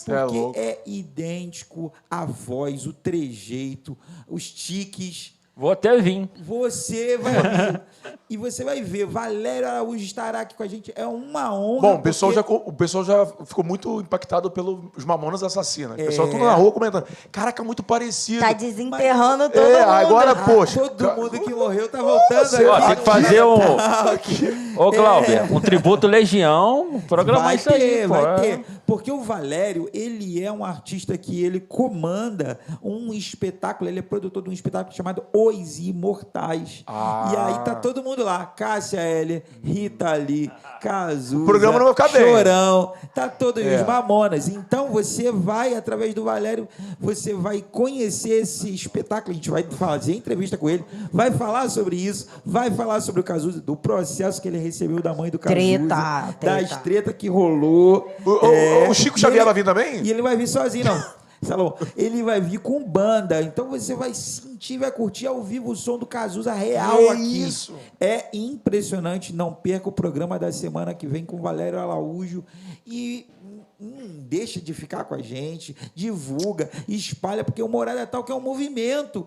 [SPEAKER 2] Porque é idêntico a voz, o trejeito, os tiques.
[SPEAKER 1] Vou até vir.
[SPEAKER 2] Você vai ver. E você vai ver. Valério Araújo estará aqui com a gente. É uma honra.
[SPEAKER 4] Bom, o pessoal já ficou muito impactado pelos Mamonas Assassinas. O pessoal tudo na rua comentando. Caraca, muito parecido.
[SPEAKER 6] Tá desenterrando todo mundo.
[SPEAKER 4] Agora, poxa.
[SPEAKER 2] Todo mundo que morreu tá voltando
[SPEAKER 1] Ó,
[SPEAKER 2] aqui.
[SPEAKER 1] tem que fazer Ô, Glauber, um tributo Legião, programar isso aí.
[SPEAKER 2] Vai ter. Porque o Valério, ele é um artista que ele comanda um espetáculo, ele é produtor de um espetáculo chamado Os Imortais. E aí tá todo mundo lá. Cássia Eller, Rita Lee, Cazuza,
[SPEAKER 4] O programa não vai ficar bem.
[SPEAKER 2] Chorão, tá todos os Mamonas. Então você vai, através do Valério, você vai conhecer esse espetáculo, a gente vai fazer entrevista com ele, vai falar sobre isso, vai falar sobre o Cazuza, do processo que ele recebeu da mãe do Cazuza, das tretas que rolou.
[SPEAKER 4] O Chico Xavier vai vir também?
[SPEAKER 2] E ele vai vir sozinho, não. Salomão, ele vai vir com banda, então você vai sentir, vai curtir ao vivo o som do Cazuza real aqui.
[SPEAKER 4] Isso.
[SPEAKER 2] É impressionante, não perca o programa da semana que vem com o Valério Araújo e deixa de ficar com a gente, divulga, espalha, porque o Morada Tal que é um movimento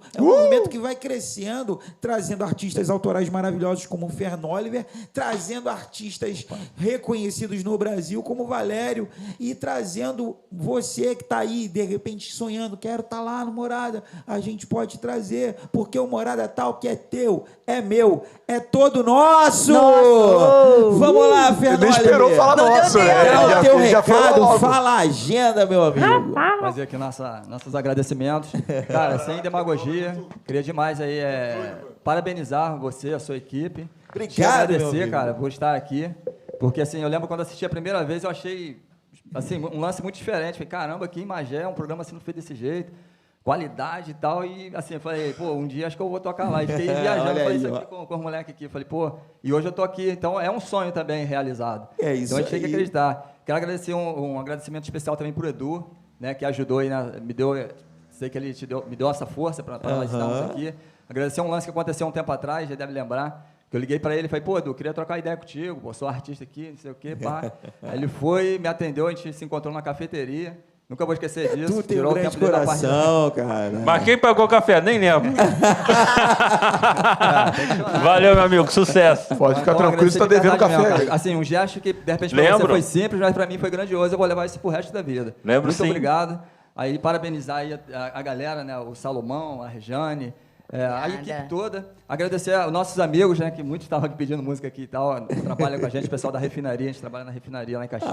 [SPEAKER 2] que vai crescendo, trazendo artistas autorais maravilhosos como o Fernoliver, trazendo artistas reconhecidos no Brasil como o Valério e trazendo você que está aí, de repente sonhando, quero estar lá no Morada, a gente pode trazer, porque o Morada Tal que é teu, é meu, é todo nosso! Vamos lá, Fernoliver!
[SPEAKER 4] Ele nem esperou falar nosso,
[SPEAKER 2] É o teu recado,
[SPEAKER 4] logo.
[SPEAKER 2] fala a agenda, meu amigo.
[SPEAKER 8] Fazer aqui nossos agradecimentos. Cara, sem demagogia, queria demais aí parabenizar você, a sua equipe.
[SPEAKER 2] Obrigado,
[SPEAKER 8] Te agradecer,
[SPEAKER 2] meu amigo.
[SPEAKER 8] cara, por estar aqui. Porque, assim, eu lembro quando assisti a primeira vez, eu achei, assim, um lance muito diferente. Falei, caramba, aqui em Magé, um programa assim não feito desse jeito. Qualidade e tal, e assim, eu falei, pô, um dia acho que eu vou tocar lá. E fiquei viajando,
[SPEAKER 2] Olha
[SPEAKER 8] falei
[SPEAKER 2] aí,
[SPEAKER 8] isso aqui com os moleques aqui. Falei, pô, e hoje eu tô aqui, então é um sonho também realizado.
[SPEAKER 2] É isso
[SPEAKER 8] então a gente tem que
[SPEAKER 2] aí.
[SPEAKER 8] acreditar. Quero agradecer um agradecimento especial também pro Edu, né, que ajudou aí, me deu, sei que ele me deu essa força para nós estarmos aqui. Agradecer um lance que aconteceu um tempo atrás, já deve lembrar, que eu liguei para ele e falei, pô, Edu, queria trocar ideia contigo, pô, sou artista aqui, não sei o quê, pá. Aí ele foi, me atendeu, a gente se encontrou na cafeteria. Nunca vou esquecer disso.
[SPEAKER 2] Tu tem um
[SPEAKER 8] tirou o
[SPEAKER 2] grande
[SPEAKER 8] tempo dele da parte
[SPEAKER 2] coração, cara.
[SPEAKER 1] Mas quem pagou o café? Nem lembro. Valeu, meu amigo. Sucesso.
[SPEAKER 4] Pode ficar
[SPEAKER 8] Então,
[SPEAKER 4] tranquilo, você tá
[SPEAKER 8] agradecer de
[SPEAKER 4] devendo
[SPEAKER 8] verdade
[SPEAKER 4] café.
[SPEAKER 8] mesmo, cara. Assim, um gesto que, de repente, pra você
[SPEAKER 1] Lembro.
[SPEAKER 8] foi simples, mas pra mim foi grandioso. Eu vou levar isso pro resto da vida.
[SPEAKER 1] Lembro,
[SPEAKER 8] Muito
[SPEAKER 1] sim.
[SPEAKER 8] obrigado. Aí, parabenizar aí a galera, né? O Salomão, a Rejane, a equipe toda. Agradecer aos nossos amigos, né? Que muitos estavam aqui pedindo música aqui e tal. Trabalham com a gente, o pessoal da refinaria. A gente trabalha na refinaria lá em Caxias.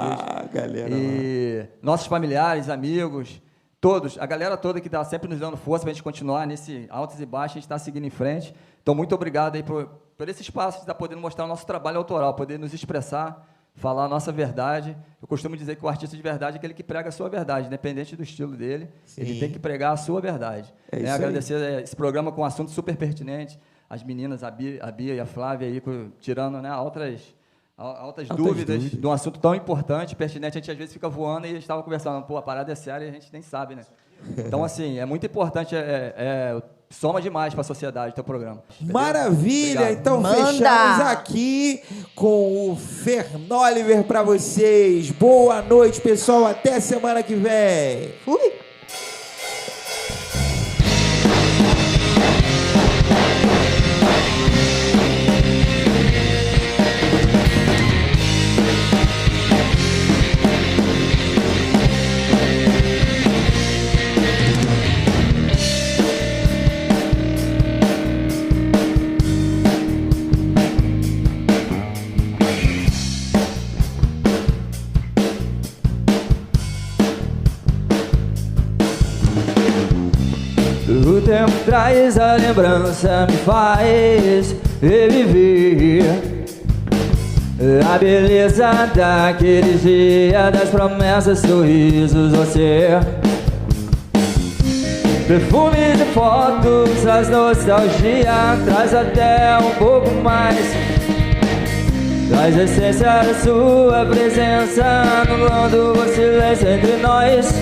[SPEAKER 2] Galera.
[SPEAKER 8] E nossos familiares, amigos, todos, a galera toda que está sempre nos dando força para a gente continuar nesse altos e baixos, a gente está seguindo em frente. Então, muito obrigado aí por esse espaço de estar podendo mostrar o nosso trabalho autoral, poder nos expressar, falar a nossa verdade. Eu costumo dizer que o artista de verdade é aquele que prega a sua verdade, independente do estilo dele, ele tem que pregar a sua verdade.
[SPEAKER 2] É isso
[SPEAKER 8] agradecer esse programa com um assunto super pertinente, as meninas, a Bia e a Flávia, aí, tirando, né, altas dúvidas de um assunto tão importante, pertinente. A gente às vezes fica voando e a gente estava conversando, pô, a parada é séria e a gente nem sabe, né? Então, assim, é muito importante, soma demais para a sociedade o teu programa.
[SPEAKER 2] Maravilha!
[SPEAKER 8] Obrigado.
[SPEAKER 2] Então
[SPEAKER 6] Manda!
[SPEAKER 2] fechamos aqui com o Fernoliver para vocês. Boa noite, pessoal. Até semana que vem. Fui!
[SPEAKER 8] traz a lembrança, me faz reviver a beleza daquele dia, das promessas, sorrisos, você. Perfume de fotos, traz nostalgia, traz até um pouco mais. Traz a essência da sua presença, anulando o silêncio entre nós.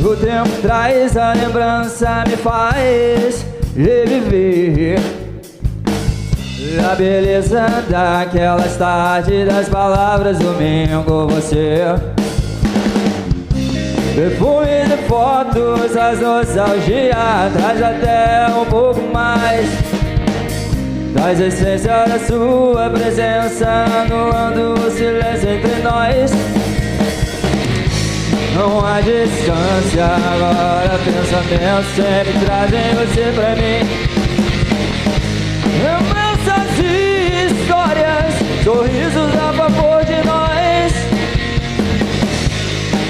[SPEAKER 8] O tempo traz a lembrança, me faz reviver a beleza daquelas tardes, das palavras domingo, você. Perfume de fotos, as nostalgia, traz até um pouco mais. Traz a essência da sua presença, anulando o silêncio entre nós. Não há distância, agora pensamentos sempre trazem você pra mim. Lembranças e histórias, sorrisos a favor de nós.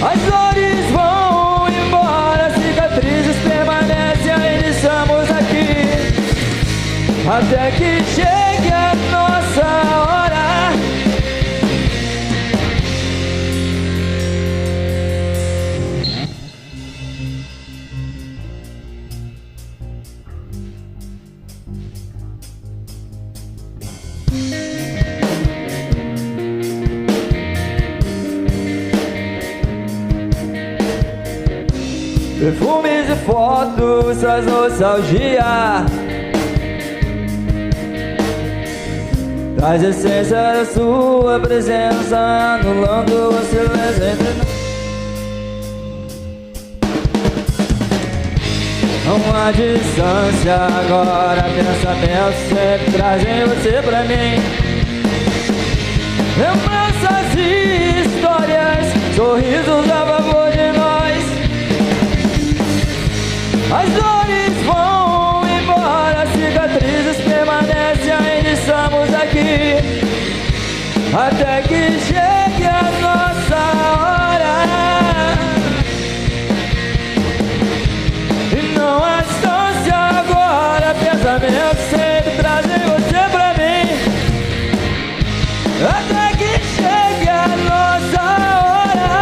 [SPEAKER 8] As dores vão embora, cicatrizes permanecem, ainda estamos aqui. Até que chegue a nossa hora. Perfumes e fotos, traz nostalgia, traz a essência da sua presença, anulando o silêncio entre nós. Não há distância, agora pensamentos sempre trazem você pra mim. Lembranças e histórias, sorrisos a favor de nós. As dores vão embora, cicatrizes permanecem, ainda estamos aqui. Até que chegue a nossa hora. E não há distância agora, pensamentos sempre trazem você pra mim. Até que chegue a nossa hora.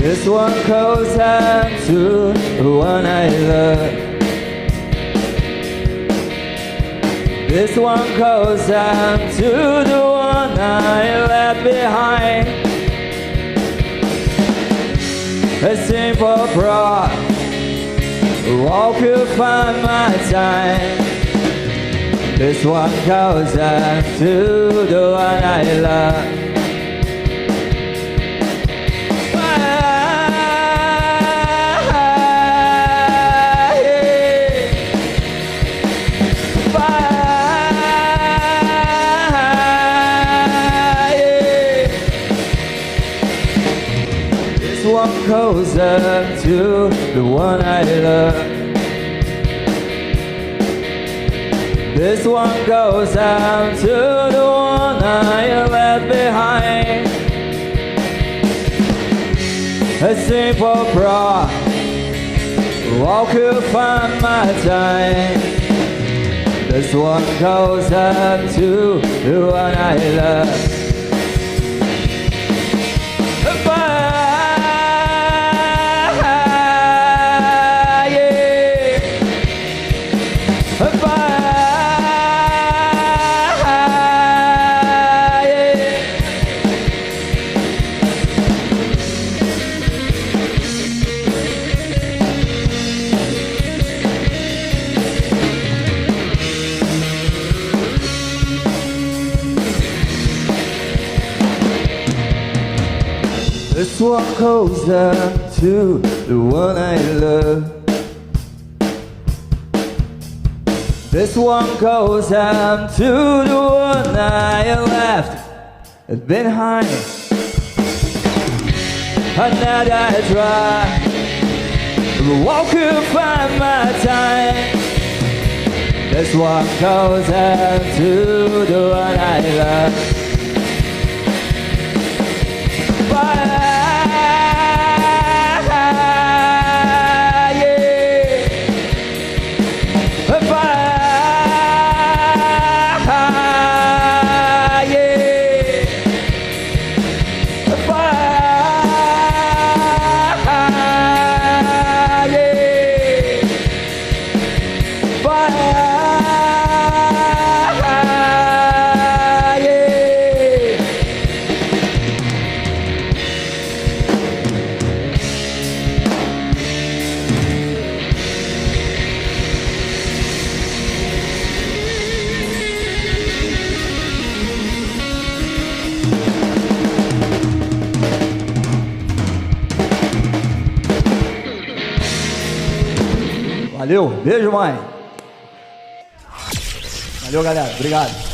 [SPEAKER 8] This one goes out to the one I love. This one goes out to the one I left behind. A simple broad walk to find my time. This one goes out to the one I love. Goes up to the one I love. This one goes out to the one I left behind. A simple broad walk to find my time. This one goes up to the one I love. This one goes out to the one I love. This one goes out to the one I left behind. And now that I try, walk and find my time. This one goes out to the one I love. Valeu, beijo, mãe. Valeu, galera, obrigado.